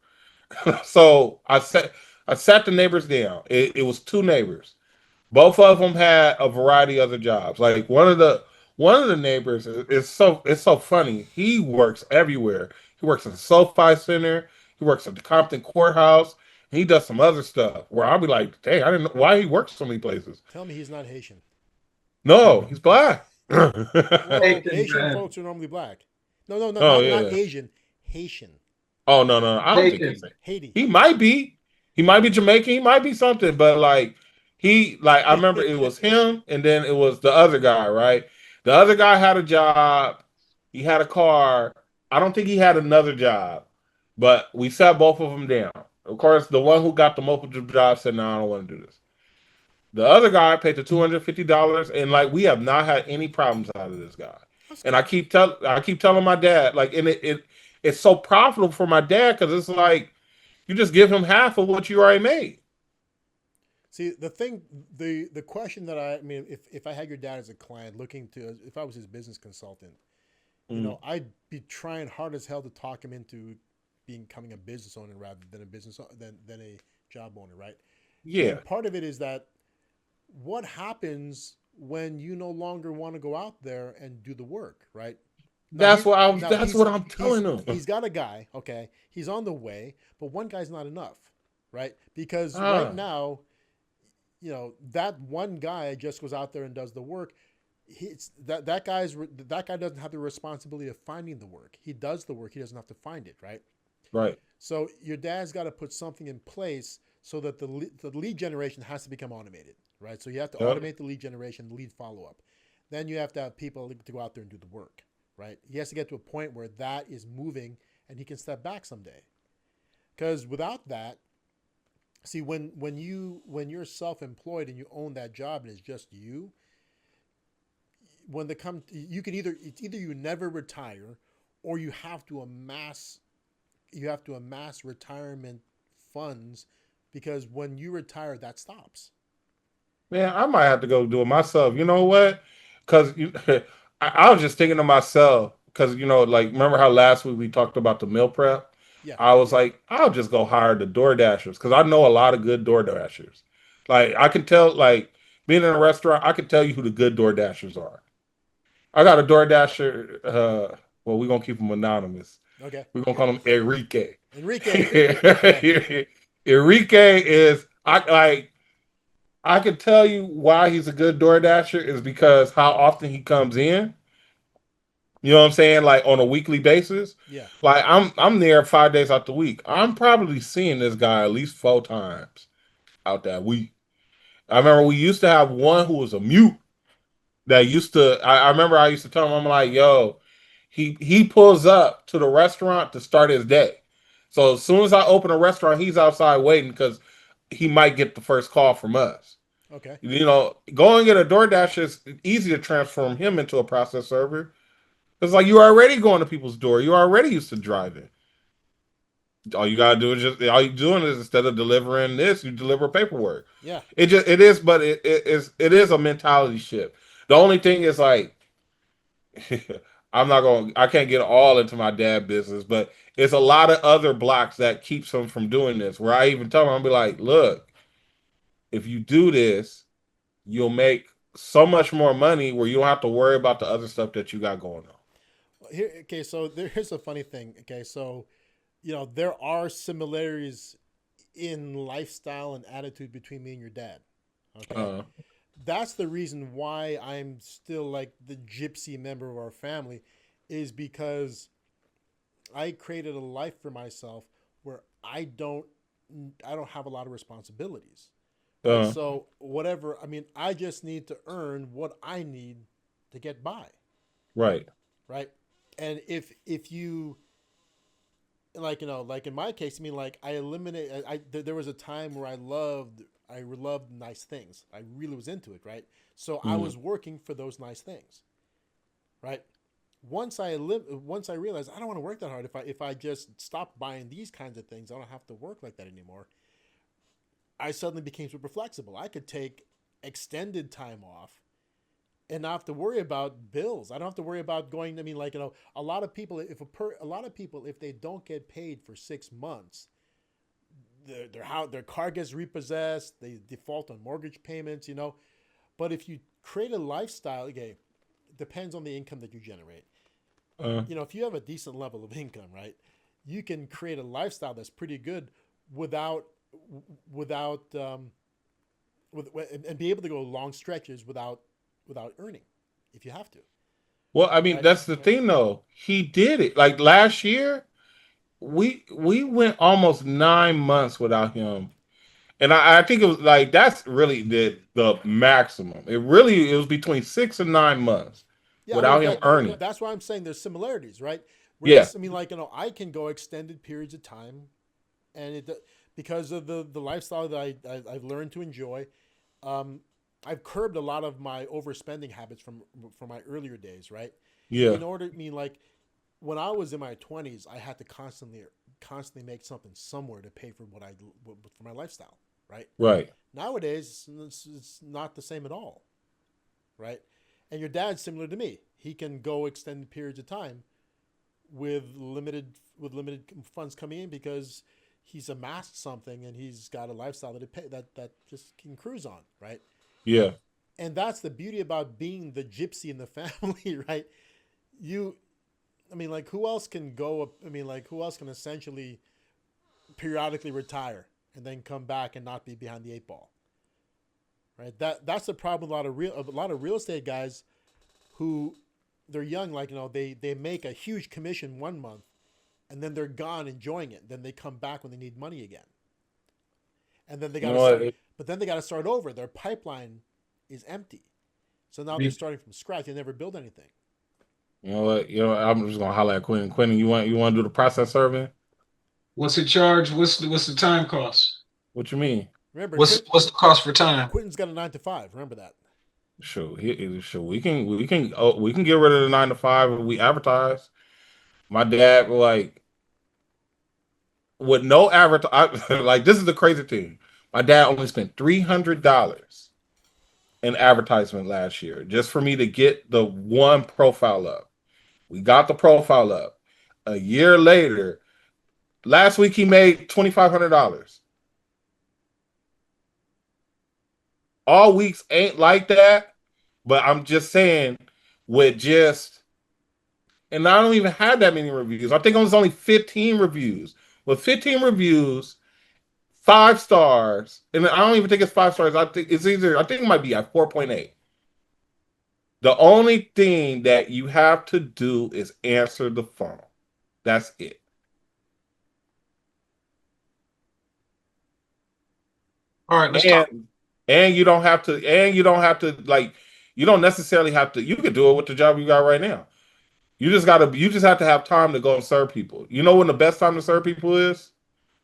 So I sat the neighbors down. It was two neighbors. Both of them had a variety of other jobs. Like one of the neighbors it's so funny. He works everywhere. He works at the SoFi Center. He works at the Compton Courthouse. And he does some other stuff where I'll be like, "Dang, I didn't know why he works so many places." Tell me he's not Haitian. No, he's black. Well, Haitian, Asian man. folks are normally black. No, no, no, Oh not yeah. Asian. Haitian. Oh no, no, I don't think Haitian. he's. Haiti. He might be. He might be Jamaican. He might be something. But like I remember it was him, and then it was the other guy. Right. The other guy had a job. He had a car. I don't think he had another job. But we sat both of them down. Of course, the one who got the multiple job said, "No, I don't want to do this." The other guy paid the $250, and like we have not had any problems out of this guy. That's And good. I keep telling my dad, like, and it's so profitable for my dad because it's like you just give him half of what you already made. See, the question that I mean, if I had your dad as a client looking to, if I was his business consultant, Mm. I'd be trying hard as hell to talk him into becoming a business owner rather than than a job owner, right? Yeah, And part of it is that what happens when you no longer want to go out there and do the work, right? Now that's he what I was. now That's what I'm telling him. he's got a guy, okay? He's on the way, but one guy's not enough, right? Because right Ah, now, that one guy just goes out there and does the work. He's that guy doesn't have the responsibility of finding the work. He does the work. He doesn't have to find it, right? right. So your dad's got to put something in place so that the lead generation has to become automated, right? So you have to Yep. automate the lead generation, the lead follow up. Then you have to have people to go out there and do the work, right? He has to get to a point where that is moving and he can step back someday. Because without that, see, when you're self employed and you own that job and it's just you, when they come, you can it's either you never retire, or you have to amass retirement funds, because when you retire, that stops. Man, I might have to go do it myself. You know what? Because I was just thinking to myself, because like remember how last week we talked about the meal prep? Yeah, I was like, I'll just go hire the door dashers because I know a lot of good door dashers. Like I can tell, like being in a restaurant, I can tell you who the good door dashers are. I got a door dasher. Well, we're gonna keep him anonymous. okay. We're gonna call him Enrique. Enrique. Yeah, Enrique is I can tell you why he's a good door dasher is because how often he comes in. You know what I'm saying? Like on a weekly basis. yeah. Like I'm there 5 days out the week. I'm probably seeing this guy at least 4 times out that week. I remember we used to have one who was a mute that used to. I remember I used to tell him, I'm like, yo, he pulls up to the restaurant to start his day. So as soon as I open a restaurant, he's outside waiting because he might get the first call from us. Okay. Going at a DoorDash is easy to transform him into a process server. It's like you're already going to people's door. You're already used to driving. All you gotta do is just all you're doing is instead of delivering this, you deliver paperwork. Yeah. It is, but it is a mentality shift. The only thing is like I can't get all into my dad business, but it's a lot of other blocks that keeps him from doing this. Where I even tell him, I'll be like, look, if you do this, you'll make so much more money where you don't have to worry about the other stuff that you got going on. Here, okay. So here's a funny thing. Okay, so there are similarities in lifestyle and attitude between me and your dad. Okay, Uh, that's the reason why I'm still like the gypsy member of our family, is because I created a life for myself where I don't have a lot of responsibilities, right? uh, So whatever, I mean, I just need to earn what I need to get by, right. right? And if you, like, like in my case, I mean, like, I eliminate there was a time where I loved nice things. I really was into it, right? So I Mm, was working for those nice things, right? Once I realized I don't want to work that hard. If I just stop buying these kinds of things, I don't have to work like that anymore. I suddenly became super flexible. I could take extended time off and not have to worry about bills. I don't have to worry about going. I mean, like, a lot of people, a lot of people, if they don't get paid for 6 months, their car gets repossessed. They default on mortgage payments. But if you create a lifestyle, okay, it depends on the income that you generate. uh, If you have a decent level of income, right, you can create a lifestyle that's pretty good without without and be able to go long stretches without earning, if you have to, well, I mean, right? that's the thing though. He did it. Like last year, we went almost 9 months without him. And I think it was like that's really the maximum. It was between 6 and 9 months Yeah, I mean, without him earning. that's why I'm saying there's similarities, right? Yeah. Whereas, I mean, like, I can go extended periods of time, and because of the lifestyle that I've learned to enjoy. Um, I've curbed a lot of my overspending habits from my earlier days, right? Yeah. In order, I mean, like when I was in my 20s, I had to constantly make something somewhere to pay for for my lifestyle, right? Right. Nowadays, it's not the same at all, right? And your dad's similar to me. He can go extended periods of time with limited funds coming in because he's amassed something and he's got a lifestyle that just can cruise on, right? Yeah. And that's the beauty about being the gypsy in the family, right? You, I mean, like who else can go? I mean, like who else can essentially periodically retire and then come back and not be behind the eight ball, right? That's the problem. A lot of real estate guys who they're young, like they make a huge commission one month and then they're gone enjoying it. Then they come back when they need money again, and then they You got know to start. what? But then they got to start over. Their pipeline is empty, so now they're starting from scratch. They never build anything. You know what? I'm just gonna holler at Quentin. Quentin, you want to do the process serving? What's the charge? What's the time cost? What you mean? Remember, What's the cost for time? Quentin's got a 9 to 5. Remember that. Sure. We can get rid of the 9 to 5 if we advertise. My dad like with no advertise. Like this is the crazy thing. My dad only spent $300 in advertisement last year just for me to get the one profile up. We got the profile up. A year later, last week he made $2,500. All weeks ain't like that, but I'm just saying, with just, and I don't even have that many reviews. I think it was only 15 reviews. With 15 reviews, 5 stars, and I don't even think it's 5 stars. I think it might be at 4.8. The only thing that you have to do is answer the phone. That's it. All right, let's talk. And you don't have to like you don't necessarily have to, you could do it with the job you got right now. You just have to have time to go and serve people. You know when the best time to serve people is?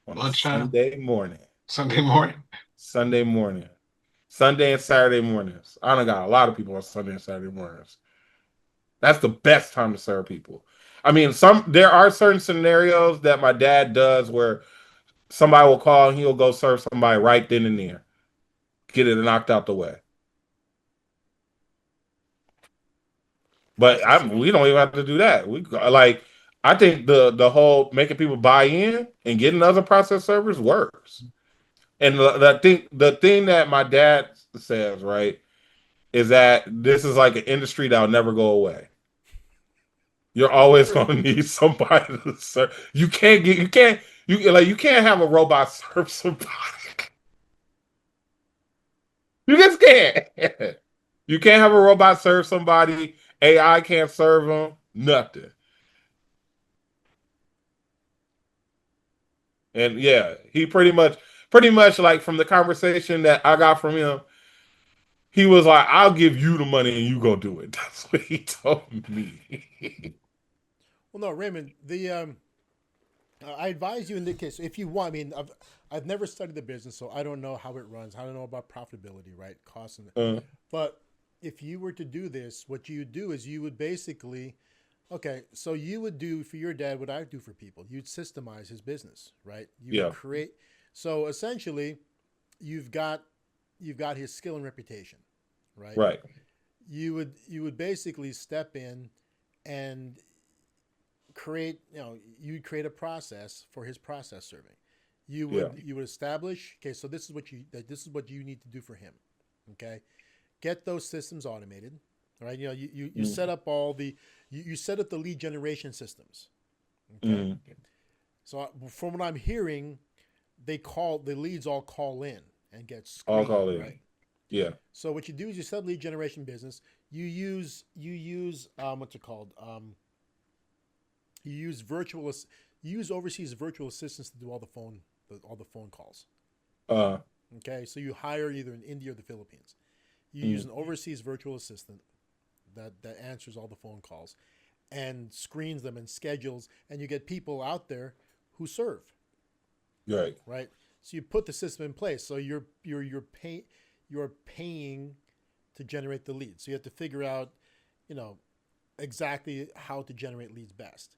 On a Lunchtime, Sunday morning. Sunday morning. Sunday morning. Sunday and Saturday mornings. I done got a lot of people on Sunday and Saturday mornings. That's the best time to serve people. I mean, there are certain scenarios that my dad does where somebody will call and he'll go serve somebody right then and there. Get it knocked out the way. But we don't even have to do that. We like I think the whole making people buy in and getting other process servers works. And the thing that my dad says, right, is that this is like an industry that'll never go away. You're always going to need somebody to serve. You can't have a robot serve somebody. You just can't. You can't have a robot serve somebody. AI can't serve them. Nothing. And yeah, he pretty much like from the conversation that I got from him, he was like, "I'll give you the money and you go do it." That's what he told me. Well, no, Raymond. I advise you in this case if you want. I mean, I've never studied the business, so I don't know how it runs. I don't know about profitability, right? Costs, uh, but if you were to do this, what you would do is you would basically, okay, so you would do for your dad what I do for people. You'd systemize his business, right? You would yeah, create. So essentially, you've got you've got his skill and reputation, right? right. You would basically step in and you'd create a process for his process serving. You Yeah. would you would establish, okay, so this is what you need to do for him. Okay. Get those systems automated. All right. You Mm, set up you set up the lead generation systems. Okay. mm. So from what I'm hearing, the leads all call in and get I'll screened, call right? in. Yeah. So what you do is you set up lead generation business. You use what's it called? You use you use overseas virtual assistants to do all the phone calls. Uh. Okay, so you hire either in India or the Philippines. You use Mm. an overseas virtual assistant that answers all the phone calls and screens them and schedules, and you get people out there who serve, Right. right? So you put the system in place. So you're paying to generate the leads. So you have to figure out, you know, exactly how to generate leads best.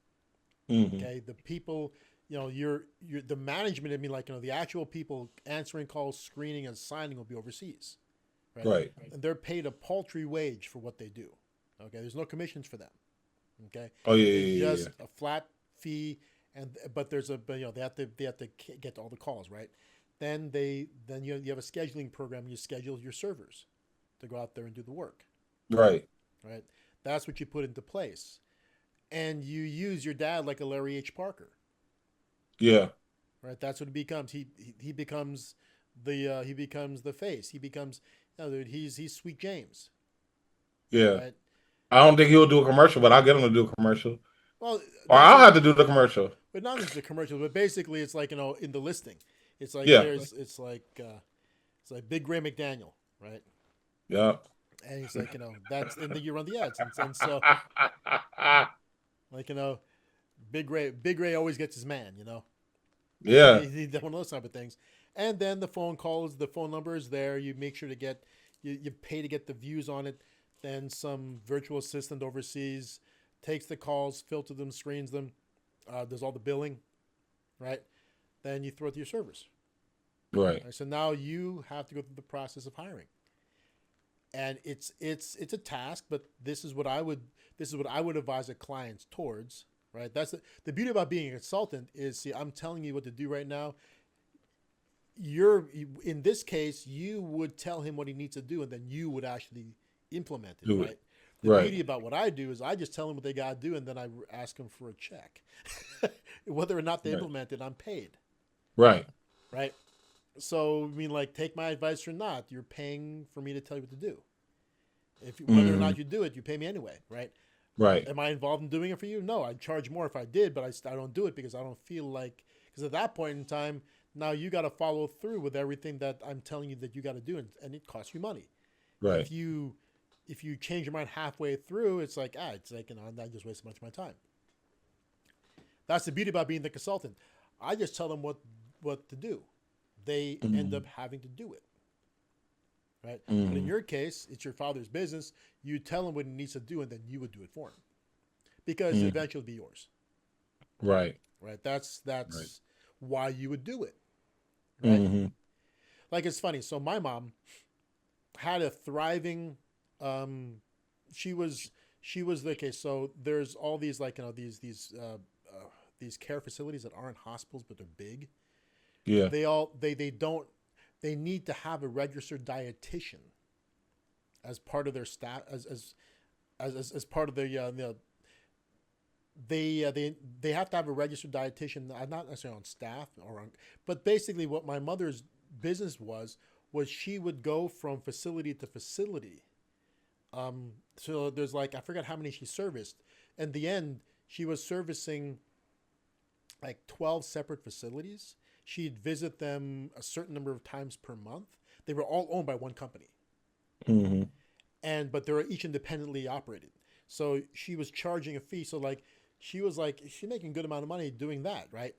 Hmm. Okay, the people, you know, your the management. I mean, like, you know, the actual people answering calls, screening, and signing will be overseas, right? Right. And they're paid a paltry wage for what they do. Okay, there's no commissions for them. Okay, Oh yeah, it's yeah, yeah, just a flat fee, and but there's a but, you know, they have to get all the calls, right. Then you have a scheduling program. You schedule your servers to go out there and do the work, yeah. Right. right. That's what you put into place, and you use your dad like a Larry H. Parker, Yeah. right. That's what he becomes. He becomes he becomes the face. He becomes, you know, dude, he's Sweet James, Yeah. right. I don't think he'll do a commercial, but I'll get him to do a commercial. Well, Or that's I'll what, have to do the commercial. but not just the commercial, but basically it's like, you know, in the listing, it's like Yeah. it's like Big Ray McDaniel, right? Yeah. And he's like, you know, that's, and then you run the ads, and so, like, you know, Big Ray always gets his man, you know. Yeah. He's one of those type of things. And then the phone number is there. You make sure to get, you pay to get the views on it. Then some virtual assistant overseas takes the calls, filters them, screens them, does all the billing, right? Then you throw it to your servers. Right. Right? So now you have to go through the process of hiring, and it's a task. But this is what I would advise a client towards. Right. That's the beauty about being a consultant is, see, I'm telling you what to do right now. You're, in this case, you would tell him what he needs to do, and then you would actually implement it. Do Right. it. The Right. beauty about what I do is I just tell them what they got to do, and then I ask them for a check. Whether or not they Right. implement it, I'm paid. Right. Right. So, I mean, like, take my advice or not, you're paying for me to tell you what to do. If whether or Hmm. not you do it, you pay me anyway, right? Right. Am I involved in doing it for you? No, I'd charge more if I did, but I don't do it because I don't feel like, because at that point in time, now you got to follow through with everything that I'm telling you that you got to do, and it costs you money. Right. If you change your mind halfway through, it's like, it's like, you know, I just wasted much of my time. That's the beauty about being the consultant. I just tell them what to do. They end up having to do it, right? But in Hmm. your case, it's your father's business. You tell him what he needs to do, and then you would do it for him, because eventually it'll be yours, Right. right? That's Right. why you would do it, right? Hmm. Like, it's funny. So my mom had a thriving. She was the case. So there's all these, like, you know, these care facilities that aren't hospitals, but they're big. Yeah. They need to have a registered dietitian as part of their staff, as part of they have to have a registered dietitian, not necessarily on staff but basically what my mother's business was she would go from facility to facility. So there's, like, I forgot how many she serviced. In the end, she was servicing like 12 separate facilities. She'd visit them a certain number of times per month. They were all owned by one company, Hmm. but they were each independently operated. So she was charging a fee. So, like, she's making a good amount of money doing that, right?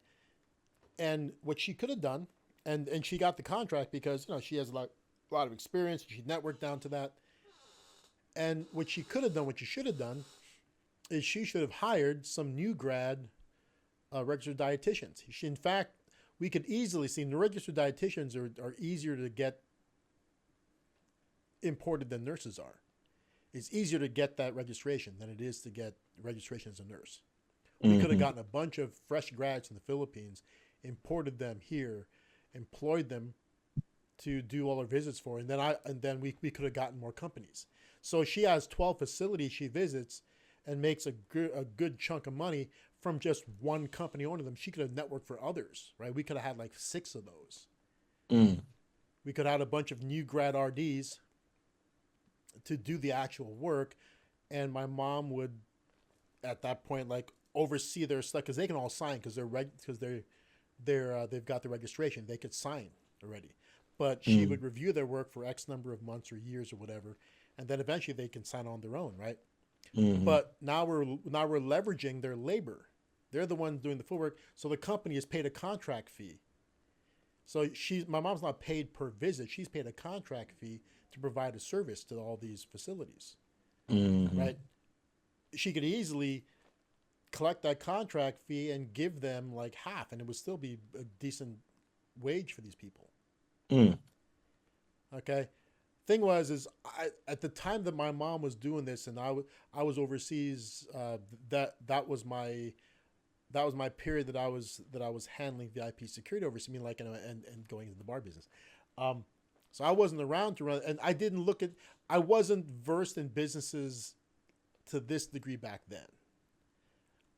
And what she could have done, and she got the contract because, you know, she has a lot of experience. She networked down to that. And what she could have done, what she should have done, is she should have hired some new grad registered dietitians. In fact, we could easily see the registered dietitians are easier to get imported than nurses are. It's easier to get that registration than it is to get registration as a nurse. We could have gotten a bunch of fresh grads in the Philippines, imported them here, employed them to do all our visits for, and then we could have gotten more companies. So she has 12 facilities she visits and makes a good chunk of money from just one company owning them. She could have networked for others, right? We could have had like 6 of those. Mm. We could have had a bunch of new grad RDs to do the actual work, and my mom would, at that point, like, oversee their stuff because they can all sign because they've got the registration. They could sign already, but she would review their work for X number of months or years or whatever, and then eventually they can sign on their own, right? Mm-hmm. But now we're leveraging their labor. They're the ones doing the full work, so the company is paid a contract fee. So my mom's not paid per visit; she's paid a contract fee to provide a service to all these facilities, Hmm. right? She could easily collect that contract fee and give them like half, and it would still be a decent wage for these people. Mm. Okay. Thing was, is at the time that my mom was doing this, and I was overseas. That was my period that I was handling VIP security overseas. I mean, like, and going into the bar business. Um, so I wasn't around to run, and I didn't look at. I wasn't versed in businesses to this degree back then.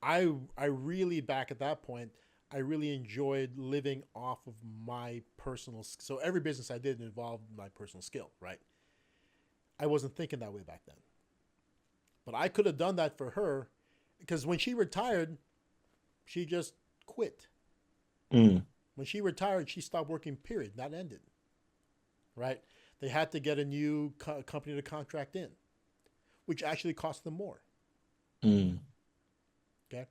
I really back at that point. I really enjoyed living off of my personal. So every business I did involved my personal skill, right? I wasn't thinking that way back then, but I could have done that for her, because when she retired, she just quit. Mm. When she retired, she stopped working. Period. That ended. Right? They had to get a new company to contract in, which actually cost them more. Mm. Okay.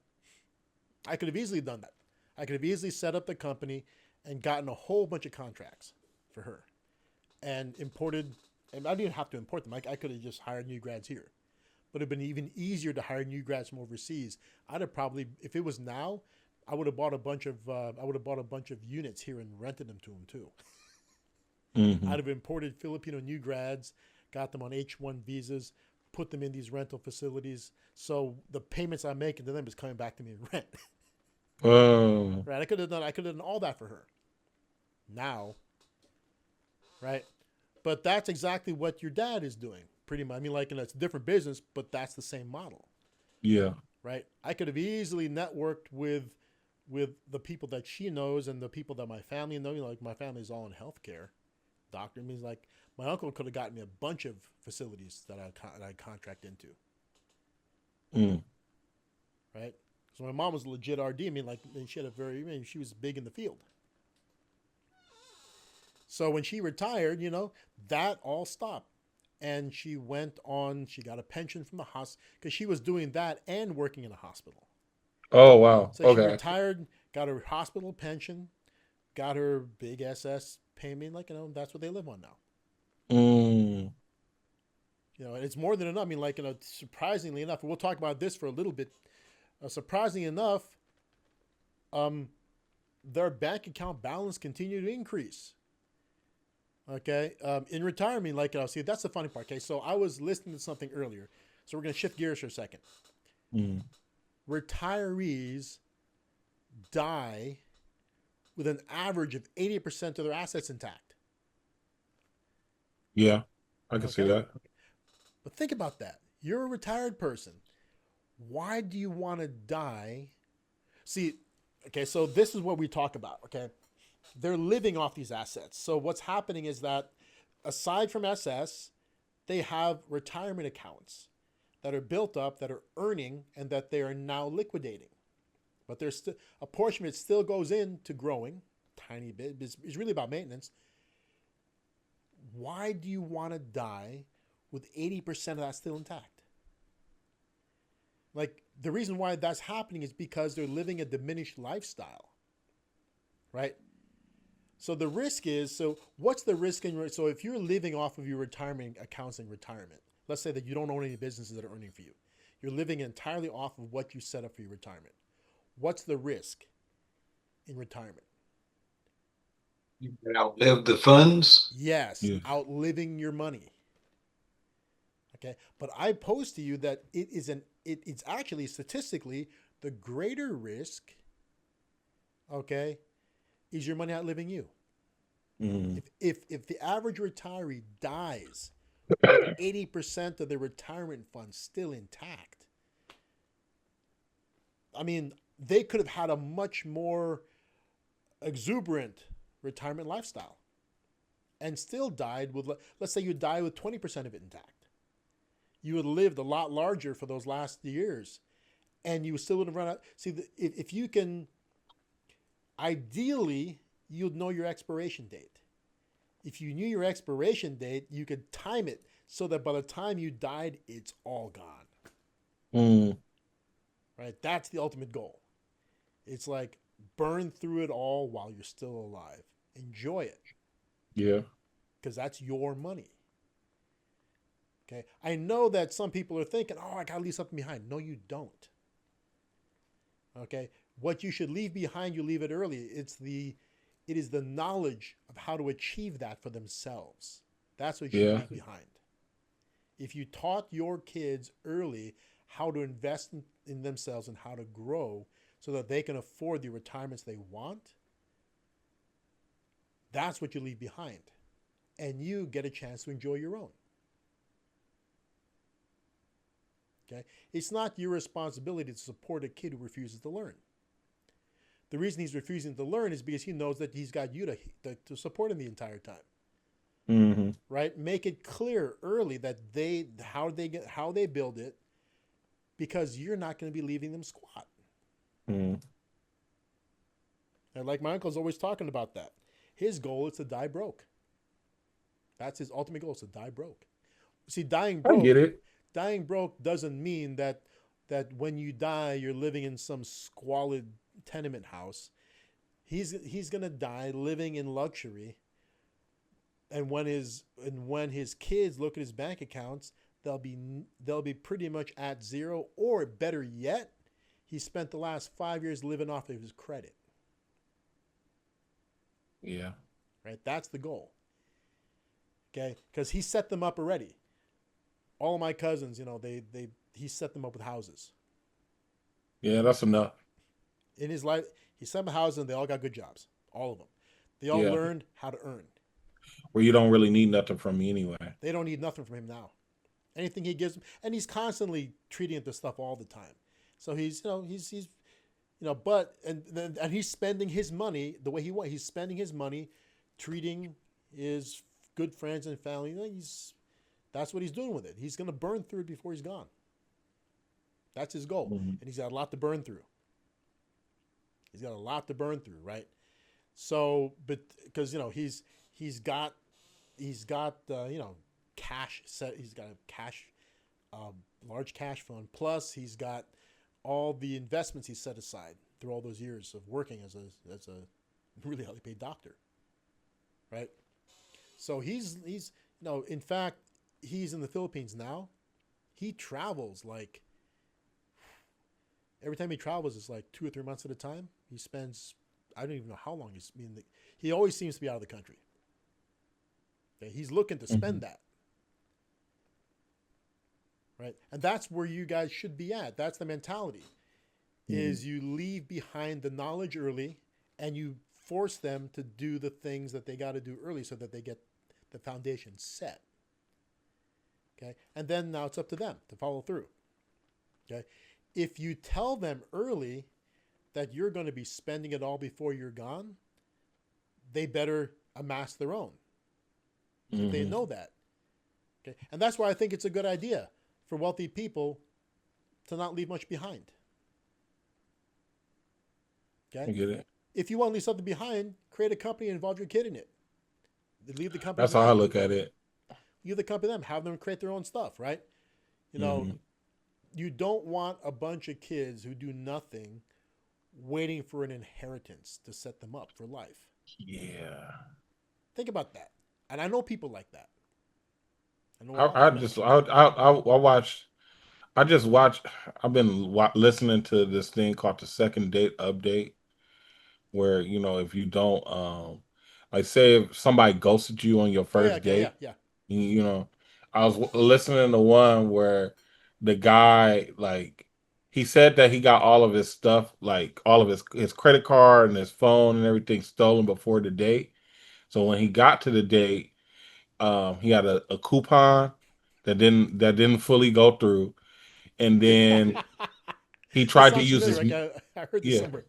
I could have easily done that. I could have easily set up the company and gotten a whole bunch of contracts for her and imported. And I didn't have to import them. I could have just hired new grads here. But it'd been even easier to hire new grads from overseas. I'd have probably, if it was now, I would have bought a bunch of units here and rented them to them too. Hmm. I'd have imported Filipino new grads, got them on H-1 visas, put them in these rental facilities. So the payments I'm making to them is coming back to me in rent. Oh. Right? I could have done all that for her. Now, right? But that's exactly what your dad is doing, pretty much. I mean, like, it's a different business, but that's the same model, Yeah. right? I could have easily networked with the people that she knows and the people that my family know. You know, like, my family's all in healthcare. Doctor means, like, my uncle could have gotten me a bunch of facilities that I contract into, Mm. right? So my mom was a legit RD. I mean, like, she had a very, I mean, she was big in the field. So when she retired, that all stopped. And she went on, she got a pension from the hospital because she was doing that and working in a hospital. Oh wow. So she Okay. retired, got her hospital pension, got her big SS payment. Like, that's what they live on now. Mm. And it's more than enough. I mean, like, surprisingly enough, we'll talk about this for a little bit. Surprisingly enough, um, their bank account balance continued to increase. Okay. In retirement, like, see, that's the funny part. Okay. So I was listening to something earlier. So we're going to shift gears for a second. Mm. Retirees die with an average of 80% of their assets intact. Yeah. I can see Okay. that. But think about that. You're a retired person. Why do you want to die? See, okay, so this is what we talk about. Okay. They're living off these assets. So what's happening is that aside from SS, they have retirement accounts that are built up, that are earning, and that they are now liquidating. But there's still a portion of it still goes into growing, tiny bit. It's really about maintenance. Why do you want to die with 80% of that still intact? Like, the reason why that's happening is because they're living a diminished lifestyle, right? So the risk is, so what's the risk so if you're living off of your retirement accounts in retirement, let's say that you don't own any businesses that are earning for you. You're living entirely off of what you set up for your retirement. What's the risk in retirement? You can outlive the funds. Yes, Yeah. outliving your money. Okay, but I pose to you that it's actually statistically the greater risk. Okay, is your money outliving you? Mm. If the average retiree dies with 80% of their retirement funds still intact, I mean, they could have had a much more exuberant retirement lifestyle and still died with, let's say you die with 20% of it intact. You would have lived a lot larger for those last years, and you still would have run out. See, if you can, ideally, you'd know your expiration date. If you knew your expiration date, you could time it so that by the time you died, it's all gone. Mm. Right? That's the ultimate goal. It's like burn through it all while you're still alive. Enjoy it Yeah. because that's your money. Okay. I know that some people are thinking, oh, I got to leave something behind. No, you don't. Okay. What you should leave behind, you leave it early. It is the knowledge of how to achieve that for themselves. That's what you should Yeah. leave behind. If you taught your kids early how to invest in themselves and how to grow so that they can afford the retirements they want, that's what you leave behind. And you get a chance to enjoy your own. Okay? It's not your responsibility to support a kid who refuses to learn. The reason he's refusing to learn is because he knows that he's got you to support him the entire time. Hmm. Right? Make it clear early that how they build it, because you're not going to be leaving them squat. Hmm. And like my uncle's always talking about that. His goal is to die broke. That's his ultimate goal, is to die broke. See, I get it. dying broke doesn't mean that when you die you're living in some squalid tenement house. He's gonna die living in luxury, and when his kids look at his bank accounts, they'll be pretty much at zero, or better yet, he spent the last 5 years living off of his credit. Yeah. Right, that's the goal. Okay, because he set them up already. All of my cousins, he set them up with houses Yeah, that's enough. in his life. He set them up houses, and they all got good jobs. All of them. They all Yeah. learned how to earn. Where you don't really need nothing from me anyway. They don't need nothing from him now. Anything he gives them, and he's constantly treating it to stuff all the time. So but and he's spending his money the way he wants. He's spending his money treating his good friends and family. That's what he's doing with it. He's going to burn through it before he's gone. That's his goal, Hmm. and he's got a lot to burn through. He's got a lot to burn through, right? So, but because he's got cash set. He's got a uh, large cash fund. Plus, he's got all the investments he set aside through all those years of working as a really highly paid doctor, right? So he's in fact, he's in the Philippines now. He travels like every time he travels is like 2 or 3 months at a time. He spends, I don't even know how long he's been. He always seems to be out of the country. Okay? He's looking to Hmm. spend that, right? And that's where you guys should be at. That's the mentality. Hmm. Is you leave behind the knowledge early, and you force them to do the things that they got to do early so that they get the foundation set. Okay, and then now it's up to them to follow through. Okay, if you tell them early that you're going to be spending it all before you're gone, they better amass their own. If they Hmm. know that. Okay, and that's why I think it's a good idea for wealthy people to not leave much behind. I Okay, get it. if you want to leave something behind, create a company and involve your kid in it. Leave the company to That's how I them. look at it. Leave the company to them. Have them create their own stuff, right? You know, Hmm. you don't want a bunch of kids who do nothing waiting for an inheritance to set them up for life. Yeah. Think about that. And I know people like that. I know a lot of I people like just that. I watch. I just watch. I've been listening to this thing called the second date update, where if you don't like, say if somebody ghosted you on your Oh yeah, first okay, yeah, date, yeah. you know, I was listening to one where the guy, like, he said that he got all of his stuff, like all of his credit card and his phone and everything stolen before the date. So when he got to the date, he had a coupon that didn't fully go through, and then he That tried to sounds use familiar. his. Like I heard this Yeah. somewhere.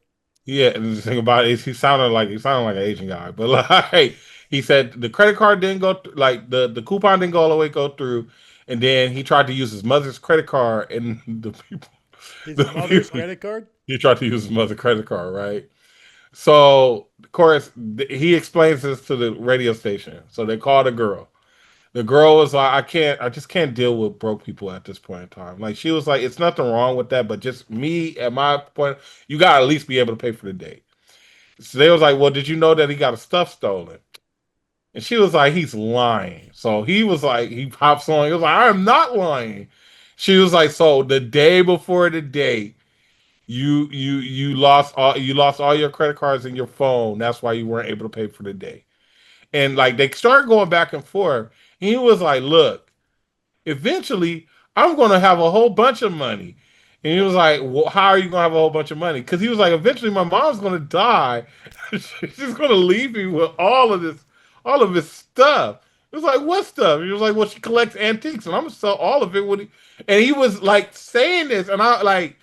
Yeah, and the thing about it is he sounded like an Asian guy, but like he said the credit card didn't go like the coupon didn't go all the way go through, and then he tried to use his mother's credit card, and His the mother's people credit card. he tried to use his mother's credit card, right? So of course he explains this to the radio station, so they called a girl. The girl was like, I just can't deal with broke people at this point in time. Like, she was like, it's nothing wrong with that, but just me at my point, you gotta at least be able to pay for the date. So they was like, well, did you know that he got his stuff stolen? And she was like, he's lying. So he was like, he pops on. He was like, I am not lying. She was like, so the day before the date, you lost all your credit cards and your phone. That's why you weren't able to pay for the day. And like they started going back and forth. And he was like, look, eventually I'm going to have a whole bunch of money. And he was like, well, how are you going to have a whole bunch of money? Because he was like, eventually my mom's going to die. She's going to leave me with all of his stuff. It was like, what stuff? He was like, well, she collects antiques and I'm going to sell all of it. And he was like saying this. And I like,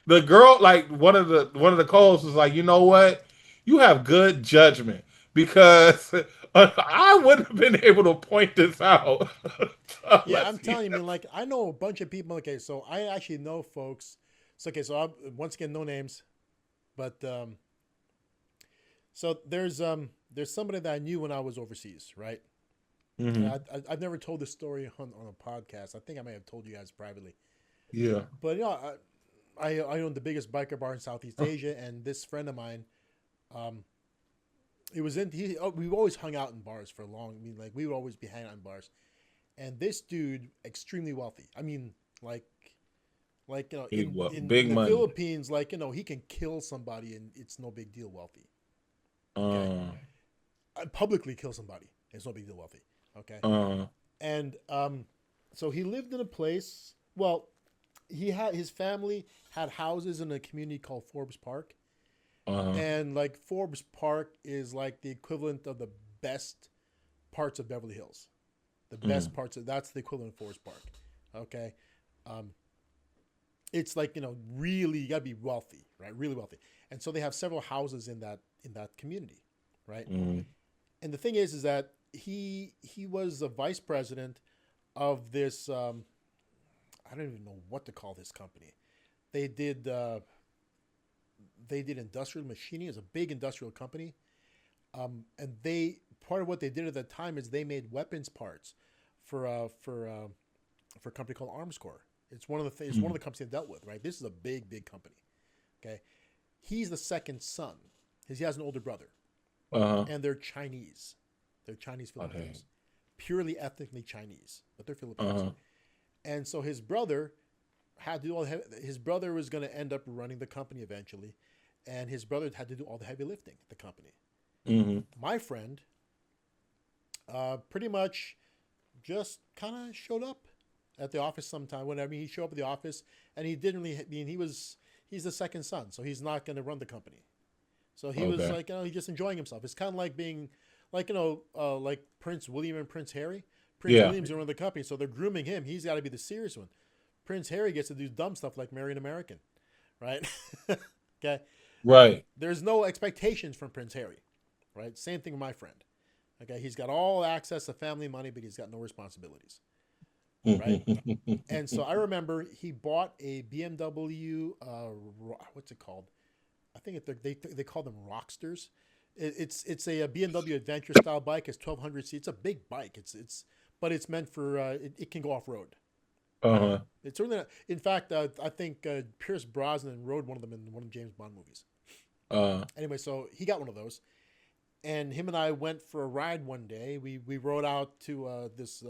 the girl, like one of the co-hosts was like, you know what? You have good judgment because I wouldn't have been able to point this out Yeah, unless I'm you. telling you, I mean, like I know a bunch of people. Okay, so I actually know folks. So okay, so once again, no names, but so there's somebody that I knew when I was overseas, right? Hmm. I've never told this story on a podcast. I think I may have told you guys privately, Yeah. but I own the biggest biker bar in Southeast Asia, and this friend of mine, um, it was in he. Oh, we always hung out in bars for a long. I mean, like we would always be hanging out in bars, and this dude extremely wealthy. I mean, like Big what? in Big the money. Philippines, like he can kill somebody and it's no big deal wealthy. Okay, Uh. publicly kill somebody, it's no big deal wealthy. Okay, Uh. and so he lived in a place. Well, he had his family had houses in a community called Forbes Park, Uh. and like Forbes Park is like the equivalent of the best parts of Beverly Hills. The best Mm. parts of that's the equivalent of Forest Park. Okay, um, it's like really you gotta be wealthy, right? Really wealthy, and so they have several houses in that community, right? Mm. And the thing is that he was a vice president of this. I don't even know what to call this company. They did uh, they did industrial machining. It's a big industrial company, and they part of what they did at the time is they made weapons parts for for a company called Armscore. It's one of Mm. the companies they dealt with, right? This is a big company. Okay, he's the second son. He has an older brother, Uh. and they're Chinese. They're Chinese Okay. Filipinos, purely ethnically Chinese, but they're Filipinos. Uh. And so his brother had to do all his brother was going to end up running the company eventually, and his brother had to do all the heavy lifting at the company. Hmm. My friend, pretty much just kind of showed up at the office sometime. Whenever he showed up at the office, and he didn't really. I mean, he's the second son, so he's not going to run the company. So he was Okay. like, he's just enjoying himself. It's kind of like being, like like Prince William and Prince Harry. Prince Yeah. William's running the company, so they're grooming him. He's got to be the serious one. Prince Harry gets to do dumb stuff like marry an American, right? Okay. Right. There's no expectations from Prince Harry, right? Same thing with my friend. Okay, he's got all access to family money, but he's got no responsibilities, right? And so I remember he bought a BMW. What's it called? I think they call them Rocksters. It's a BMW adventure style bike. It's 1,200 seats. It's a big bike. But it's meant for it can go off road, right? Uh-huh. It's certainly not, in fact I think Pierce Brosnan rode one of them in one of the James Bond movies. Uh. Anyway, so he got one of those, and him and I went for a ride one day. We rode out to this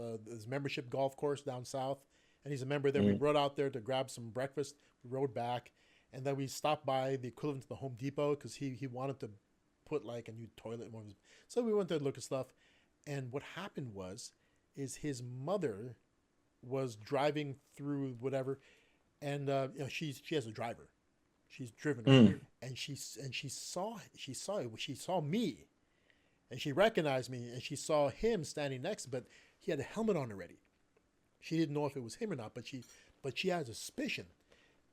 membership golf course down south, and he's a member there. We Mm. rode out there to grab some breakfast. We rode back, and then we stopped by the equivalent to the Home Depot because he wanted to put like a new toilet in one of his. So we went there to look at stuff, and what happened was, is his mother was driving through whatever, and she has a driver. She's driven her, Mm. and she saw me, and she recognized me, and she saw him standing next, but he had a helmet on already. She didn't know if it was him or not, but she had a suspicion.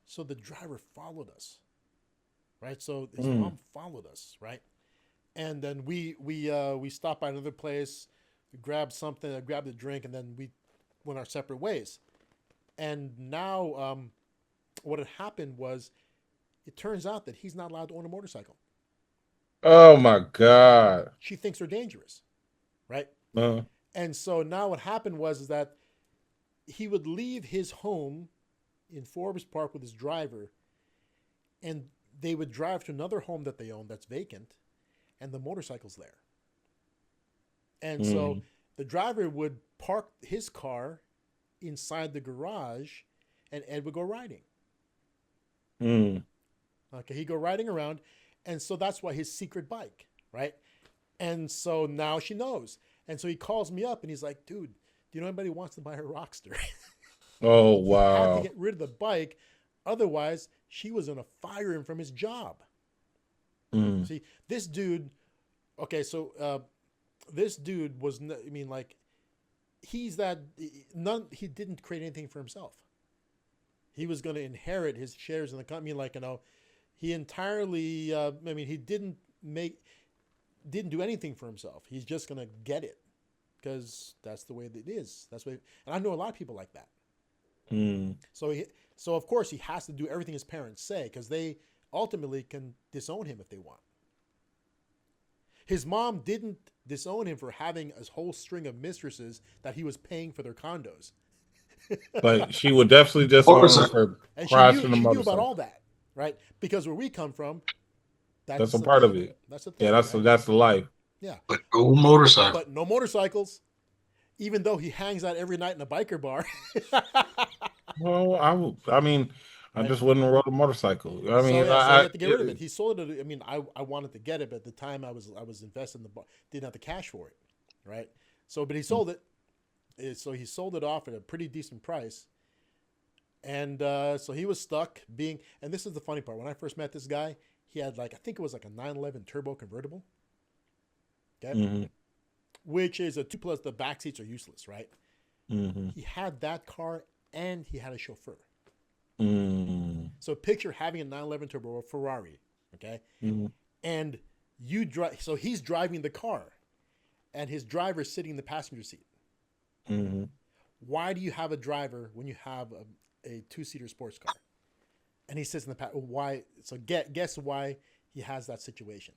So the driver followed us, right? So his Mm. mom followed us, right? And then we stopped by another place, we grabbed something, grabbed a drink, and then we went our separate ways. And now, what had happened was, it turns out that he's not allowed to own a motorcycle. Oh my God. She thinks they're dangerous, right? Uh. And so now what happened was is that he would leave his home in Forbes Park with his driver, and they would drive to another home that they own that's vacant, and the motorcycle's there. And so Mm, the driver would park his car inside the garage, and Ed would go riding. mm. Okay, he'd go riding around, and so that's why his secret bike, right? And so now she knows. And so he calls me up and he's like, dude, do you know anybody who wants to buy her Rockster? Oh He had to wow. get rid of the bike. Otherwise, she was going to fire him from his job. Mm. See, this dude, okay, so this dude was, I mean, like, he's that, none, he didn't create anything for himself. He was going to inherit his shares in the company. Like, he entirely, I mean, he didn't do anything for himself. He's just going to get it because that's the way that it is. That's way, and I know a lot of people like that. Mm. So of course he has to do everything his parents say because they ultimately can disown him if they want. His mom didn't disown him for having a whole string of mistresses that he was paying for their condos. But she would definitely disown him Motorcycle. for And crashing the she knew about motorcycle. all that, right? Because where we come from, That's a that's a part of thing. it. That's a Yeah, thing, right? that's the life. Yeah. But old motorcycle. But no motorcycles, even though he hangs out every night in a biker bar. Well, I mean, I Right? just wouldn't ride a motorcycle. I So mean, yeah, so he had to get rid of it. He sold it. I mean, I wanted to get it, but at the time I was invested in the bar, didn't have the cash for it, right? So, but he sold it. So he sold it off at a pretty decent price, and so he was stuck being. And this is the funny part. When I first met this guy, he had like I think it was like a 911 turbo convertible. Okay, mm-hmm, which is a two plus. The back seats are useless, right? mm-hmm, He had that car, and he had a chauffeur. mm-hmm, So picture having a 911 turbo or Ferrari, okay? mm-hmm, And you drive, so he's driving the car and his driver's sitting in the passenger seat. mm-hmm. Why do you have a driver when you have a two-seater sports car? And he sits in the why? So guess why he has that situation.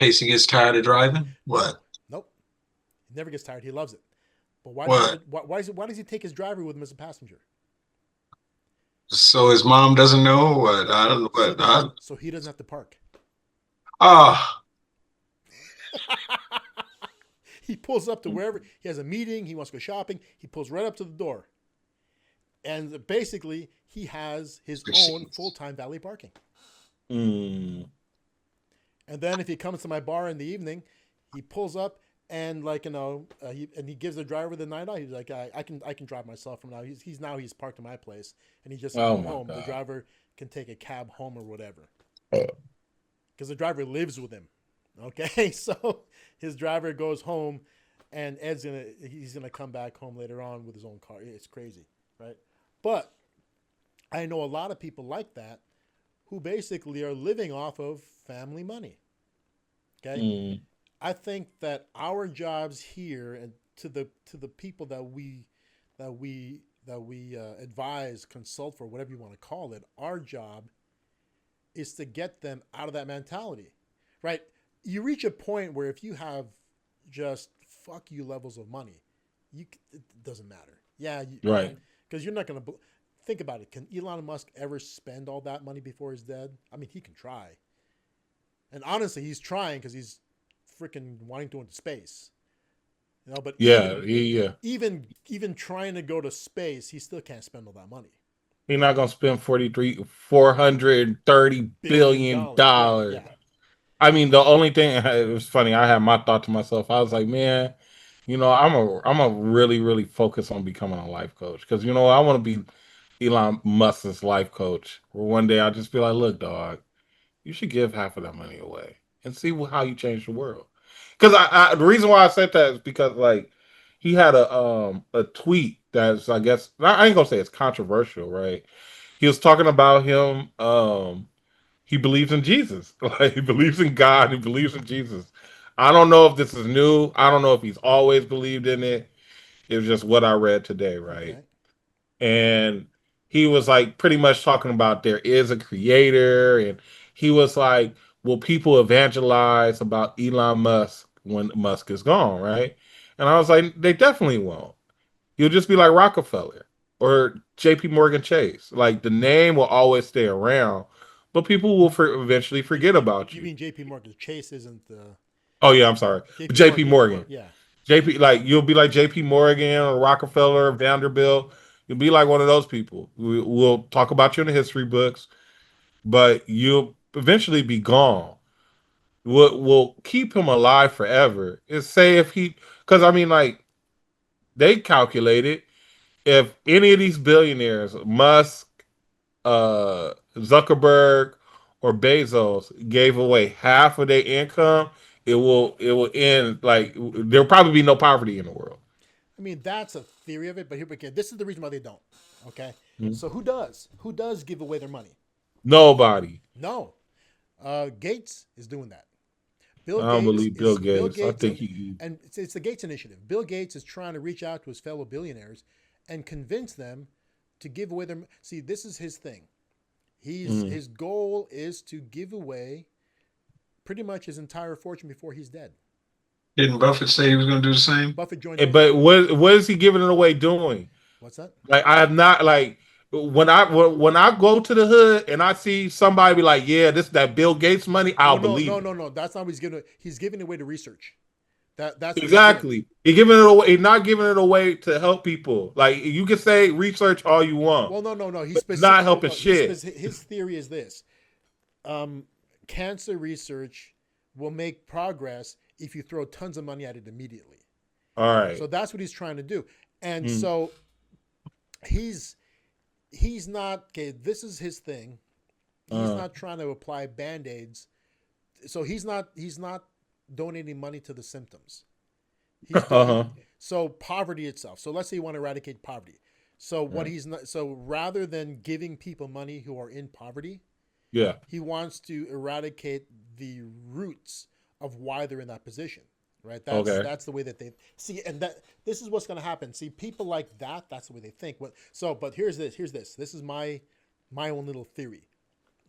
In case he gets tired of driving. No, What? nope. He never gets tired. He loves it. But why does he have What? a, why does he take his driver with him as a passenger? So his mom doesn't know what? I don't know So what. that so he doesn't have to park. Ah, He pulls up to wherever he has a meeting, he wants to go shopping, he pulls right up to the door. And basically, he has his own machines. full-time valet parking. Mm. And then if he comes to my bar in the evening, he pulls up and like he gives the driver the night out. He's like, I can drive myself from now. He's parked in my place, and he just Oh come my home. The God. driver can take a cab home or whatever because the driver lives with him. Okay, so his driver goes home, and he's gonna come back home later on with his own car. It's crazy, right? But I know a lot of people like that who basically are living off of family money. Okay, Mm. I think that our jobs here and to the people that we advise, consult for, whatever you want to call it, our job is to get them out of that mentality, right? You reach a point where if you have just fuck you levels of money, it doesn't matter. Yeah, Right. because you're not going to think about it. Can Elon Musk ever spend all that money before he's dead? I mean, he can try, and honestly, he's trying because he's freaking wanting to go into space. But Yeah. Yeah. even trying to go to space, he still can't spend all that money. He's not gonna spend 430 billion $1 billion, right? dollars. Yeah. I mean, the only thing it was funny. I had my thought to myself. I was like, man, I'm a really focus on becoming a life coach because I want to be Elon Musk's life coach. Where one day I'll just be like, look, dog, you should give half of that money away and see how you change the world. Because the reason why I said that is because like he had a tweet that's I guess I ain't gonna say it's controversial, right? He was talking about him. He believes in Jesus. Like he believes in God. He believes in Jesus. I don't know if this is new. I don't know if he's always believed in it. It was just what I read today, right? Okay. And he was like pretty much talking about there is a creator, and he was like, will people evangelize about Elon Musk when Musk is gone, right? And I was like, they definitely won't. You'll just be like Rockefeller or JP Morgan Chase. Like the name will always stay around, but people will eventually You, forget you, about you you. mean J.P. Morgan Chase isn't the? Oh yeah, I'm sorry. JP JP Morgan. Morgan. Yeah. JP, like you'll be like JP Morgan or Rockefeller, Vanderbilt. You'll be like one of those people. We'll talk about you in the history books, but you'll eventually be gone. What will keep him alive forever is say if he, because I mean, like they calculated if any of these billionaires, Musk, Zuckerberg, or Bezos, gave away half of their income, it will end like there'll probably be no poverty in the world. I mean, that's a theory of it, but here, okay, this is the reason why they don't. Okay, Hmm? so who does? Who does give away their money? Nobody. No, Gates is doing that. I Bill don't Gates believe Bill is Bill Gates. I Gates, think he. and it's the Gates initiative. Bill Gates is trying to reach out to his fellow billionaires and convince them to give away their. See, this is his thing. Mm. His goal is to give away pretty much his entire fortune before he's dead. Didn't Buffett say he was going to do the same? Buffett joined in. But what is he giving it away doing? What's that? Like I have not like when I go to the hood and I see somebody be like, yeah, this that Bill Gates money, Oh I'll no, believe no, it. no, no. That's not what he's giving. He's giving away to research. That's what he's doing. Exactly. He giving it away, he not giving it away to help people. Like you can say research all you want, Well, no, no, no. He's but not specific. helping No, shit. his theory is this: um, cancer research will make progress if you throw tons of money at it immediately. All right. So that's what he's trying to do. And Mm. so he's he's not okay. This is his thing. He's Uh, not trying to apply band aids. So he's not donating money to the symptoms. uh-huh. So poverty itself. So let's say you want to eradicate poverty. So what Right. he's not. So rather than giving people money who are in poverty, Yeah. he wants to eradicate the roots of why they're in that position. Right. Okay. That's the way that they see, and that this is what's going to happen. See, people like that. That's the way they think. But here's this. Here's this. This is my own little theory.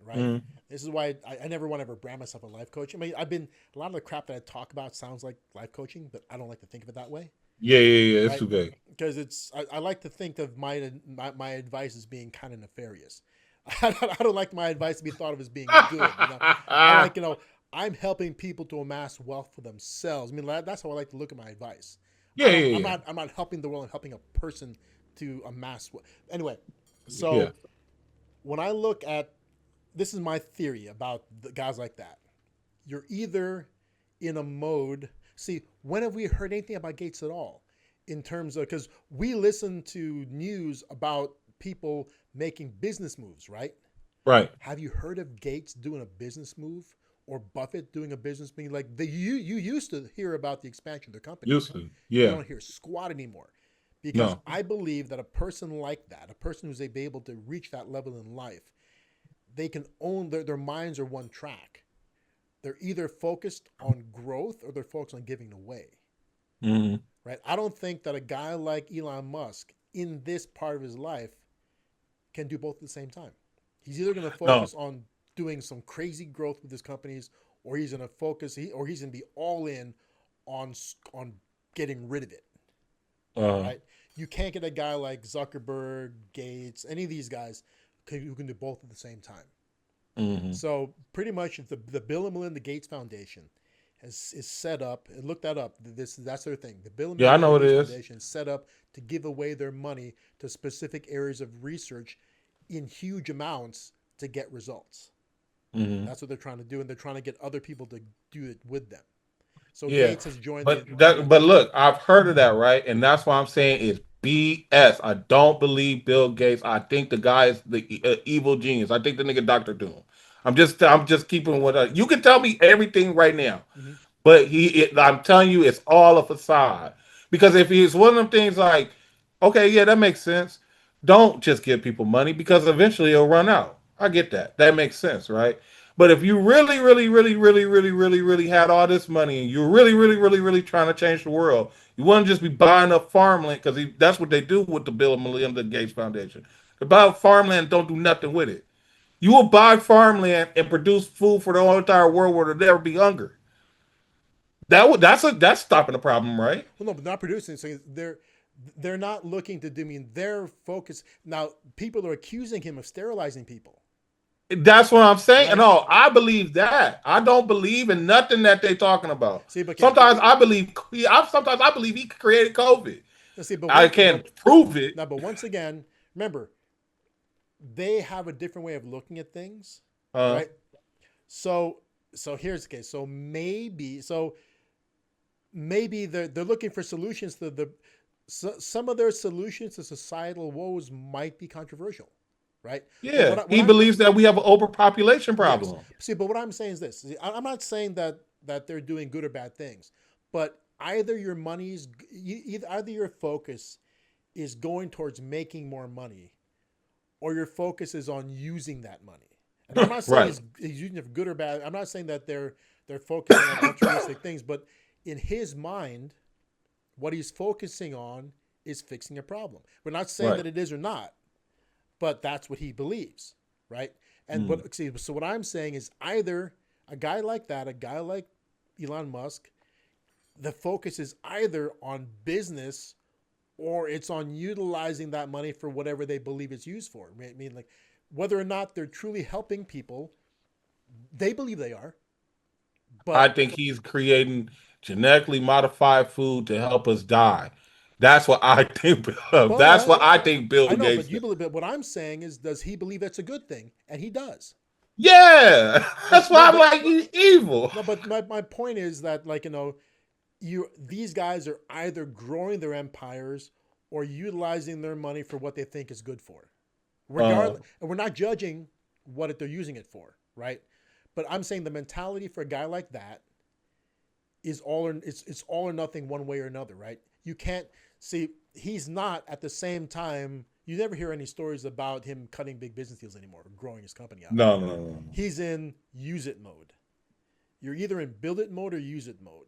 Right. Mm. This is why I never want to ever brand myself a life coach. I mean, I've been a lot of the crap that I talk about sounds like life coaching, but I don't like to think of it that way. Yeah, yeah, yeah. It's Right. okay. Because I like to think of my advice as being kind of nefarious. I don't like my advice to be thought of as being good. I like I'm helping people to amass wealth for themselves. I mean that's how I like to look at my advice. Yeah, yeah, yeah. I'm not helping the world. I'm helping a person to amass. Anyway, Yeah. so when I look at this is my theory about the guys like that. You're either in a mode. See, when have we heard anything about Gates at all? In terms of because we listen to news about people making business moves, right? Right. Have you heard of Gates doing a business move or Buffett doing a business move? Like you used to hear about the expansion of their companies. Used to. You Yeah. don't hear squat anymore. Because No. I believe that a person like that, a person who's able to reach that level in life, they can own their minds are one track. They're either focused on growth or they're focused on giving away. Hmm. Right? I don't think that a guy like Elon Musk in this part of his life can do both at the same time. He's either going to No. focus on doing some crazy growth with his companies, or he's going to or he's going to be all in on getting rid of it. Uh, Right? You can't get a guy like Zuckerberg, Gates, any of these guys who can do both at the same time. hmm. So pretty much, the Bill and Melinda Gates Foundation is set up. And look that up. That's their thing. The Bill and Yeah, I Melinda know it Gates is. Foundation is set up to give away their money to specific areas of research in huge amounts to get results. Hmm. That's what they're trying to do, and they're trying to get other people to do it with them. So Yeah. Gates has joined But the that but look, I've heard of that, right? And that's why I'm saying it's BS. I don't believe Bill Gates. I think the guy is the evil genius. I think the nigga Doctor Doom. I'm just keeping what you can tell me everything right now. Mhm. But I'm telling you, it's all a facade. Because if it's one of them things like, okay, yeah, that makes sense. Don't just give people money because eventually it'll run out. I get that. That makes sense, right? But if you really, really, really, really, really, really, really had all this money and you're really, really, really, really trying to change the world, you wouldn't just be buying up farmland because that's what they do with the Bill and Melinda Gates Foundation. They buy up farmland and don't do nothing with it. You will buy farmland and produce food for the whole entire world where there'll never be hunger. That's stopping the problem, right? Well, no, but not producing. So they're not looking to do. I mean, their focus now. People are accusing him of sterilizing people. That's what I'm saying. right? No, I believe that. I don't believe in nothing that they talking about. See, but okay, Sometimes I believe. Sometimes I believe he created COVID. see, but I one, but can't prove it. no, but once again, remember they have a different way of looking at things, Uh, right? So, so here's the case. So maybe they're looking for solutions to the some of their solutions to societal woes might be controversial, right? But yeah, what he I'm believes that we have an overpopulation yes, problem. see, but what I'm saying is this: I'm not saying that they're doing good or bad things, but either your money's either your focus is going towards making more money, or your focus is on using that money. And I'm not saying Right. he's using it for good or bad. I'm not saying that they're focusing on altruistic things, but in his mind, what he's focusing on is fixing a problem. We're not saying Right. that it is or not, but that's what he believes, right? And Mm. what see, so what I'm saying is either a guy like that, a guy like Elon Musk, the focus is either on business or it's on utilizing that money for whatever they believe it's used for. I mean, like whether or not they're truly helping people, they believe they are, I but think he's creating genetically modified food to help us die. That's what I think. That's what but I think Bill I know, Gates but you did. believe. But what I'm saying is, does he believe that's a good thing? And he does. Yeah, And that's no, why I'm but like he's evil. no, but my point is that like you these guys are either growing their empires or utilizing their money for what they think is good for. Uh, Regardless, and we're not judging what they're using it for, right? But I'm saying the mentality for a guy like that is it's all or nothing one way or another, right? You can't see he's not at the same time. You never hear any stories about him cutting big business deals anymore, or growing his company out. no, no, no, no. He's in use it mode. You're either in build it mode or use it mode.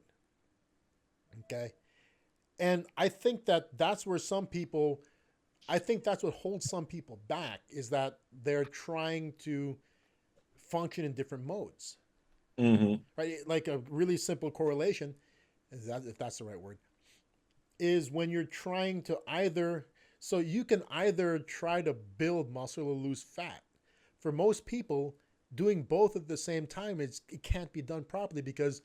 Okay, and I think that's where some people. I think that's what holds some people back is that they're trying to function in different modes, Hmm. right? Like a really simple correlation, if that's the right word, is when you're trying to either, so you can either try to build muscle or lose fat. For most people, doing both at the same time, it can't be done properly because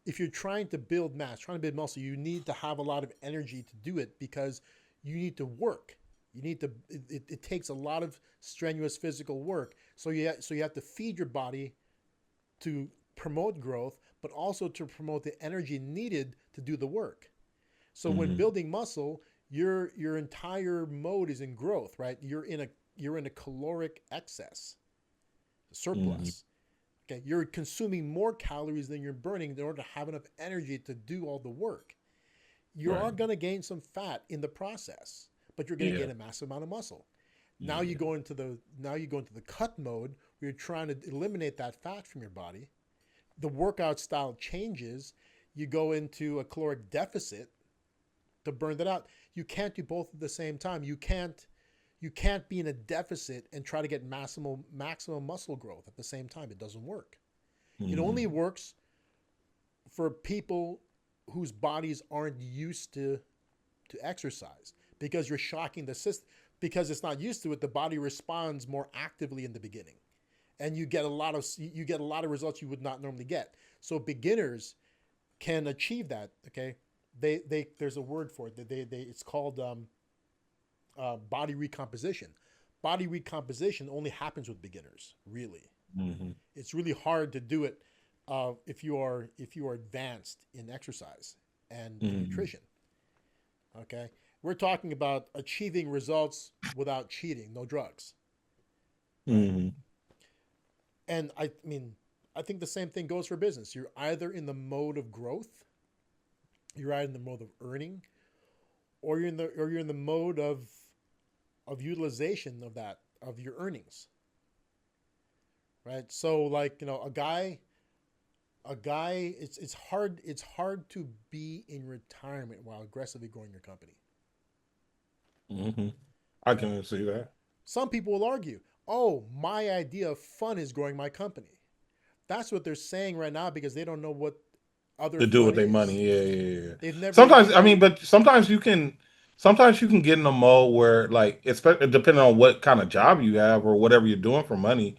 if you're trying to build mass, trying to build muscle, you need to have a lot of energy to do it because you need to work. You need to. It takes a lot of strenuous physical work. So you have to feed your body to promote growth, but also to promote the energy needed to do the work. So when Hmm. building muscle, your entire mode is in growth, right? You're in a caloric excess, Hmm. surplus. Okay, you're consuming more calories than you're burning in order to have enough energy to do all the work. You are Right. going to gain some fat in the process, but you're going to Yeah. gain a massive amount of muscle. Yeah. Now you go into the cut mode where you're trying to eliminate that fat from your body. The workout style changes. You go into a caloric deficit to burn that out. You can't do both at the same time. You can't be in a deficit and try to get maximum muscle growth at the same time. It doesn't work. It only Hmm. works for people whose bodies aren't used to exercise because you're shocking the system because it's not used to it. The body responds more actively in the beginning, and you get a lot of results you would not normally get. So beginners can achieve that. Okay, they there's a word for it. They it's called body recomposition. Body recomposition only happens with beginners. Really, Hmm. it's really hard to do it if you are advanced in exercise and Hmm. nutrition. Okay, we're talking about achieving results without cheating, no drugs, right? Hmm. And I mean, I think the same thing goes for business. You're either in the mode of growth, you're either in the mode of earning, or you're in the mode of utilization of your earnings, right? So like a guy it's hard to be in retirement while aggressively growing your company. Hmm. I Okay, can see that. some people will argue, oh, my idea of fun is growing my company. That's what they're saying right now because they don't know what other To do fun with their is. money. Yeah, yeah, yeah. They've never Sometimes, I even mean, but sometimes you can get in a mode where, like, especially depending on what kind of job you have or whatever you're doing for money,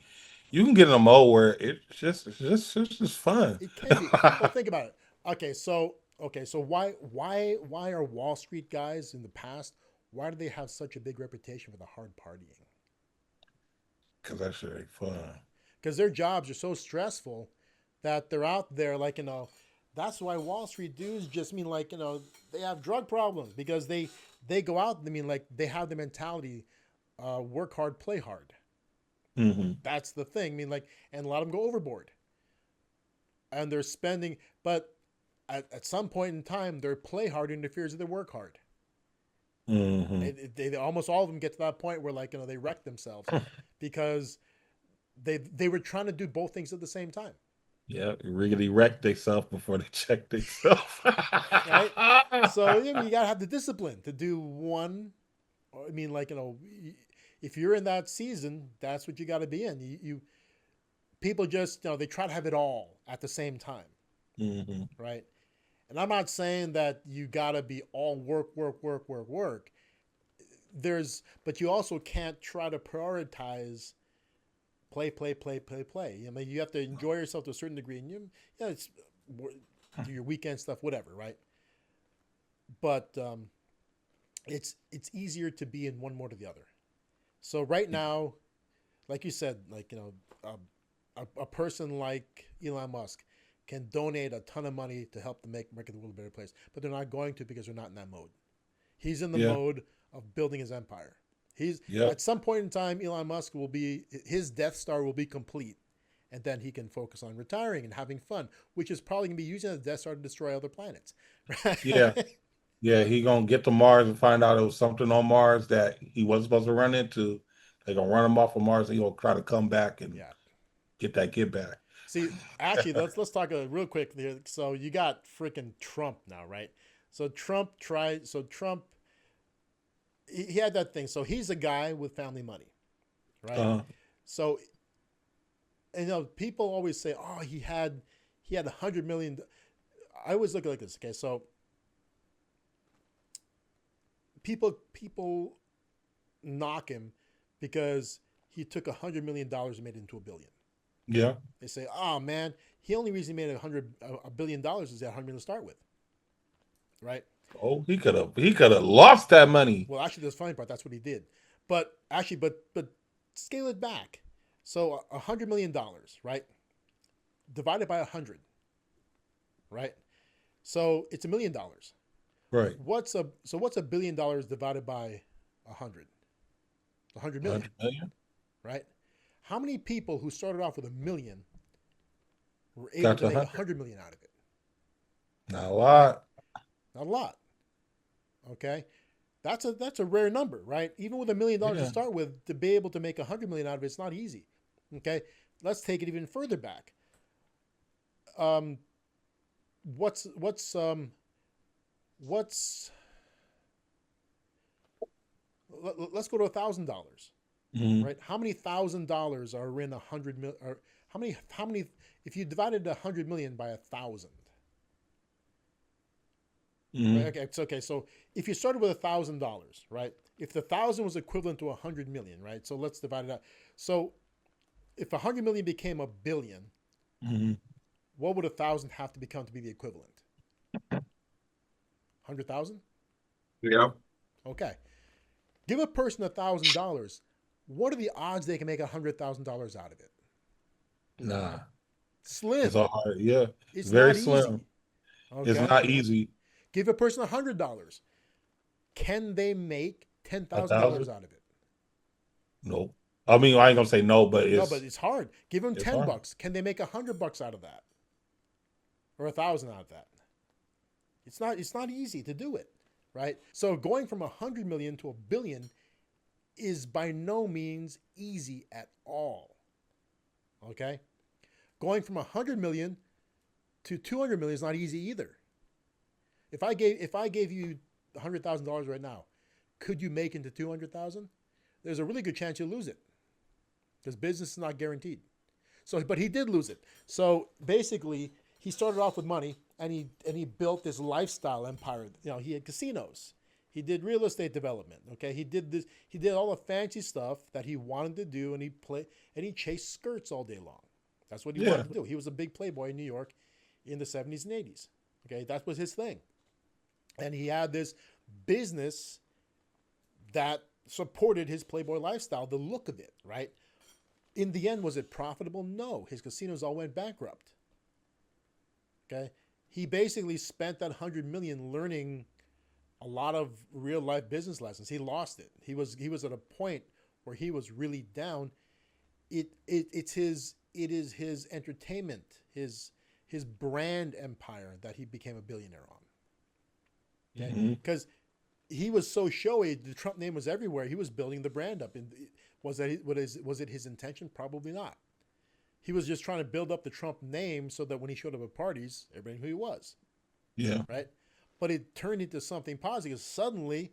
you can get in a mode where it's just fun. It can be. Well, think about it. Okay, so why are Wall Street guys in the past? Why do they have such a big reputation for the hard partying? Because that's really fun. Because their jobs are so stressful that they're out there like That's why Wall Street dudes just mean like they have drug problems because they go out. I mean like they have the mentality, work hard, play hard. Hmm. That's the thing. I mean like, and a lot of them go overboard, and they're spending. But at some point in time, their play hard interferes with their work hard. Hmm. They almost all of them get to that point where like they wreck themselves because they were trying to do both things at the same time, Yeah, really wrecked themselves before they check themselves. right? So you gotta have the discipline to do one. I mean, like if you're in that season, that's what you got to be in. You people just they try to have it all at the same time, Hmm. right? And I'm not saying that you got to be all work, work, work, work, work. But you also can't try to prioritize play, play, play, play, play. I mean, you have to enjoy yourself to a certain degree, and it's do your weekend stuff, whatever, right? But it's easier to be in one more to the other. So right now, like you said, like a person like Elon Musk can donate a ton of money to help to make the world a better place, but they're not going to because they're not in that mode. He's in the Yeah, mode of building his empire. He's yeah, at some point in time, Elon Musk will be his Death Star will be complete, and then he can focus on retiring and having fun, which is probably gonna be using the Death Star to destroy other planets. yeah, yeah. He gonna get to Mars and find out it was something on Mars that he wasn't supposed to run into. They gonna run him off of Mars, and he gonna try to come back and Yeah. get that get back. See, actually, let's talk real quick here. So you got freaking Trump now, right? So Trump tried. So Trump, he had that thing. So he's a guy with family money, right? Uh, So people always say, "Oh, he had 100 million." I always look at it like this. Okay, so people knock him because he took $100 million and made it into a billion. yeah. They say, "Oh man, he only reason he made $1 billion is he had 100 million to start with, right?" Oh, he could have lost that money. Well, actually, the funny part that's what he did, but actually, but scale it back. So $100 million, right, divided by 100, right? So it's $1 million. Right. What's $1 billion divided by 100? 100 million, 100 million. right? How many people who started off with $1 million were able Got to to make 100. 100 million out of it? Not a Right? lot. Not a lot. Okay, that's a rare number, right? Even with $1 million to Yeah. start with, to be able to make 100 million out of it's not easy. Okay, let's take it even further back. Um, what's let's go to $1,000, Hmm. right? How many $1,000 are in 100 million? Or how many? If you divided 100 million by 1,000, right? Hmm. Okay, it's okay. So if you started with $1,000, right? If the thousand was equivalent to 100 million, right? So let's divide it out. So if 100 million became a billion, Hmm. what would 1,000 have to become to be the equivalent? 100,000. Yeah. Okay. Give a person $1,000. What are the odds they can make $100,000 out of it? Nah, it's Slim. all hard. Yeah, It's very not slim. easy. It's Okay. not easy. Give a person $100. Can they make A $10,000 thousand? out of it? Nope. I mean, I ain't gonna say no, but No, but it's hard. Give them it's ten hard. bucks. Can they make $100 out of that, or 1,000 out of that? It's not easy to do it, right? So going from 100 million to a billion is by no means easy at all. Okay, going from 100 million to 200 million is not easy either. If I gave you $100,000 right now, could you make into 200,000? There's a really good chance you'll lose it because business is not guaranteed. So, but he did lose it. So basically, he started off with money and he built this lifestyle empire. He had casinos, He did real estate development. Okay, he did this. He did all the fancy stuff that he wanted to do, and he chased skirts all day long. That's what he Yeah. wanted to do. He was a big playboy in New York in the 70s and 80s. Okay, that was his thing, and he had this business that supported his playboy lifestyle, the look of it, right? In the end, was it profitable? No. His casinos all went bankrupt. Okay, he basically spent that 100 million learning a lot of real life business lessons. He lost it. He was at a point where he was really down. It is his entertainment, his brand empire that he became a billionaire on. Okay, Hmm. because he was so showy. The Trump name was everywhere. He was building the brand up. And was it his intention? Probably not. He was just trying to build up the Trump name so that when he showed up at parties, everybody knew who he was, Yeah. right? But it turned into something positive. Suddenly,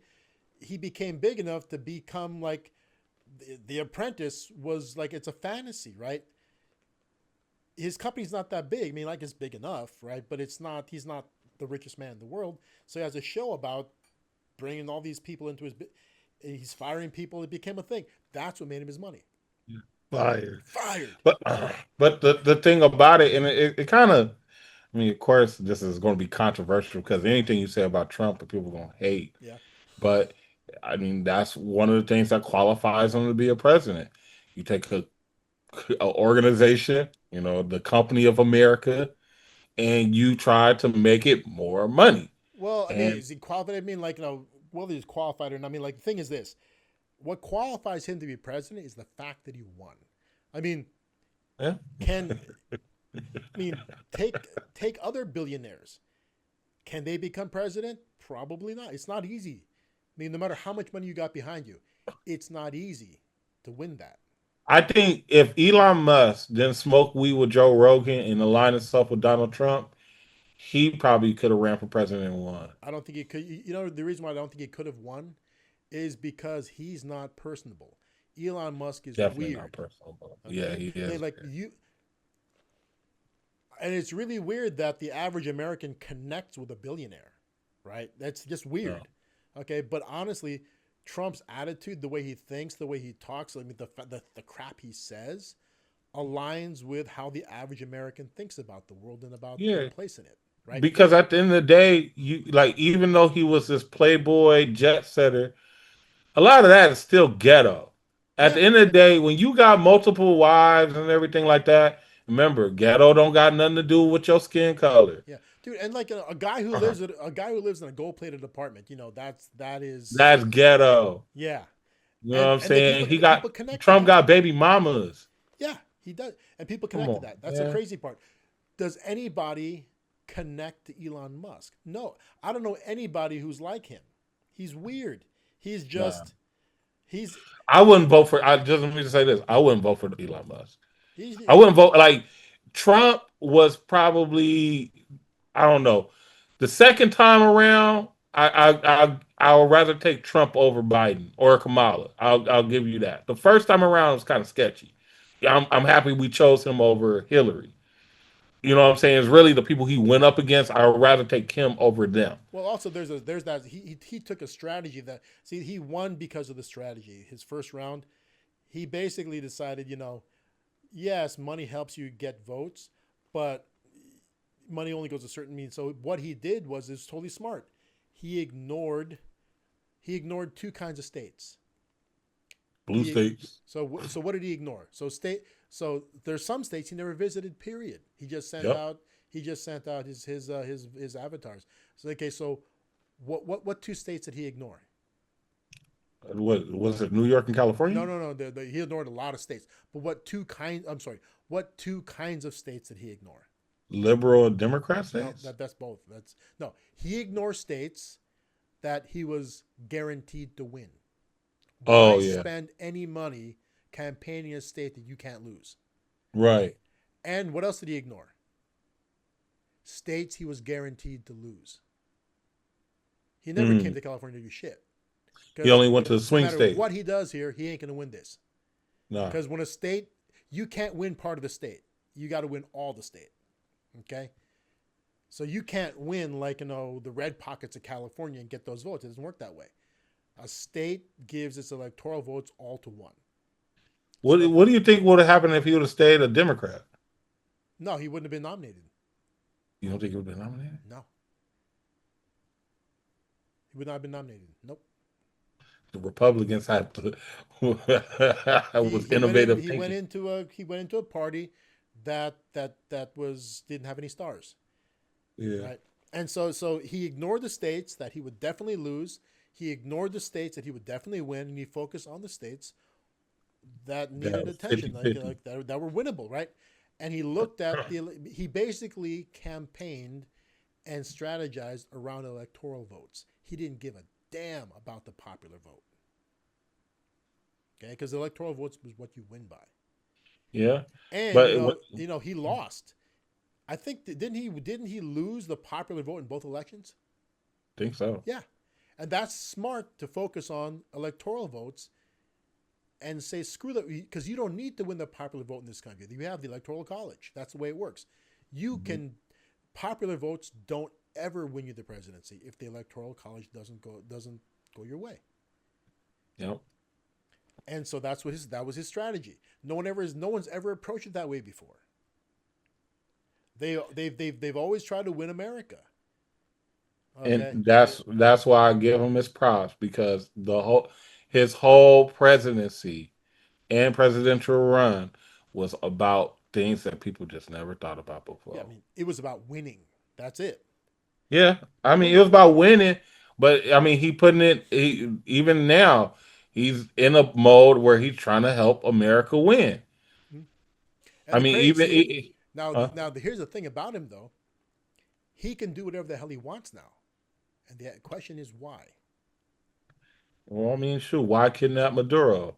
he became big enough to become like the Apprentice was like it's a fantasy, right? His company's not that big. I mean, like it's big enough, right? But it's not. He's not the richest man in the world. So he has a show about bringing all these people into his. He's firing people. It became a thing. That's what made him his money. Fired. Fired. But the thing about it, and it kind of, I mean, of course, this is going to be controversial because anything you say about Trump, people are going to hate. Yeah. But I mean, that's one of the things that qualifies him to be a president. You take a organization, the company of America, and you try to make it more money. Well, I mean, And is he qualified? I mean, like, whether he's qualified or not. I mean, like, the thing is this: what qualifies him to be president is the fact that he won. I mean, yeah, can I mean take take other billionaires? Can they become president? Probably not. It's not easy. I mean, no matter how much money you got behind you, it's not easy to win that. I think if Elon Musk didn't smoke weed with Joe Rogan and align himself with Donald Trump, he probably could have ran for president and won. I don't think he could. You know, the reason why I don't think he could have won is because he's not personable. Elon Musk is Definitely not weird. personal, but yeah, Okay, he is. like you, and it's really weird that the average American connects with a billionaire, right? That's just Yeah. weird. Okay, but honestly, Trump's attitude, the way he thinks, the way he talks, I mean, the crap he says, aligns with how the average American thinks about the world and about their Yeah, place in it, right? because at the end of the day, you like even though he was this playboy jet setter, a lot of that is still ghetto. At Yeah, the end of the day, when you got multiple wives and everything like that, remember, ghetto don't got nothing to do with your skin color. yeah, dude, and like a guy who Uh-huh. lives in a gold plated apartment, that is, That's ghetto. yeah, You know what I'm and the saying? people connect to Trump that. got baby mamas. Yeah, he does, and people Come connect to on, that. That's the man. crazy part. Does anybody connect to Elon Musk? No, I don't know anybody who's like him. He's weird. He's Nah. just he's I wouldn't vote for. I just let me just say this. I wouldn't vote for Elon Musk. he's I wouldn't vote like Trump was probably. I don't know. The second time around, I would rather take Trump over Biden or Kamala. I'll give you that. The first time around was kind of sketchy. Yeah, I'm happy we chose him over Hillary. You know what I'm saying? It's really the people he went up against. I would rather take him over them. well. Also, there's that he took a strategy that see he won because of the strategy. His first round, he basically decided, yes, money helps you get votes, but money only goes a certain means. So what he did is totally smart. He ignored he ignored two kinds of states. Blue He states. so what did he ignore? So there's some states he never visited. Period. Yep. He just sent out his avatars. So okay, so what two states did he ignore? What was it? New York and California? No. He ignored a lot of states. But what two kinds? I'm sorry. What two kinds of states did he ignore? Liberal and Democrat No, states? that's both. That's no. He ignored states that he was guaranteed to win. Oh Why yeah. spend any money campaigning in a state that you can't lose? Right. And what else did he ignore? States he was guaranteed to lose. He never came Mm. to California to do shit. He Because only went to the no swing matter state. what he does here, he ain't going to win this. Nah. Because when a state, you can't win part of the state. You got to win all the state. Okay? So you can't win like the red pockets of California and get those votes. It doesn't work that way. A state gives its electoral votes all to one. What So if What do you think would have happened if he would have stayed a Democrat? no, he wouldn't have been nominated. You don't think he would have been nominated? No, he would not have been nominated. Nope. The Republicans had to He was he went in. innovative thinking. He went into a party that was didn't have any stars, Yeah, right? And so he ignored the states that he would definitely lose. He ignored the states that he would definitely win, and he focused on the states that that needed was attention, 50-50. that were winnable, right? And he looked at he basically campaigned and strategized around electoral votes. He didn't give a damn about the popular vote, okay? Because the electoral votes was what you win by. Yeah, And but he lost. I think didn't he lose the popular vote in both elections? think so. Yeah, and that's smart to focus on electoral votes and say screw that because you don't need to win the popular vote in this country. You have the electoral college. That's the way it works. You Mhm. can popular votes don't ever win you the presidency if the electoral college doesn't go your way. Yep. And so that was his strategy. No one's ever approached it that way before. They've always tried to win America. And Okay. that's why I give him his props because his whole presidency and presidential run was about things that people just never thought about Yeah, I before. mean, it was about winning. That's it. Yeah, I mean it Winning. was about winning, but I mean even now he's in a mode where he's trying to help America win. Mhm. I And the mean crazy even see now huh? here's the thing about him though. He can do whatever the hell he wants now. And the question is why? Well, I mean, shoot, why kidnap Maduro?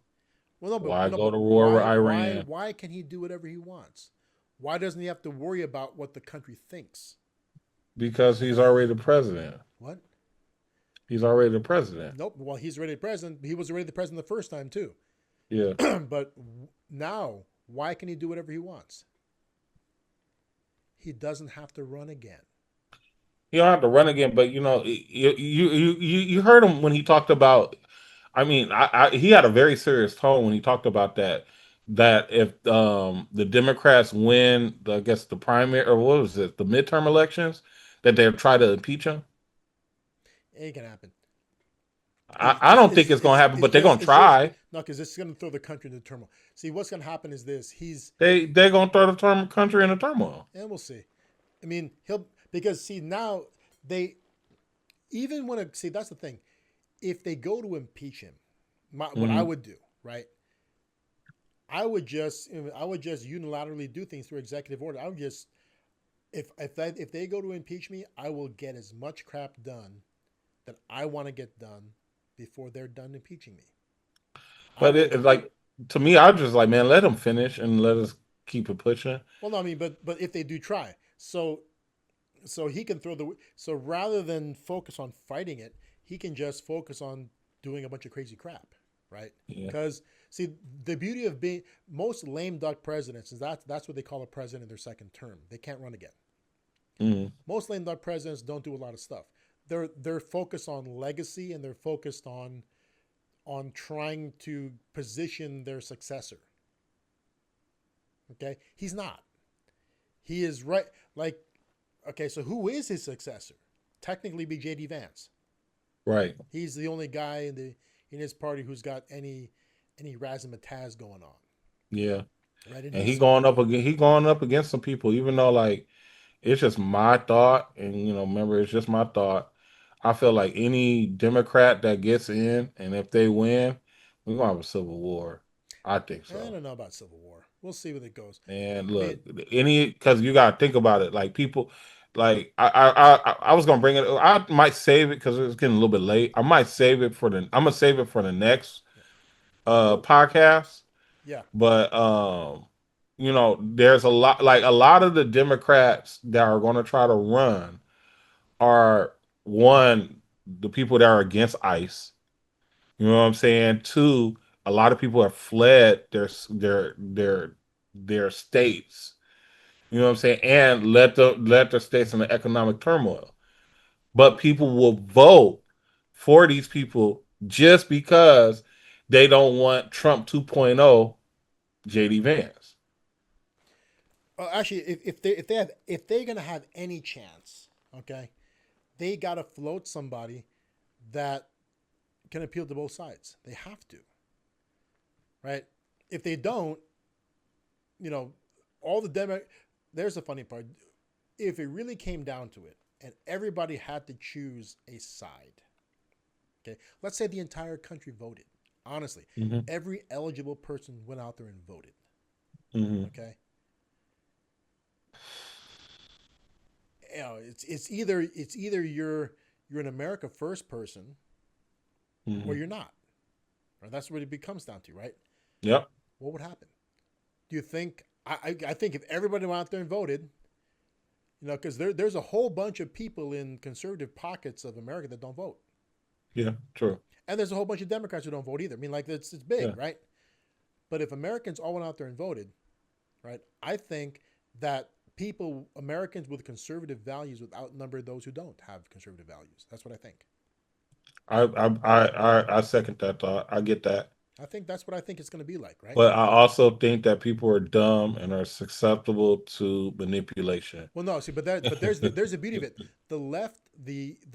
Well, no, but Why no, go but to war with Iran? why can he do whatever he wants? Why doesn't he have to worry about what the country thinks? Because he's already the president. What? He's already the president. Nope. Well, he's already the president. He was already the president the first time too. Yeah. But now, why can he do whatever he wants? He doesn't have to run again. He don't have to run again, but you heard him when he talked about. I mean, he had a very serious tone when he talked about that if the Democrats win, I guess the primary or what was it, the midterm elections, that they'll try to impeach him. It ain't gonna happen. I don't think it's gonna happen, but they're gonna It's just try. no, because it's gonna throw the country into turmoil. See, what's gonna happen is this. They're gonna throw the country into turmoil. And we'll see. I mean, he'll because see now they even want to see that's the thing. If they go to impeach him, what I Hmm. would do, right? I would just unilaterally do things through executive order. I would just if they go to impeach me, I will get as much crap done that I want to get done before they're done impeaching me. I But will. it's like to me, I just like man, let them finish and let us keep it pushing. Well, no, I mean, but if they do try, so he can throw the so rather than focus on fighting it, he can just focus on doing a bunch of crazy crap, right? Yeah. Because see, the beauty of being most lame duck presidents is that's what they call a president in their second term. They can't run again. Hmm. Most lame duck presidents don't do a lot of stuff. They're focused on legacy and they're focused on trying to position their successor. Okay, he's not. He is right. Like, okay, so who is his successor? Technically, be JD Vance. Right. He's the only guy in his party who's got any razzmatazz going on, Yeah. right? And And he's he going up against some people, even though like it's just my thought, and remember it's just my thought. I feel like any Democrat that gets in, and if they win, we're gonna have a civil war. I think I so. don't know about Civil War. We'll see where it goes. And I mean, look, any because you gotta think about it. Like people, like I was gonna bring it. I might save it because it's getting a little bit late. I might save it for the. I'm gonna save it for the next yeah. Well, podcast. yeah. But there's a lot of the Democrats that are going to try to run are one, the people that are against ICE. You know what I'm saying? Two, a lot of people have fled their states You know what I'm saying? And let the states in the economic turmoil. But people will vote for these people just because they don't want Trump 2.0 JD Vance. Actually, if they're gonna have any chance, okay, they gotta float somebody that can appeal to both sides. They have to, right? If they don't, you know, all the Demo. There's the funny part. If it really came down to it, and everybody had to choose a side, okay, let's say the entire country voted. Honestly, Mm-hmm. every eligible person went out there and voted. Mm-hmm. Okay, it's either you're an America First person or Mm-hmm. you're not. Right? That's what it comes down to, right? Yep. What would happen? Do you think? I think if everybody went out there and voted, because there's a whole bunch of people in conservative pockets of America that don't vote, Yeah. True. and there's a whole bunch of Democrats who don't vote either. I mean, like it's big, Yeah. right? But if Americans all went out there and voted, right, I think that Americans with conservative values would outnumber those who don't have conservative values. That's what I think. I second that thought. I get that. I think that's what I think it's going to be like, right? But I also think that people are dumb and are susceptible to manipulation. Well, no, see, but there's the beauty of it. The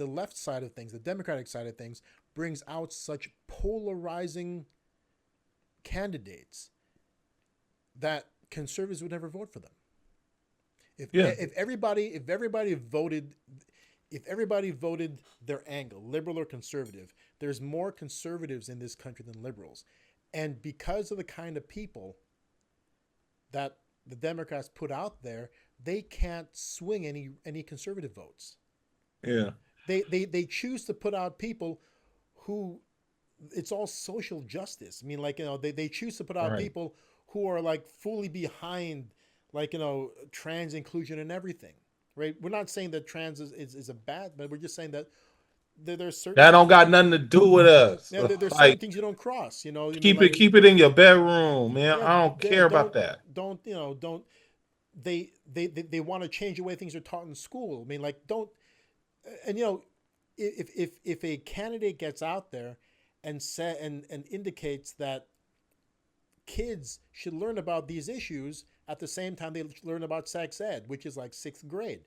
left side of things, the Democratic side of things, brings out such polarizing candidates that conservatives would never vote for them. If Yeah. if everybody voted their angle, liberal or conservative, there's more conservatives in this country than liberals, and because of the kind of people that the Democrats put out there, they can't swing any conservative votes. Yeah. They choose to put out people who it's all social justice. I mean, like they choose to put out Right. people who are like fully behind, like trans inclusion and everything. Right? We're not saying that trans is a bad, but we're just saying that there's certain That don't things. got nothing to do with us. Yeah, there's certain Like things you don't cross. I mean, keep it like keep it in your bedroom, man. yeah, I don't care about that. don't don't they want to change the way things are taught in school. I mean, like don't and if a candidate gets out there and indicates that kids should learn about these issues at the same time they learn about sex ed, which is like sixth grade,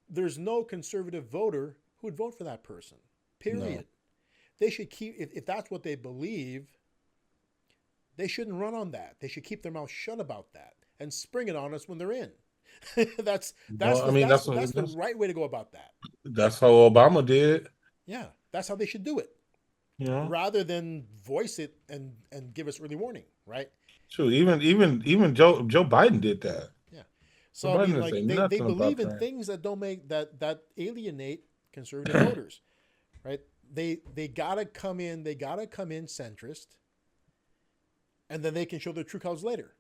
there's no conservative voter who would vote for that person. No. Period. They should keep if that's what they believe. They shouldn't run on that. They should keep their mouth shut about that and spring it on us when they're in. that's that's Well, I the mean that's that's that's what the right way to go about that. that's how Obama did. Yeah, that's how they should do it, You know, rather than voice it and give us early warning, right? true. Even Joe Biden did that. Yeah. Joe So I Biden mean, didn't like say they nothing about believe in trans. things that don't make that alienate conservative voters, right? They gotta come in. They gotta come in centrist, and then they can show their true colors later.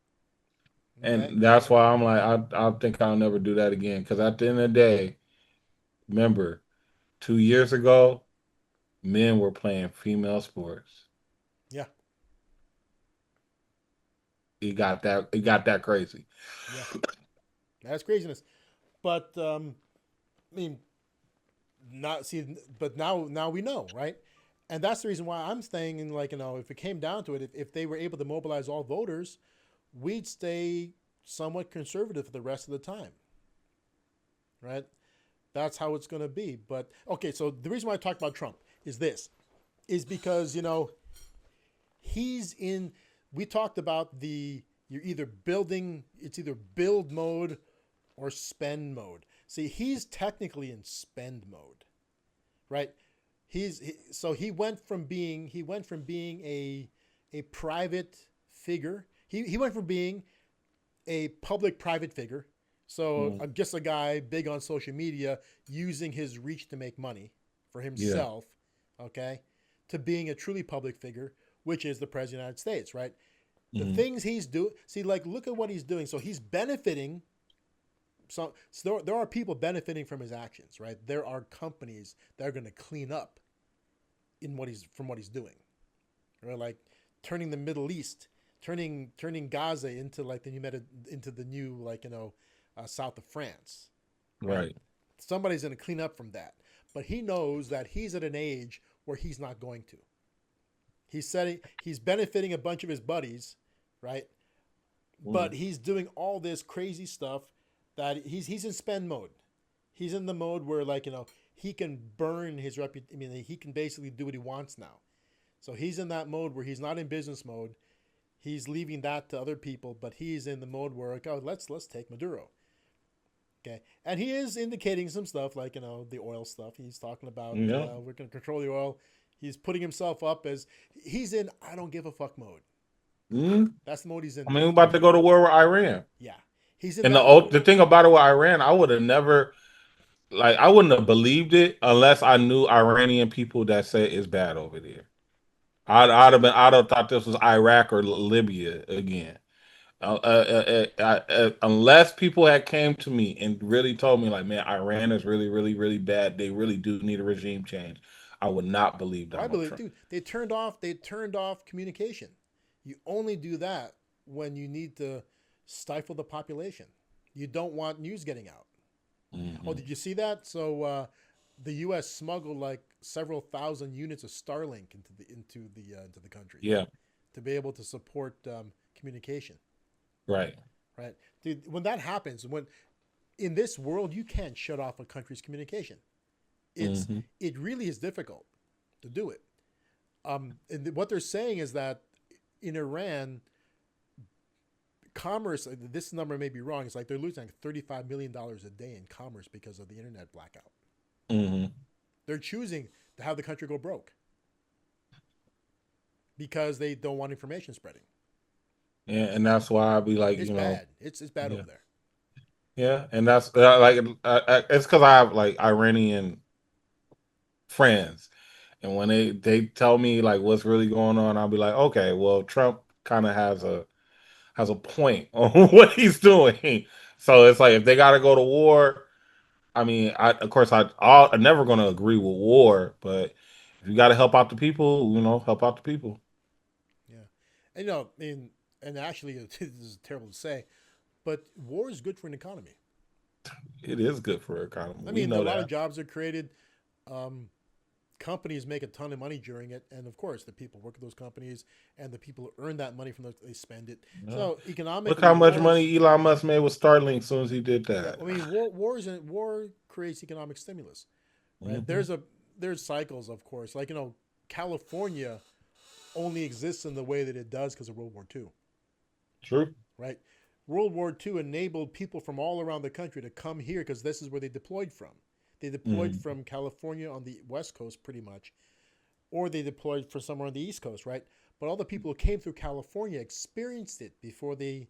Okay. And that's why I'm like, I think I'll never do that again. Because at the end of the day, remember, 2 years ago, men were playing female sports. Yeah. It got that crazy. Yeah. That's craziness. But I mean, not see, but now we know, right? And that's the reason why I'm saying, in like if it came down to it, if they were able to mobilize all voters, we'd stay somewhat conservative for the rest of the time, right? That's how it's going to be. But okay, so the reason why I talked about Trump is because he's in. We talked about you're either building, it's either build mode or spend mode. See, he's technically in spend mode, right? So he went from being a private figure. He went from being a public private figure. So Mm, just a guy big on social media using his reach to make money for yeah. himself, okay, to being a truly public figure, which is the president of the United States, right? The Mm, things he's doing, see, like, look at what he's doing. So he's benefiting. So there are people benefiting from his actions, right? There are companies that are going to clean up from what he's doing, right? Like turning the Middle East turning Gaza into like into the new south of France, right? Right. Somebody's going to clean up from that, but he knows that he's at an age where he's not going to. He's benefiting a bunch of his buddies, right? But Mm. he's doing all this crazy stuff that he's in spend mode. He's in the mode where he can burn his reputation. I mean, he can basically do what he wants now. So he's in that mode where he's not in business mode. He's leaving that to other people, but he's in the mode where let's take Maduro. Okay, and he is indicating some stuff like the oil stuff. He's talking about Yeah. we're going to control the oil. He's putting himself up as he's in I don't give a fuck mode. Mm. That's the mode he's in I now. mean, we're about to go to war with Iran. Yeah, he's in And that mode. the thing about it with Iran, I would have never like I wouldn't have believed it unless I knew Iranian people that say it's bad over there. I'd have thought this was Iraq or Libya again. Unless people had came to me and really told me like, man, Iran is really, really, really bad. They really do need a regime change. I would not believe I Donald believe, Trump. dude, they turned off communication. You only do that when you need to stifle the population. You don't want news getting out. Oh, Hmm. did you see that? So the U.S. smuggled like several thousand units of Starlink into the country Yeah, to be able to support communication. right. Right, dude. When that happens, when in this world you can't shut off a country's communication. It's Hmm. it really is difficult to do it. And what they're saying is that in Iran, commerce. This number may be wrong. It's like they're losing like $35 million a day in commerce because of the internet blackout. Hmm. They're choosing to have the country go broke because they don't want information spreading. And that's why I'd be like, It's bad. It's bad yeah, over there. yeah, and that's like it's because I have like Iranian friends, and when they tell me like what's really going on, I'll be like, okay, well, Trump kind of has a point on what he's doing. So it's like if they got to go to war, I mean, of course I'm never going to agree with war, but if you got to help out the people, help out the people. Yeah, and I mean, and actually, this is terrible to say, but war is good for an economy. It is good for our economy. I We mean, a know lot of that. jobs are created. Um, Companies make a ton of money during it, and of course, the people work at those companies, and the people who earn that money from those they spend it. Yeah. So Look economically, how much wars. money Elon Musk made with Starlink as soon as he did Yeah, that. I mean, war creates economic stimulus, right? Hmm. There's cycles, of course. Like California only exists in the way that it does because of World War II, True. right? World War II enabled people from all around the country to come here because this is where they deployed from. They deployed Hmm. from California on the West Coast, pretty much, or they deployed for somewhere on the East Coast, right? But all the people who came through California experienced it before they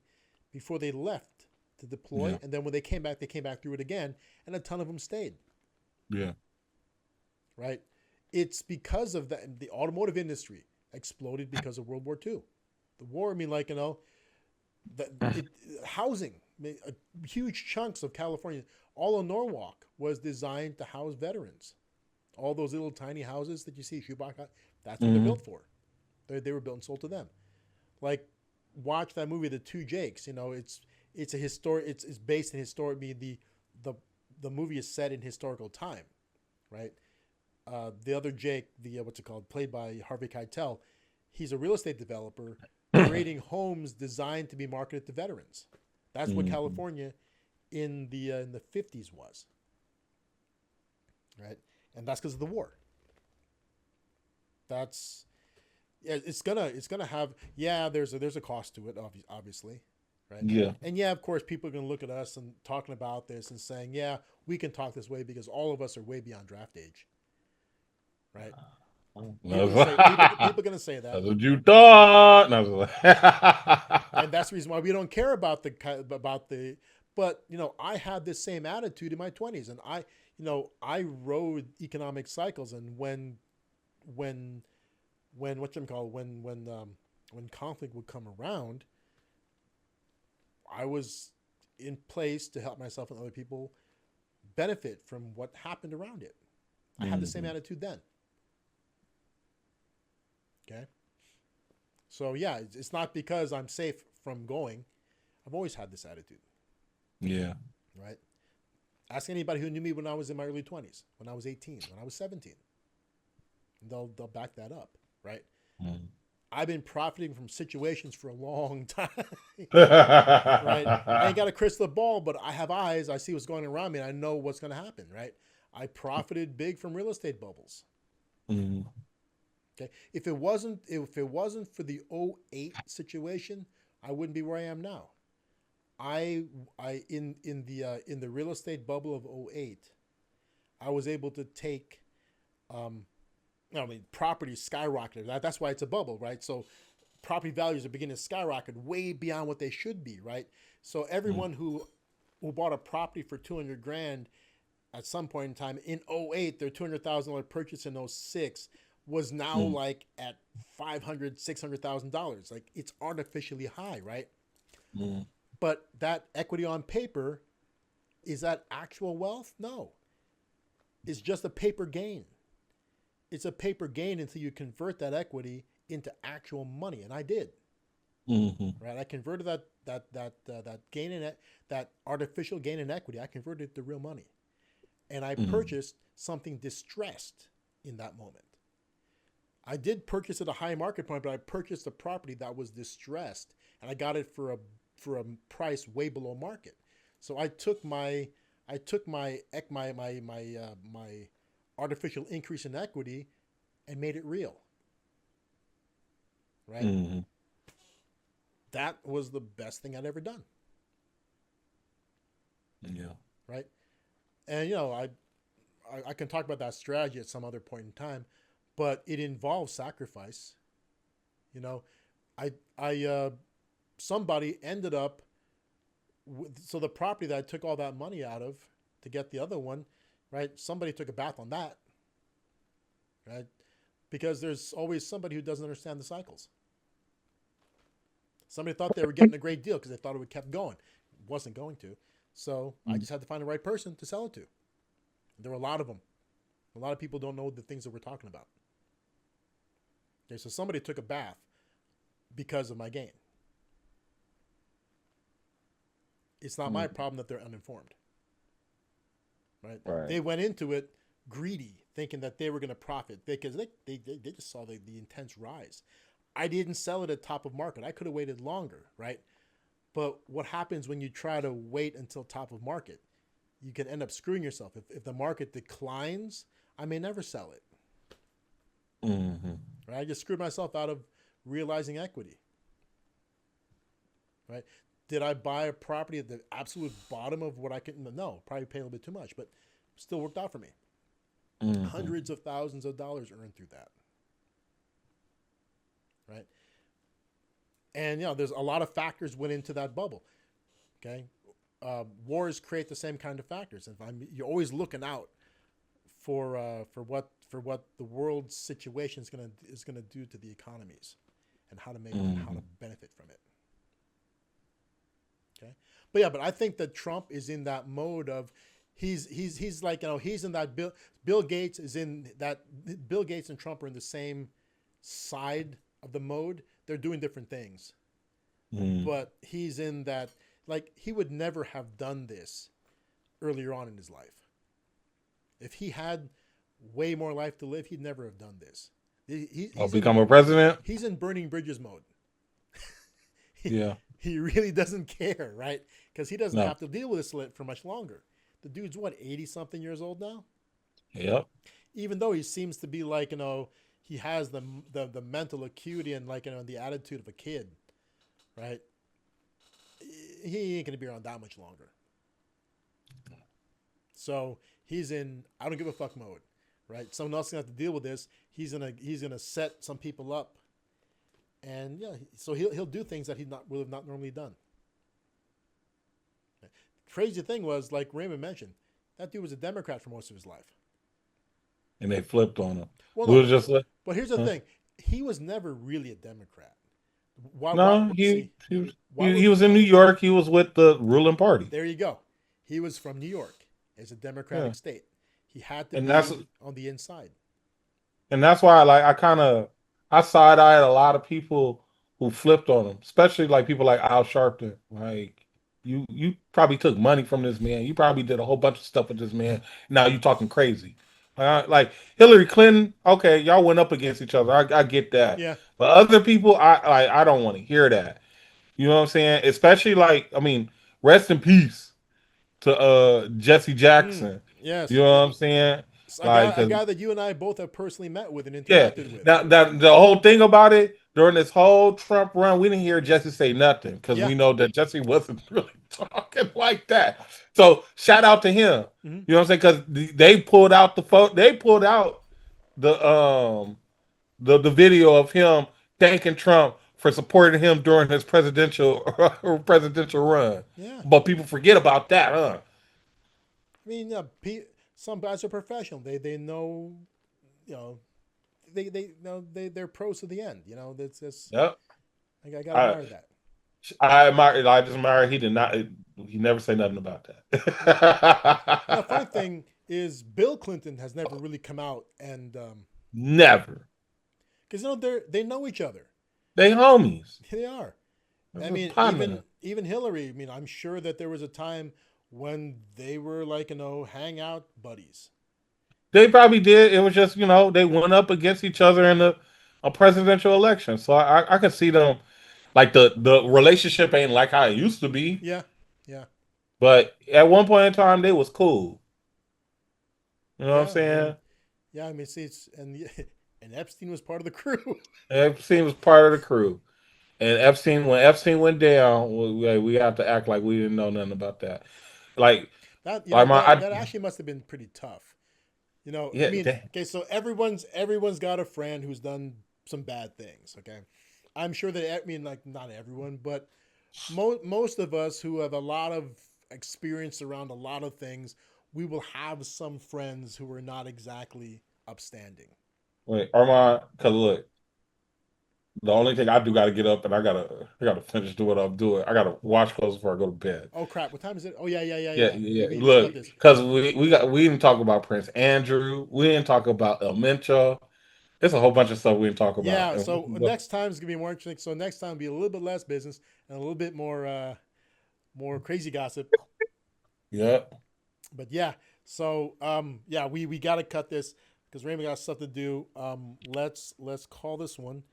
left to deploy, Yeah. and then when they came back through it again, and a ton of them stayed, Yeah. right? It's because of that the automotive industry exploded because of World War II. The war, I mean, the, it, housing, I mean, huge chunks of California, all of Norwalk was designed to house veterans. All those little tiny houses that you see, Chewbacca, that's what they're Hmm. built for. They were built and sold to them. Like, watch that movie, The Two Jakes. It's a historic. It's based in historic. I mean, the the movie is set in historical time, right? The other Jake, the what's it called, played by Harvey Keitel, he's a real estate developer creating homes designed to be marketed to veterans. That's what Hmm. California in the 50s was, right? And that's because of the war. That's yeah, it's gonna have there's a cost to it, obviously, right? Yeah. And yeah, of course, people are gonna look at us and talking about this and saying, yeah, we can talk this way because all of us are way beyond draft age, right? People can say people gonna say that, That's what you thought. and that's the reason why we don't care about the. But I had this same attitude in my 20s, and I rode economic cycles, and when what you call when conflict would come around, I was in place to help myself and other people benefit from what happened around it. I had the same Mhm. attitude then. Okay, So yeah, it's not because I'm safe from going. I've always had this attitude, Yeah. right? Ask anybody who knew me when I was in my early 20s, when I was 18, when I was 17. They'll back that up, right? Mm. I've been profiting from situations for a long time, right? I ain't Mm. got a crystal ball, but I have eyes. I see what's going around me, and I know what's going to happen, right? I profited big from real estate bubbles. Okay, if it wasn't for the '08 situation, I wouldn't be where I am now. I in the real estate bubble of '08, I was able to take um, I mean, property skyrocketed. That's why it's a bubble, right? So property values are beginning to skyrocket way beyond what they should be, right? So Mm. everyone who bought a property for 200 grand at some point in time in '08, their $200,000 purchase in '06 was now Mm. like at 500, $600,000. Like it's artificially high, right? Mm. But that equity on paper, is that actual wealth? No. It's just a paper gain. It's a paper gain until you convert that equity into actual money, and I did. Mhm. Right, I converted that gain in it, that artificial gain in equity. I converted it to real money, and I Mm. purchased something distressed in that moment. I did purchase at a high market point, but I purchased a property that was distressed, and I got it for a price way below market. So I took my artificial increase in equity and made it real, right? Mhm. That was the best thing I'd ever done, Yeah. right? And I can talk about that strategy at some other point in time, but it involves sacrifice. You know, I somebody ended up so the property that I took all that money out of to get the other one, right? Somebody took a bath on that, right? Because there's always somebody who doesn't understand the cycles. Somebody thought they were getting a great deal because they thought it would kept going. It wasn't going to. So I Mm. just had to find the right person to sell it to. There were a lot of them. A lot of people don't know the things that we're talking about. Okay, so somebody took a bath because of my gain. It's not my Mm. problem that they're uninformed, right? Right. They went into it greedy, thinking that they were going to profit because they just saw the intense rise. I didn't sell it at top of market. I could have waited longer, right? But what happens when you try to wait until top of market? You can end up screwing yourself. If the market declines, I may never sell it. Mhm. Right? I just screwed myself out of realizing equity. Right? Did I buy a property at the absolute bottom of what I can? No, probably pay a little bit too much, but still worked out for me. Mhm. Hundreds of thousands of dollars earned through that. Right? And there's a lot of factors went into that bubble. Okay, wars create the same kind of factors. You're always looking out for what the world's situation is gonna do to the economies, and how to Mhm. benefit from it. Okay, but I think that Trump is in that mode of he's like he's in that Bill Gates is in that Bill Gates and Trump are in the same side of the mode. They're doing different things, Mhm. but he's in that like he would never have done this earlier on in his life. If he had way more life to live, he'd never have done this. I'll He's in become a president. he's in burning bridges mode. he, Yeah. he really doesn't care, right? Because he doesn't No. have to deal with this for much longer. The dude's what, 80 something years old now? Yep. Even though he seems to be like, he has the mental acuity and like, the attitude of a kid, right? He ain't going to be around that much longer. So he's in I don't give a fuck mode, right? Someone else is gonna have to deal with this. He's gonna set some people up, and yeah, so he'll do things that he would have not normally done. Crazy thing was, like Raymond mentioned, that dude was a Democrat for most of his life. And they flipped on him. Well, It no, was just like, but here's the huh? thing: he was never really a Democrat. Why? Why? No, See, why he would? was in New York. He was with the ruling party. There you go. He was from New York. It's a Yeah, Democratic state. He had to and that's be on the inside. and that's why I side eyed a lot of people who flipped on him, especially like people like Al Sharpton. Like you probably took money from this man. You probably did a whole bunch of stuff with this man. Now you talking crazy. Like Hillary Clinton, okay, y'all went up against each other. I get that. Yeah. But other people, I don't want to hear that. You know what I'm saying? Especially like, I mean, rest in peace to Jesse Jackson. You Yes. know what I'm saying? It's Like, a 'cause guy that you and I both have personally met with and yeah. interacted with. Now, the whole thing about it during this whole Trump run, we didn't hear Jesse say nothing because Yeah. we know that Jesse wasn't really talking like that. So shout out to him. Hmm. You know what I'm saying? Because they pulled out the they pulled out the video of him thanking Trump for supporting him during his presidential run. Yeah. But people forget about that, huh? I mean, some guys are professional. They know, you know, they know they're pros to the end. You know, that's just Yep. I gotta I admire that. I admire. I just admire. He did not. He never say nothing about Yeah. And the that. funny thing is, Bill Clinton has never really come out and Never. because they know each other. They homies. They are. I That's a mean, partner. even Hillary. I mean, I'm sure that there was a time when they were like hangout buddies. They probably did. It was just they went up against each other in a presidential election. So I can see them like the relationship ain't like how it used to be, Yeah. Yeah. but at one point in time they was cool. You know what I'm Yeah. I mean, saying? yeah. I mean, see, and Epstein was part of the crew. Epstein was part of the crew, and Epstein when Epstein went down, we have to act like we didn't know nothing about that. Like That like my that actually must have been pretty tough. I yeah. mean, okay, so everyone's got a friend who's done some bad things. Okay, I'm sure that I mean, like not everyone, but most of us who have a lot of experience around a lot of things, we will have some friends who are not exactly upstanding. Wait, Armand, because look, the only thing I do got to get up and I gotta finish doing what I'm doing. I gotta wash clothes before I go to bed. Oh crap! What time is it? Oh yeah, yeah, yeah, Yeah, yeah. yeah. We Look, discussed this. because we didn't talk about Prince Andrew. We didn't talk about El Mencho. There's a whole bunch of stuff we didn't talk about. Yeah. So next time is gonna be more interesting. So next time will be a little bit less business and a little bit more crazy gossip. Yeah, But yeah, so yeah, we got to cut this because Raymond got stuff to do. Let's call this one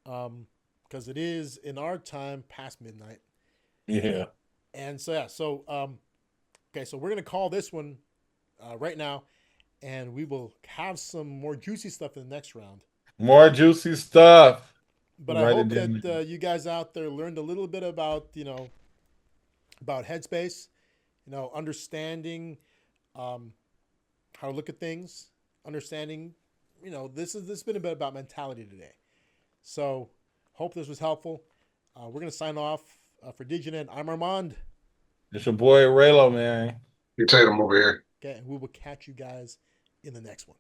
because it is in our time past midnight, yeah. and so yeah, so okay, so we're gonna call this one right now, and we will have some more juicy stuff in the next round. More juicy stuff. But I Write it hope down. that you guys out there learned a little bit about about headspace, understanding how to look at things, understanding, this has been a bit about mentality today. So, hope this was helpful. We're gonna sign off for Digenet. I'm Armand. It's your boy Raylo, man. You take them over here. Okay, and we will catch you guys in the next one.